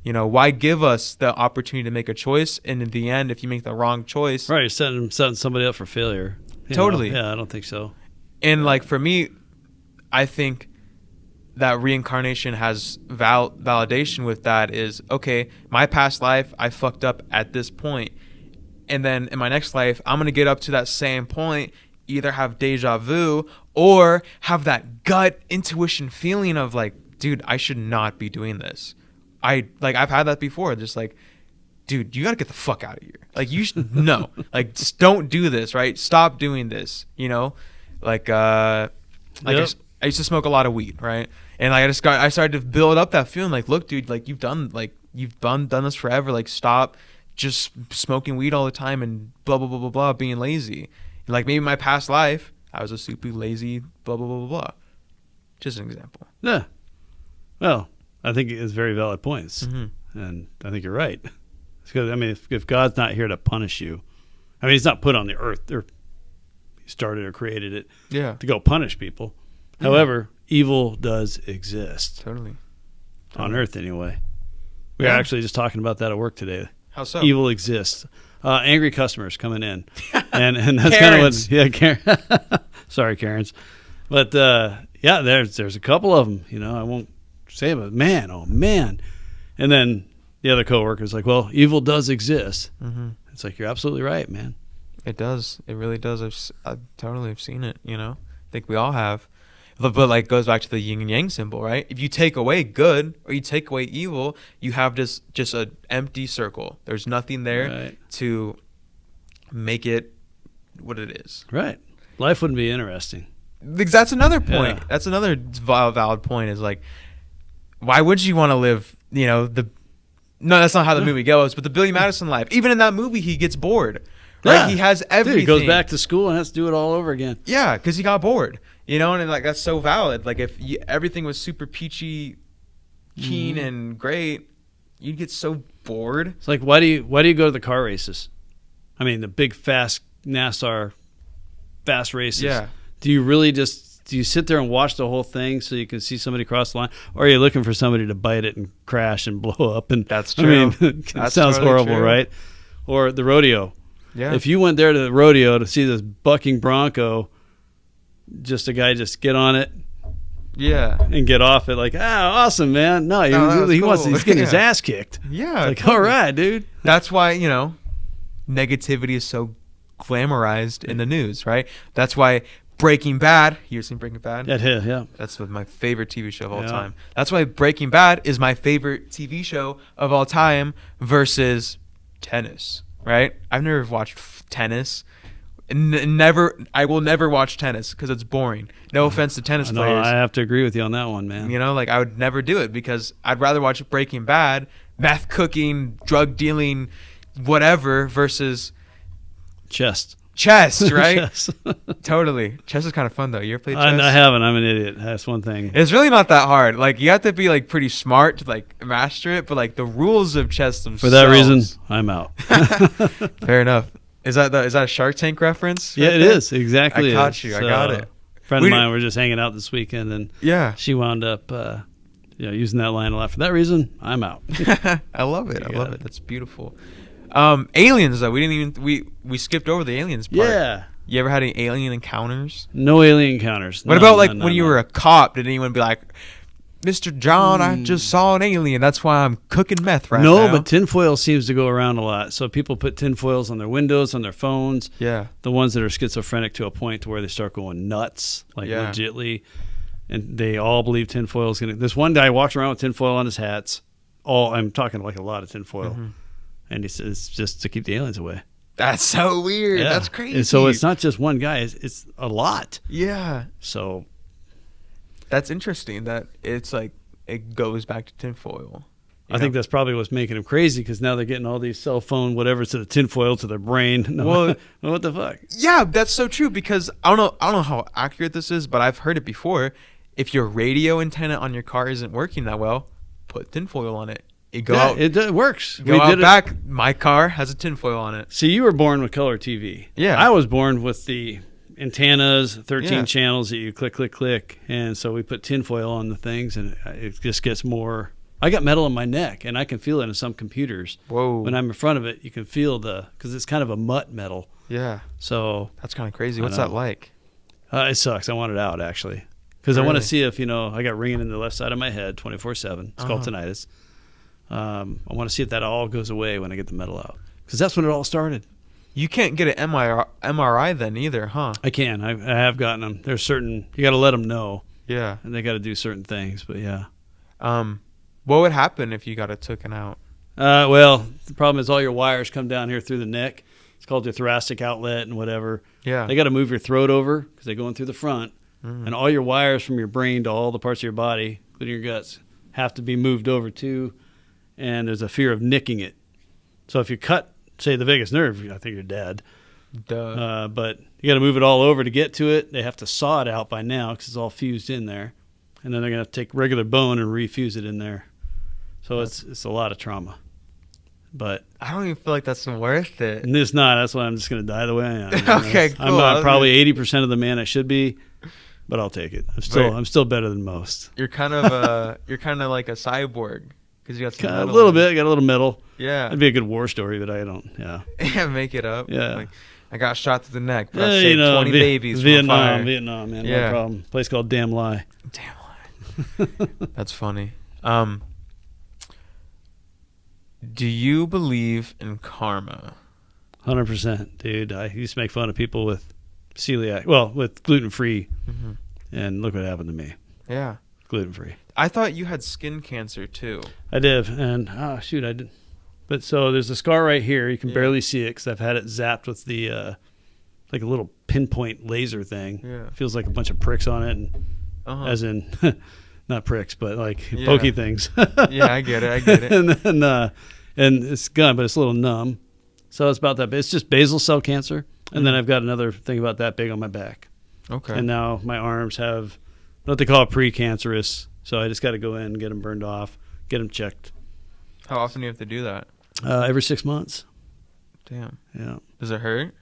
Why give us the opportunity to make a choice? And in the end, if you make the wrong choice. Right, you're setting somebody up for failure. Totally. Yeah, I don't think so. And like for me, I think that reincarnation has validation with that is, okay, my past life, I fucked up at this point. And then in my next life, I'm going to get up to that same point, either have deja vu or have that gut intuition feeling of like, dude, I should not be doing this. I've had that before. Just like, dude, you got to get the fuck out of here. Like you should, no, like just don't do this, right? Stop doing this, I used to smoke a lot of weed, right? And I started to build up that feeling like, look, dude, like you've done this forever. Like stop just smoking weed all the time and blah, blah, blah, blah, blah, being lazy. Like maybe my past life, I was a super lazy, blah, blah, blah, blah, blah. Just an example. Yeah. Well, I think it's very valid points. Mm-hmm. And I think you're right. Because, I mean, if God's not here to punish you, I mean, he's not put on the earth, or he started or created it to go punish people. Yeah. However, evil does exist. Totally. On earth, anyway. We were actually just talking about that at work today. How so? Evil exists. Angry customers coming in. and that's kind of what... Yeah, Karen. Sorry, Karens. But, there's a couple of them. I won't say it, but man, oh, man. And then the other coworker's like, well, evil does exist. Mm-hmm. It's like, you're absolutely right, man. It does. It really does. I've totally seen it, I think we all have. But like goes back to the yin and yang symbol, right? If you take away good or you take away evil, you have just an empty circle. There's nothing there to make it what it is. Right. Life wouldn't be interesting. That's another point. Yeah. That's another valid point is like, why would you want to live, no, that's not how the movie goes, but the Billy Madison life. Even in that movie, he gets bored. Right? Yeah. He has everything. Dude, he goes back to school and has to do it all over again. Yeah, because he got bored. And like that's so valid. Like if everything was super peachy, keen and great, you'd get so bored. It's like why do you go to the car races? I mean, the big fast NASCAR fast races. Yeah. Do you sit there and watch the whole thing so you can see somebody cross the line, or are you looking for somebody to bite it and crash and blow up? And that's true. I mean, it sounds totally horrible, true. Right? Or the rodeo. Yeah. If you went there to the rodeo to see this bucking bronco, just a guy just get on it, and get off it like, awesome, man. No, he's getting his ass kicked. Yeah, it's like, all right, dude. That's why negativity is so glamorized in the news, right? That's why Breaking Bad. You seen Breaking Bad? Yeah. That's my favorite TV show of all time. That's why Breaking Bad is my favorite TV show of all time versus tennis. Right? I've never watched tennis. I will never watch tennis because it's boring. No offense to tennis players. I have to agree with you on that one, man. Like I would never do it because I'd rather watch Breaking Bad, meth cooking, drug dealing, whatever, versus chess. Chess, right? Chess. Totally. Chess is kind of fun though. You ever played chess? I haven't. I'm an idiot. That's one thing. It's really not that hard. Like you have to be like pretty smart to like master it, but like the rules of chess themselves. For that reason, I'm out. Fair enough. Is that a Shark Tank reference? Yeah, right it there? is. Exactly. I caught you. I got it. A friend of mine were just hanging out this weekend, and yeah, she wound up using that line a lot. For that reason, I'm out. I love it. I love it. That's beautiful. Aliens though. We skipped over the aliens part. Yeah. You ever had any alien encounters? No alien encounters. What about like when you were a cop? Did anyone be like, Mr. John, I just saw an alien. That's why I'm cooking meth right now. No, but tinfoil seems to go around a lot. So people put tinfoils on their windows, on their phones. Yeah. The ones that are schizophrenic to a point to where they start going nuts, like legitly. And they all believe tinfoil is going to... This one guy walks around with tinfoil on his hats. I'm talking like a lot of tinfoil. Mm-hmm. And he says it's just to keep the aliens away. That's so weird. Yeah. That's crazy. And so it's not just one guy. It's a lot. Yeah. So... That's interesting that it's like it goes back to tinfoil. I think that's probably what's making them crazy because now they're getting all these cell phone whatever to the tinfoil to their brain. No, well, what the fuck? Yeah, that's so true because I don't know how accurate this is, but I've heard it before. If your radio antenna on your car isn't working that well, put tinfoil on it. It works. Go out back. My car has a tinfoil on it. See, you were born with color TV. Yeah, I was born with the antennas, 13 channels that you click, and so we put tinfoil on the things, and it just gets more. I got metal in my neck, and I can feel it in some computers. Whoa! When I'm in front of it, you can feel because it's kind of a mutt metal. Yeah. So that's kind of crazy. What's that like? It sucks. I want it out actually, because I want to see if I got ringing in the left side of my head 24/7. It's called tinnitus. I want to see if that all goes away when I get the metal out, because that's when it all started. You can't get an MRI then either, huh? I can. I have gotten them. There's certain you got to let them know. Yeah. And they got to do certain things, but yeah. What would happen if you got it taken out? Well, the problem is all your wires come down here through the neck. It's called your thoracic outlet and whatever. Yeah. They got to move your throat over because they go in through the front, and all your wires from your brain to all the parts of your body, including your guts, have to be moved over too. And there's a fear of nicking it. So if you cut, say, the vagus nerve, I think you're dead. Duh. But you got to move it all over to get to it. They have to saw it out by now because it's all fused in there. And then they're going to take regular bone and refuse it in there. So it's a lot of trauma. But I don't even feel like that's worth it. And it's not. That's why I'm just going to die the way I am. Okay, cool. I'm probably 80% of the man I should be, but I'll take it. I'm still better than most. You're kind of like a cyborg. Because you got some a little bit, got a little metal. Yeah, it'd be a good war story, but I don't. Yeah, yeah, make it up. Yeah, like, I got shot to the neck, but I saved 20 babies. Vietnam, man. Yeah. No problem. Place called Damn Lie. Damn Lie. That's funny. Do you believe in karma? 100%, dude. I used to make fun of people with celiac, with gluten-free, and look what happened to me. Yeah, gluten-free. I thought you had skin cancer too. I did, and I did. But so there's a scar right here. You can barely see it because I've had it zapped with the like a little pinpoint laser thing. Yeah, it feels like a bunch of pricks on it, and as in not pricks, but like pokey things. Yeah, I get it. And then and it's gone, but it's a little numb. So it's about that big. It's just basal cell cancer, and then I've got another thing about that big on my back. Okay. And now my arms have what they call precancerous. So I just got to go in and get them burned off, get them checked. How often do you have to do that? Every 6 months. Damn. Yeah. Does it hurt?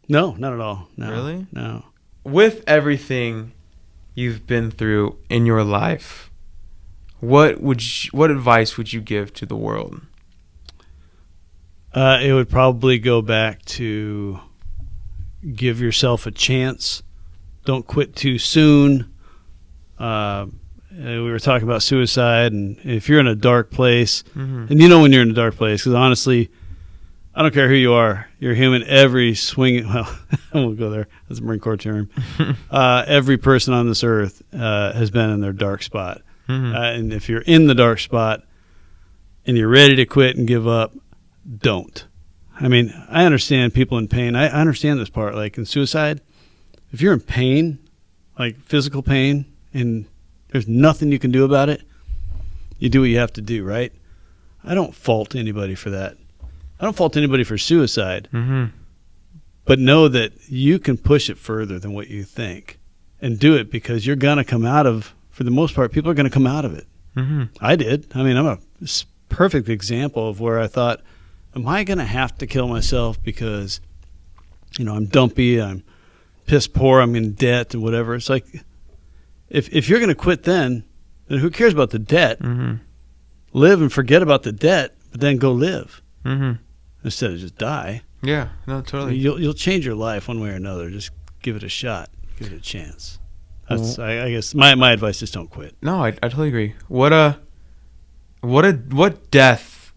No, not at all. No. Really? No. With everything you've been through in your life, what advice would you give to the world? It would probably go back to give yourself a chance. Don't quit too soon. We were talking about suicide, and if you're in a dark place, and you know when you're in a dark place, because honestly, I don't care who you are, you're human. Every swing, well, I won't go there. That's a Marine Corps term. Every person on this earth has been in their dark spot. And if you're in the dark spot and you're ready to quit and give up, don't. I mean, I understand people in pain. I understand this part. Like in suicide, if you're in pain, like physical pain, and there's nothing you can do about it, you do what you have to do, right? I don't fault anybody for that. I don't fault anybody for suicide. but know that you can push it further than what you think, and do it because you're going to come out of, for the most part, people are going to come out of it. Mm-hmm. I did. I mean, I'm a perfect example of where I thought, am I going to have to kill myself because, I'm dumpy, I'm piss poor, I'm in debt and whatever. It's like, if you're going to quit then who cares about the debt? Mm-hmm. Live and forget about the debt, but then go live Mm-hmm. instead of just die. Yeah, no, totally. You'll change your life one way or another. Just give it a shot. Give it a chance. That's I guess my advice. Just don't quit. No, I totally agree. What death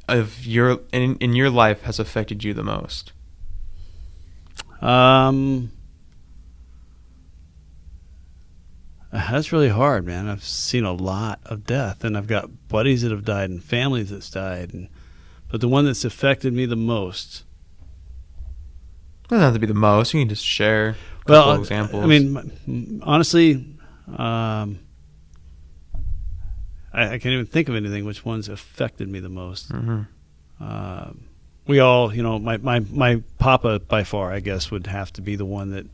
of in your life has affected you the most? That's really hard, man. I've seen a lot of death, and I've got buddies that have died and families that's died, but the one that's affected me the most. It doesn't have to be the most. You can just share a couple examples. I mean, honestly, I can't even think of anything. Which one's affected me the most? Mm-hmm. We all, my papa by far, I guess, would have to be the one that.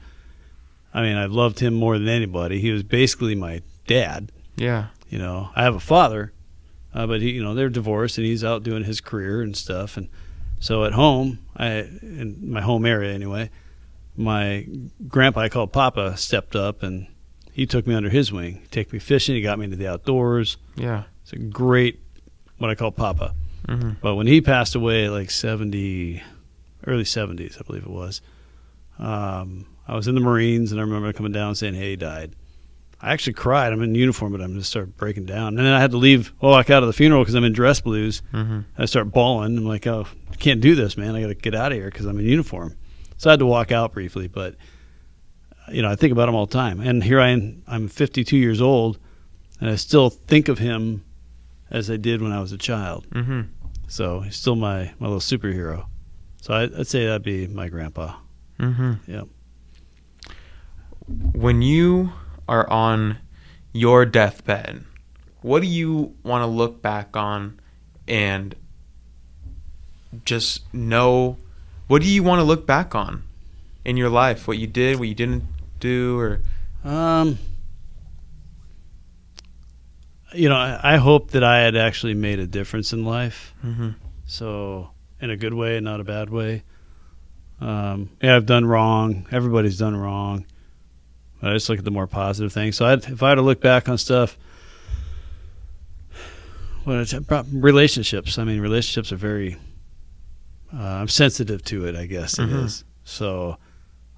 I mean, I loved him more than anybody. He was basically my dad. Yeah. I have a father, but they're divorced and he's out doing his career and stuff. And so at home, in my home area anyway, my grandpa, I called Papa, stepped up and he took me under his wing. He took me fishing. He got me into the outdoors. Yeah. It's a great, what I call Papa. Mm-hmm. But when he passed away at like early 70s, I believe it was, I was in the Marines, and I remember coming down and saying, hey, he died. I actually cried. I'm in uniform, but I'm just started breaking down. And then I had to walk out of the funeral because I'm in dress blues. Mm-hmm. I start bawling. I'm like, oh, I can't do this, man. I got to get out of here because I'm in uniform. So I had to walk out briefly. But, I think about him all the time. And here I am. I'm 52 years old, and I still think of him as I did when I was a child. Mm-hmm. So he's still my little superhero. So I'd say that'd be my grandpa. Mm-hmm. Yeah. When you are on your deathbed, what do you want to look back on and just know? What do you want to look back on in your life? What you did, what you didn't do, or I hope that I had actually made a difference in life. Mm-hmm. So in a good way, not a bad way. I've done wrong. Everybody's done wrong. I just look at the more positive things. So if I had to look back on stuff, relationships. I mean, relationships are very. I'm sensitive to it, I guess it is. So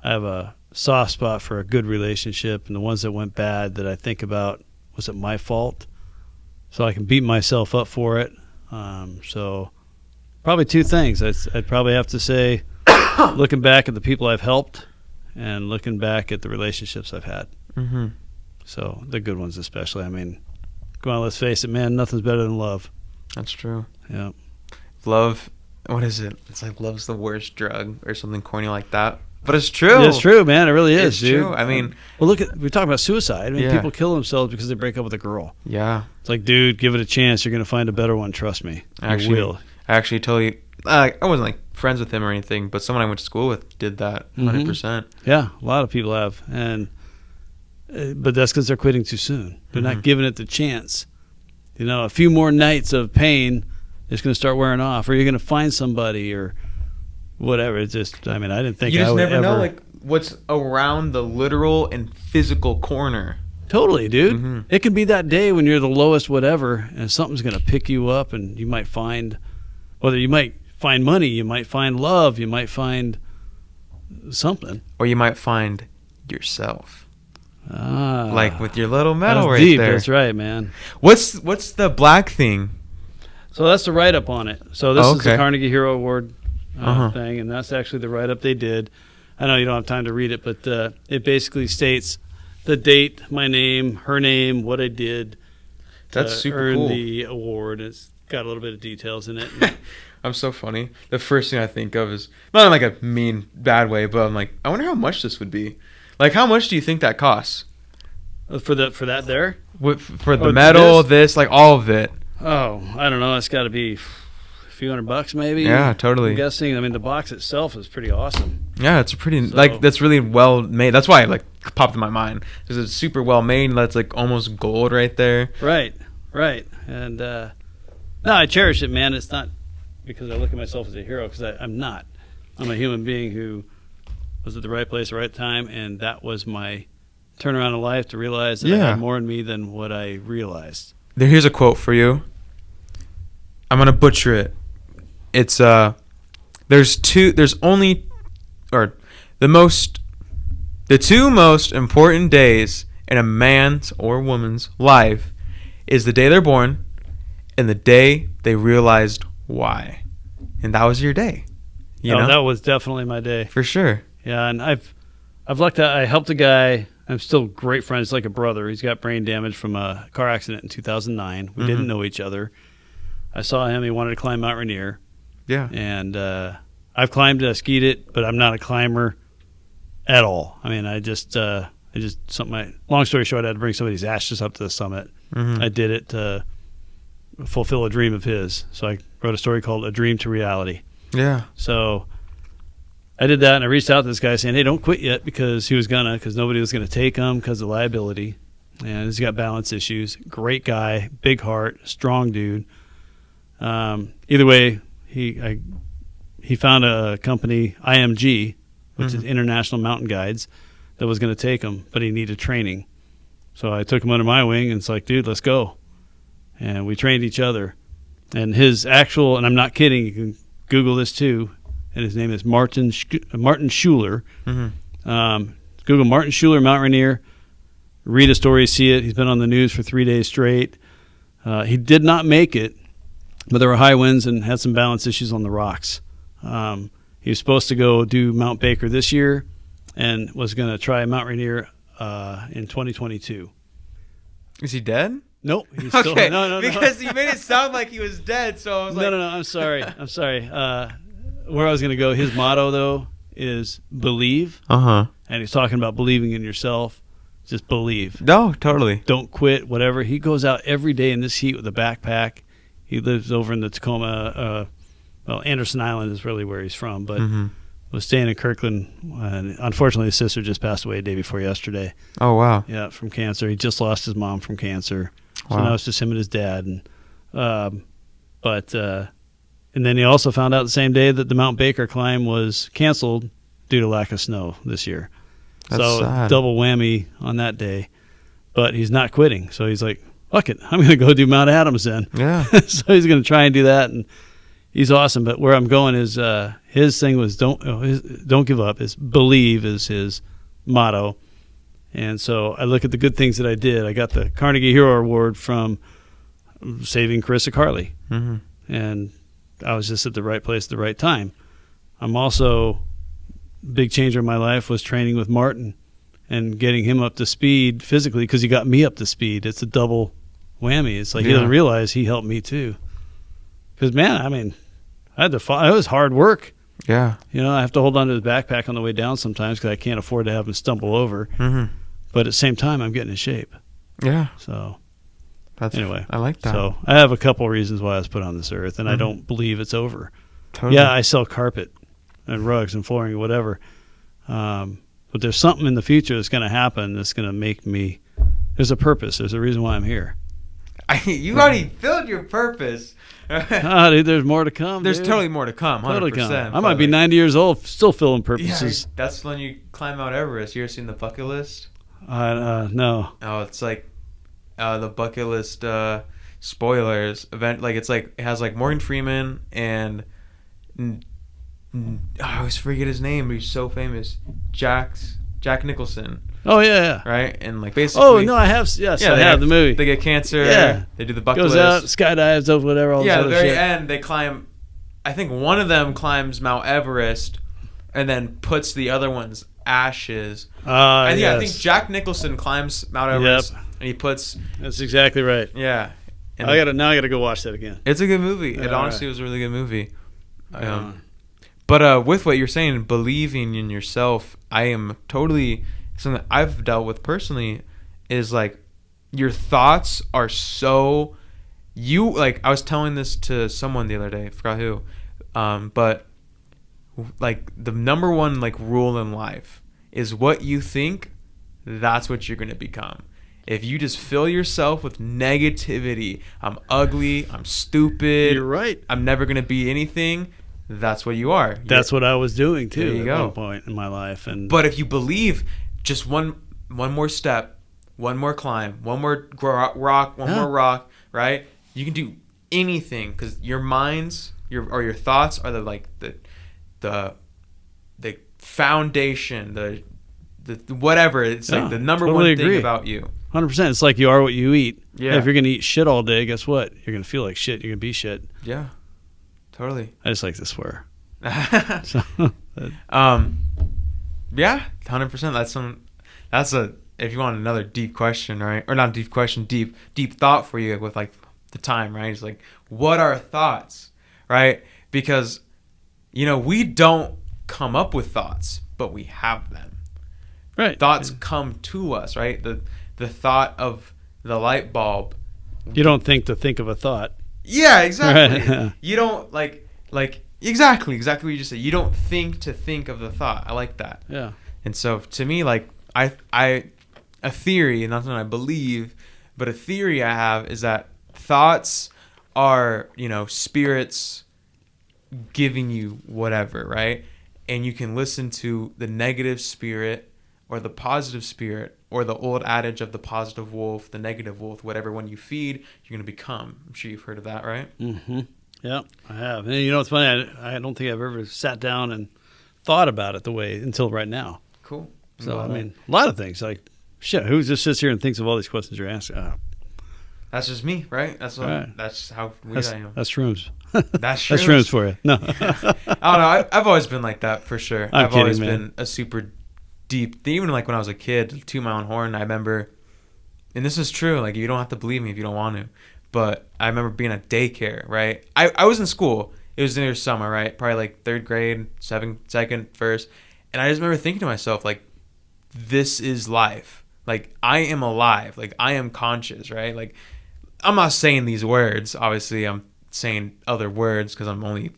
I have a soft spot for a good relationship, and the ones that went bad that I think about, was it my fault? So I can beat myself up for it. So probably two things. I'd probably have to say, looking back at the people I've helped, and looking back at the relationships I've had. Mm-hmm. So the good ones especially. I mean, come on, let's face it, man, nothing's better than love. That's true. Yeah. Love, what is it? It's like love's the worst drug or something corny like that. But it's true. It's true, man. It really is, it's dude. True. I mean, we're talking about suicide. I mean, yeah. People kill themselves because they break up with a girl. Yeah. It's like, dude, give it a chance. You're going to find a better one. Trust me. You will. I actually totally, I wasn't like friends with him or anything, but someone I went to school with did that 100%. Yeah, a lot of people have. But that's because they're quitting too soon. They're not giving it the chance. A few more nights of pain, it's going to start wearing off, or you're going to find somebody or whatever. It's just, I mean, I didn't think you just I would never ever know like what's around the literal and physical corner. Totally, dude. It can be that day when you're the lowest whatever, and something's going to pick you up, and you might find, whether you might find money, you might find love, you might find something. Or you might find yourself. Ah, like with your little medal right deep. there. That's right, man. What's the black thing? So that's the write-up on it. So this is the Carnegie Hero Award thing, and that's actually the write-up they did. I know you don't have time to read it, but it basically states the date, my name, her name, what I did That's to super earn cool. the award. It's got a little bit of details in it. I'm so funny. The first thing I think of is, not in like a mean, bad way, but I'm like, I wonder how much this would be. Like, how much do you think that costs? For that there? For the medal, this, like all of it. Oh, I don't know. It's got to be a few $100 maybe. Yeah, totally. I'm guessing. I mean, the box itself is pretty awesome. Yeah, it's a pretty So- like that's really well made. That's why it like popped in my mind. Because it's super well made. That's like almost gold right there. Right. And no, I cherish it, man. It's not because I look at myself as a hero, because I'm not. I'm a human being who was at the right place at the right time, and that was my turnaround in life to realize that I Yeah. had more in me than what I realized. Here's a quote for you. I'm gonna butcher it. It's the two most important days in a man's or woman's life is the day they're born and the day they realized why. And that was your day. You know? That was definitely my day. For sure. Yeah, and I've lucked out. I helped a guy. I'm still great friends, like a brother. He's got brain damage from a car accident in 2009. We didn't know each other. I saw him. He wanted to climb Mount Rainier. Yeah. And I've climbed it, I skied it, but I'm not a climber at all. I mean, long story short, I had to bring somebody's ashes up to the summit. Mm-hmm. I did it to fulfill a dream of his. So I wrote a story called A Dream to Reality. Yeah. So I did that, and I reached out to this guy saying, hey, don't quit yet, because nobody was going to take him because of liability. And he's got balance issues. Great guy, big heart, strong dude. Either way, he found a company, IMG, which is International Mountain Guides, that was going to take him, but he needed training. So I took him under my wing, and it's like, dude, let's go. And we trained each other. And his actual, and I'm not kidding, you can Google this too, and his name is Martin Schuler. Google Martin Schuler, Mount Rainier. Read a story, see it. He's been on the news for 3 days straight. He did not make it, but there were high winds and had some balance issues on the rocks. He was supposed to go do Mount Baker this year and was going to try Mount Rainier in 2022. Is he dead? Nope. He's Okay. still, no. Because you made it sound like he was dead, so I was like... No. I'm sorry. Where I was going to go, his motto, though, is believe. Uh-huh. And he's talking about believing in yourself. Just believe. No, totally. Don't quit, whatever. He goes out every day in this heat with a backpack. He lives over in the Tacoma, Anderson Island is really where he's from, but was staying in Kirkland. And unfortunately, his sister just passed away the day before yesterday. Oh, wow. Yeah, from cancer. He just lost his mom from cancer. So Wow. now it's just him and his dad. And then he also found out the same day that the Mount Baker climb was canceled due to lack of snow this year. That's so sad. double whammy on that day. But he's not quitting. So he's like, fuck it, I'm going to go do Mount Adams then. Yeah. So he's going to try and do that, and he's awesome. But where I'm going is his thing was don't give up. Is believe is his motto. And so I look at the good things that I did. I got the Carnegie Hero Award from saving Carissa Carley. And I was just at the right place at the right time. I'm also, big changer in my life was training with Martin and getting him up to speed physically, because he got me up to speed. It's a double whammy. It's like he doesn't realize he helped me too. Because, man, I mean, I had to it was hard work. Yeah. You know, I have to hold on to his backpack on the way down sometimes because I can't afford to have him stumble over. But at the same time, I'm getting in shape. Yeah. So That's anyway, I like that. So I have a couple reasons why I was put on this earth, and I don't believe it's over. Totally. Yeah, I sell carpet and rugs and flooring and whatever. But there's something in the future that's going to happen that's going to make me. There's a purpose. There's a reason why I'm here. You already filled your purpose. Dude, there's more to come. There's dude. totally more to come. 100%. Totally come. I might be 90 years old, still filling purposes. Yeah, that's when you climb Mount Everest. You ever seen the bucket list? No. Oh, it's like the bucket list spoilers event. Like it has like Morgan Freeman and I always forget his name, but he's so famous. Jack Nicholson. Oh yeah. Right, and like basically. Oh no, I have. Yes, I have the movie. They get cancer. Yeah. They do the bucket Goes list. out, skydives, does whatever. All yeah, this at the other very shit. end, they climb. I think one of them climbs Mount Everest, and then puts the other one's ashes. And yeah, I think Jack Nicholson climbs Mount Everest, and he puts. That's exactly right. Yeah. And I gotta go watch that again. It's a good movie. It honestly was a really good movie. But with what you're saying, believing in yourself, I am totally something I've dealt with personally. Is like your thoughts are so I was telling this to someone the other day. I forgot who, but like the number one like rule in life is what you think, that's what you're going to become. If you just fill yourself with negativity, I'm ugly, I'm stupid, You're right. I'm never going to be anything, that's what you are. That's what I was doing too There you at go. one point in my life. But if you believe just one more step, one more climb, one more rock, one more rock, right? You can do anything because your minds, your thoughts are the foundation, the whatever. It's like the number totally one thing agree. about you. 100%. It's like you are what you eat. Yeah. If you're going to eat shit all day, guess what? You're going to feel like shit. You're going to be shit. Yeah, totally. I just like to swear. So, yeah, 100%. That's a, if you want another deep question, right? Or not deep question, deep thought for you with like the time, right? It's like, what are thoughts, right? Because, we don't come up with thoughts, but we have them. Right. Thoughts come to us, right? The thought of the light bulb. You don't think to think of a thought. Yeah, exactly. Right. You don't like exactly what you just said. You don't think to think of the thought. I like that. Yeah. And so to me, like a theory, and not something I believe, but a theory I have is that thoughts are, spirits giving you whatever, right? And you can listen to the negative spirit or the positive spirit, or the old adage of the positive wolf, the negative wolf, whatever one you feed, you're going to become. I'm sure you've heard of that, right? Mm-hmm. Yeah, I have. And it's funny, I don't think I've ever sat down and thought about it until right now. Cool. So, a lot of things. Like, shit, who just sits here and thinks of all these questions you're asking? That's just me, right? That's how weird I am. That's shrooms. That's shrooms. That's shrooms for you. No. I don't know. I've always been like that, for sure. I've always been a super deep, even like when I was a kid, to my own horn, I remember, and this is true, like you don't have to believe me if you don't want to, but I remember being at daycare, right? I was in school. It was near summer, right? Probably like third grade, second, first. And I just remember thinking to myself, like, this is life. Like, I am alive. Like, I am conscious, right? Like, I'm not saying these words. Obviously, I'm saying other words because I'm only,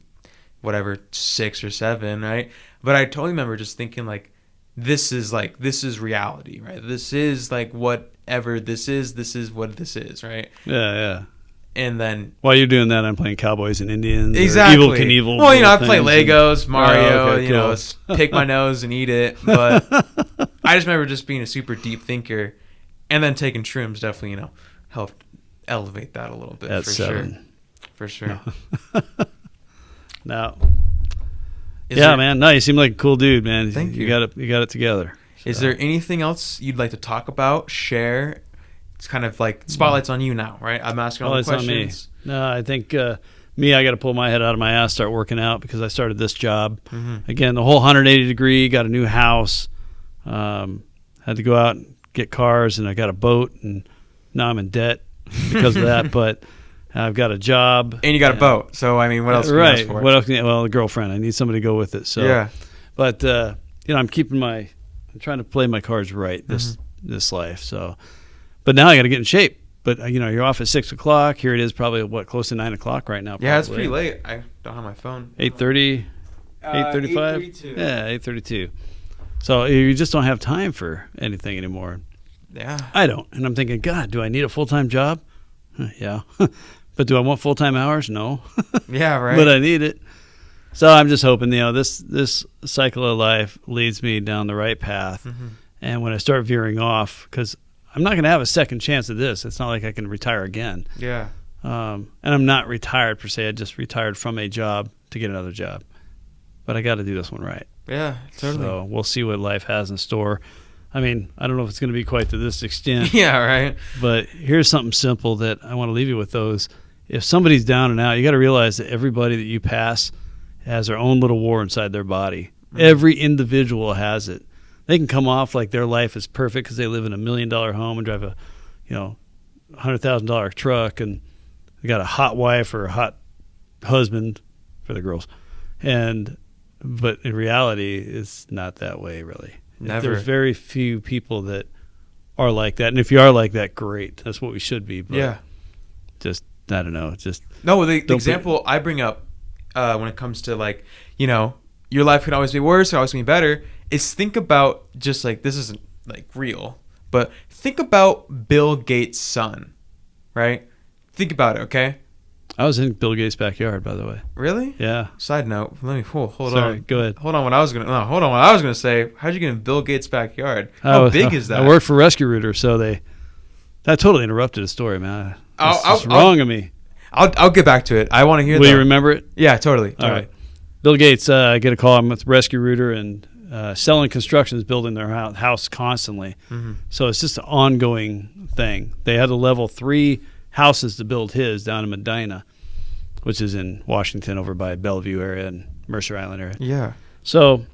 6 or 7, right? But I totally remember just thinking, like, this is reality, right? This is like whatever this is what this is, right? Yeah. And then while you're doing that, I'm playing Cowboys and Indians. Exactly. Evil Knievel. Well, I play Legos, Mario, okay, cool. Pick my nose and eat it. But I just remember just being a super deep thinker, and then taking shrooms definitely, helped elevate that a little bit. At for 7. sure. For sure. No. Man. No, you seem like a cool dude, man. Thank you. You got it together. So. Is there anything else you'd like to talk about, share? It's kind of like spotlight's on you now, right? I'm asking all the questions. On me. No, I think I got to pull my head out of my ass, start working out because I started this job. Mm-hmm. Again, the whole 180 degree, got a new house, had to go out and get cars, and I got a boat, and now I'm in debt because of that, but I've got a job. And you got a boat. So, what else can you ask for? What else a girlfriend. I need somebody to go with it. So, yeah. But, I'm trying to play my cards right this life. So, but now I got to get in shape. But, you're off at 6 o'clock. Here it is probably, close to 9 o'clock right now. Probably. Yeah, it's pretty late. I don't have my phone. 8:30? 8:35? 8:32. Yeah, 8:32. So you just don't have time for anything anymore. Yeah. I don't. And I'm thinking, God, do I need a full-time job? Yeah. But do I want full-time hours? No. Yeah, right. But I need it. So I'm just hoping, this cycle of life leads me down the right path. Mm-hmm. And when I start veering off, because I'm not going to have a second chance at this. It's not like I can retire again. Yeah. And I'm not retired per se. I just retired from a job to get another job. But I got to do this one right. Yeah, totally. So we'll see what life has in store. I don't know if it's going to be quite to this extent. Yeah, right. But here's something simple that I want to leave you with those. If somebody's down and out, you got to realize that everybody that you pass has their own little war inside their body. Mm-hmm. Every individual has it. They can come off like their life is perfect because they live in $1 million home and drive a, $100,000 truck, and they got a hot wife or a hot husband for the girls. But in reality, it's not that way, really. Never. There's very few people that are like that. And if you are like that, great. That's what we should be. But yeah. Just, I don't know. Just no, the example I bring up when it comes to your life can always be worse, it can always be better, is think about just like, this isn't like real, but think about Bill Gates' son, right? Think about it, okay? I was in Bill Gates' backyard, by the way. Really? Yeah. Side note, let me hold Sorry, on. go ahead. Hold on, what I was gonna say. How'd you get in Bill Gates' backyard? How big is that? I worked for Rescue Rooter, so that totally interrupted the story, man. It's wrong of me. I'll get back to it. I want to hear. Will you remember it? Yeah, totally. All right. Bill Gates, I get a call. I'm with Rescue Rooter, and Selling Construction is building their house constantly. Mm-hmm. So it's just an ongoing thing. They had to level 3 houses to build his down in Medina, which is in Washington over by Bellevue area and Mercer Island area. Yeah. So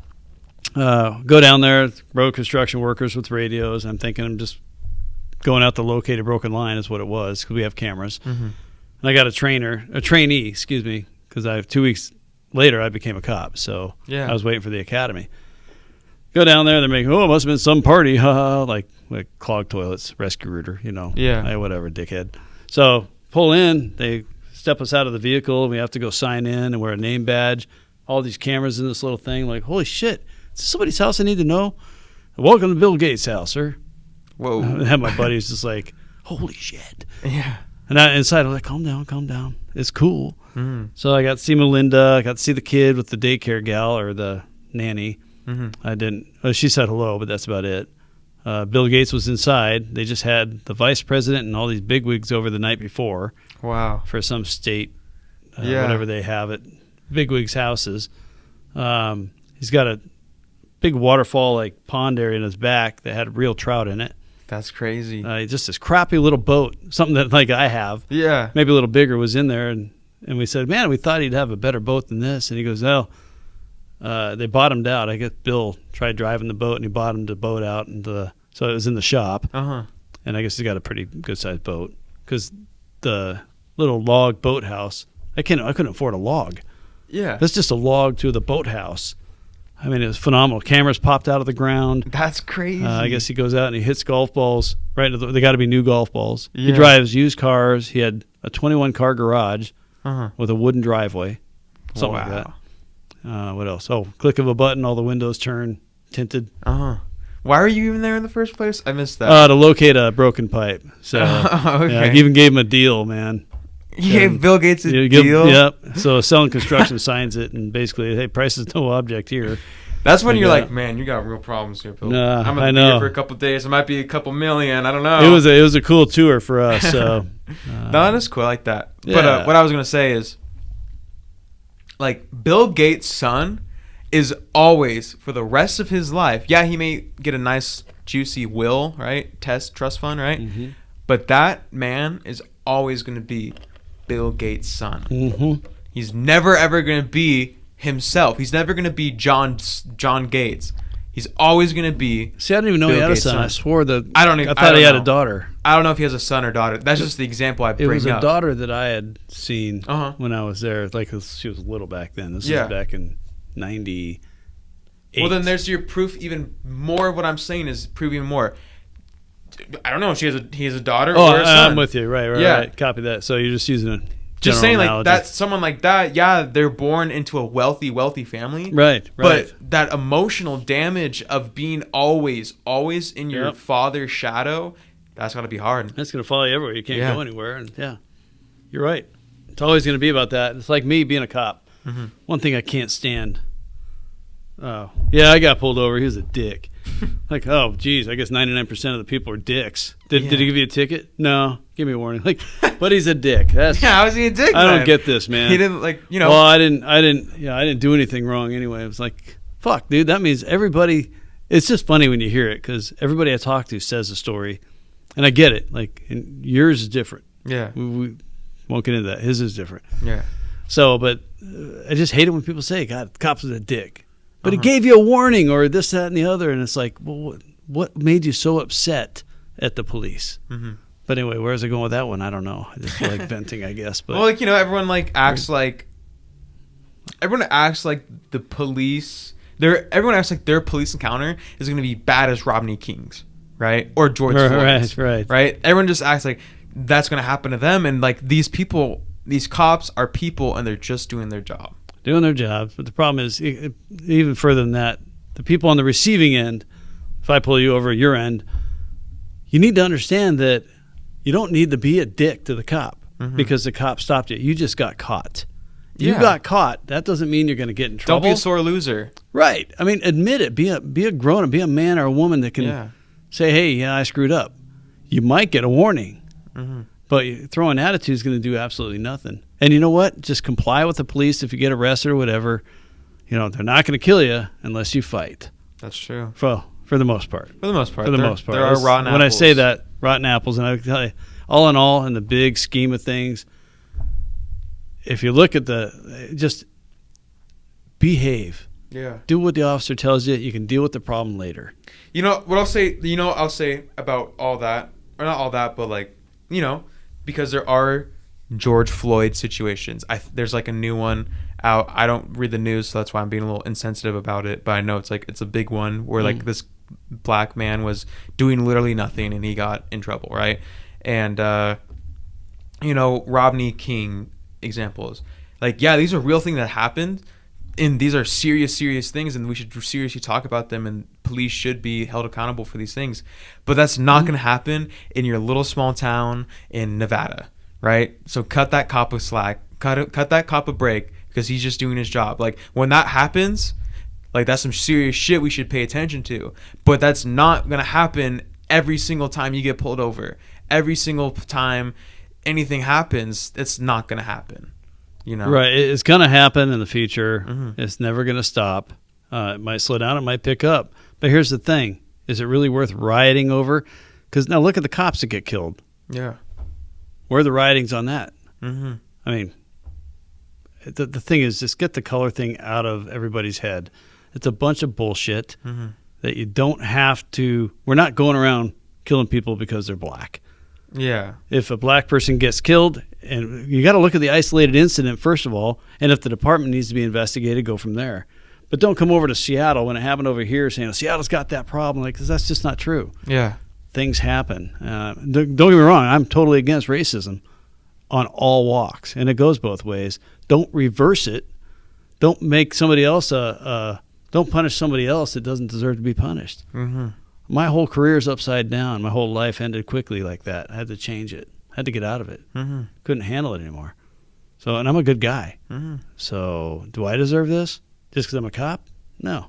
go down there, road construction workers with radios. I'm thinking I'm just going out to locate a broken line is what it was, because we have cameras. Mm-hmm. And I got a trainee, because 2 weeks later I became a cop. So I was waiting for the academy. Go down there, they're making, it must have been some party, like clogged toilets, Rescue Rooter, whatever, dickhead. So pull in, they step us out of the vehicle, we have to go sign in and wear a name badge, all these cameras in this little thing, like, holy shit, is this somebody's house I need to know? Welcome to Bill Gates' house, sir. Whoa. And my buddy's just like, holy shit. Yeah. And inside I'm like, calm down, it's cool. Mm-hmm. So I got to see Melinda, I got to see the kid with the daycare gal, or the nanny. Mm-hmm. She said hello, but that's about it. Bill Gates was inside. They just had the vice president and all these bigwigs over the night before. Wow. For some state, whatever they have at bigwigs' houses. He's got a big waterfall, like pond area in his back that had real trout in it. That's crazy. Just this crappy little boat, something that like I have. Yeah. Maybe a little bigger, was in there. And we said, man, we thought he'd have a better boat than this. And he goes, no. They bottomed out. I guess Bill tried driving the boat, and he bottomed the boat out so it was in the shop. Uh-huh. And I guess he's got a pretty good sized boat, because the little log boathouse, I couldn't afford a log. Yeah, that's just a log to the boathouse. I mean, it was phenomenal. Cameras popped out of the ground. That's crazy. I guess he goes out and he hits golf balls. Right, they got to be new golf balls. Yeah. He drives used cars. He had a 21 car garage with a wooden driveway, something like that. What else? Oh, click of a button, all the windows turn, tinted. Why were you even there in the first place? I missed that. To locate a broken pipe. So okay. I even gave him a deal, man. You gave Bill Gates a deal? Yep. So Selling Construction signs it, and basically, hey, price is no object here. That's when you're like, man, you got real problems here, Bill. I'm going to be here for a couple of days. It might be a couple million. I don't know. It was a cool tour for us. So no, that is cool. I like that. Yeah. But what I was going to say is, like, Bill Gates' son is always, for the rest of his life, he may get a nice, juicy will, right? Trust fund, right? Mm-hmm. But that man is always going to be Bill Gates' son. Mm-hmm. He's never, ever going to be himself. He's never going to be John Gates. He's always going to be. See, I didn't even know he had a son. I swore that. I thought he had a daughter. I don't know if he has a son or daughter. That's just the example I bring up. It was a daughter that I had seen when I was there. Like, she was little back then. This was back in 98. Well, then there's your proof. Even more of what I'm saying is proof even more. I don't know if he has a daughter or a son. I'm with you. Right. Copy that. So you're just using a just saying analogy. Like that. Someone like that. Yeah, they're born into a wealthy family. Right. But that emotional damage of being always in your father's shadow, that's got to be hard. That's going to follow you everywhere. You can't go anywhere. And you're right. It's always going to be about that. It's like me being a cop. Mm-hmm. One thing I can't stand. Oh, yeah, I got pulled over. He was a dick. Like, oh, geez, I guess 99% of the people are dicks. Did he give you a ticket? No. Give me a warning. Like, but he's a dick. How is he a dick? I don't get this, man. He didn't Well, I didn't do anything wrong anyway. It was like, fuck, dude. That means everybody. It's just funny when you hear it, because everybody I talk to says a story, and I get it. Like, and yours is different. Yeah. We won't get into that. His is different. Yeah. So, but I just hate it when people say, God, the cops is a dick. But he gave you a warning, or this, that, and the other. And it's like, well, what made you so upset at the police? Mm-hmm. But anyway, where's I going with that one? I don't know. I just feel like venting, I guess. But well, everyone acts like the police. Everyone acts like their police encounter is going to be bad as Rodney King's, right? Or George Floyd's, right? Everyone just acts like that's going to happen to them, and like these cops are people, and they're just doing their job. doing their jobs. But the problem is, even further than that, the people on the receiving end, if I pull you over your end, you need to understand that you don't need to be a dick to the cop because the cop stopped you. You just got caught. You got caught. That doesn't mean you're going to get in trouble. Don't be a sore loser. Right. I mean, admit it. Be a grown-up. Be a man or a woman that can say, hey, yeah, I screwed up. You might get a warning, but throwing attitude is going to do absolutely nothing. And you know what? Just comply with the police if you get arrested or whatever. You know, they're not going to kill you unless you fight. That's true. For the most part. For the most part. There are rotten apples. When I say that, rotten apples, and I tell you, all in all, in the big scheme of things, if you look at just behave. Yeah. Do what the officer tells you. You can deal with the problem later. You know what I'll say? You know what I'll say about all that, or not all that, but like, you know, because there are George Floyd situations. There's like a new one out. I don't read the news, so that's why I'm being a little insensitive about it. But I know it's a big one where like this black man was doing literally nothing and he got in trouble, right? And you know, Rodney King examples. Like, yeah, these are real things that happened. And these are serious things, and we should seriously talk about them, and police should be held accountable for these things. But that's not going to happen in your little small town in Nevada, right? So cut that cop a slack. Cut that cop a break because he's just doing his job. Like, when that happens, like, that's some serious shit we should pay attention to. But that's not going to happen every single time you get pulled over. Every single time anything happens, it's not going to happen. You know? Right. It's going to happen in the future. It's never going to stop. It might slow down. It might pick up. But here's the thing. Is it really worth rioting over? Because now look at the cops that get killed. Yeah. Where are the riotings on that? I mean, the thing is, just get the color thing out of everybody's head. It's a bunch of bullshit that you don't have to. We're not going around killing people because they're black. Yeah. If a black person gets killed, and you got to look at the isolated incident first of all, and if the department needs to be investigated, go from there. But don't come over to Seattle when it happened over here saying Seattle's got that problem, like, because that's just not true. Yeah. Things happen. Don't get me wrong. I'm totally against racism on all walks, and it goes both ways. Don't reverse it. Don't make somebody else don't punish somebody else that doesn't deserve to be punished. My whole career is upside down. My whole life ended quickly like that. I had to change it. I had to get out of it. Couldn't handle it anymore. So, and I'm a good guy. So, do I deserve this just because I'm a cop? No.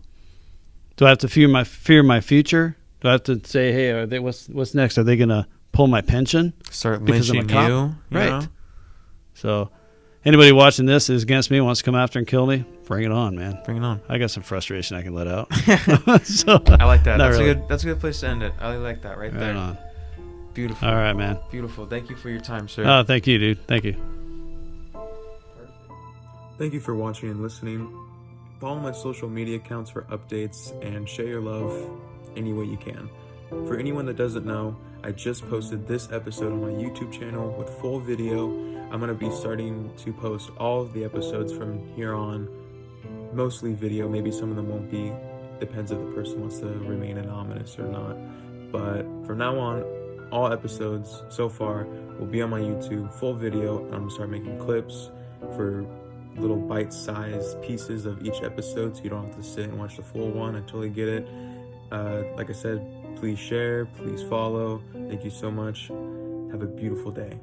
Do I have to fear my future? Do I have to say, hey, what's next? Are they going to pull my pension? Start lynching you, right? Know? So, anybody watching this is against me, wants to come after and kill me, bring it on, man. Bring it on. I got some frustration I can let out. So, I like that. Really. That's a good place to end it. I like that right there. On. Beautiful. All right, man. Beautiful. Thank you for your time, sir. Oh, thank you, dude. Thank you. Thank you for watching and listening. Follow my social media accounts for updates and share your love any way you can. For anyone that doesn't know, I just posted this episode on my YouTube channel with full video. I'm going to be starting to post all of the episodes from here on, mostly video. Maybe some of them won't be. Depends if the person wants to remain anonymous or not. But from now on, all episodes so far will be on my YouTube, full video. I'm going to start making clips for little bite-sized pieces of each episode so you don't have to sit and watch the full one. I totally get it. Like I said, please share, please follow. Thank you so much. Have a beautiful day.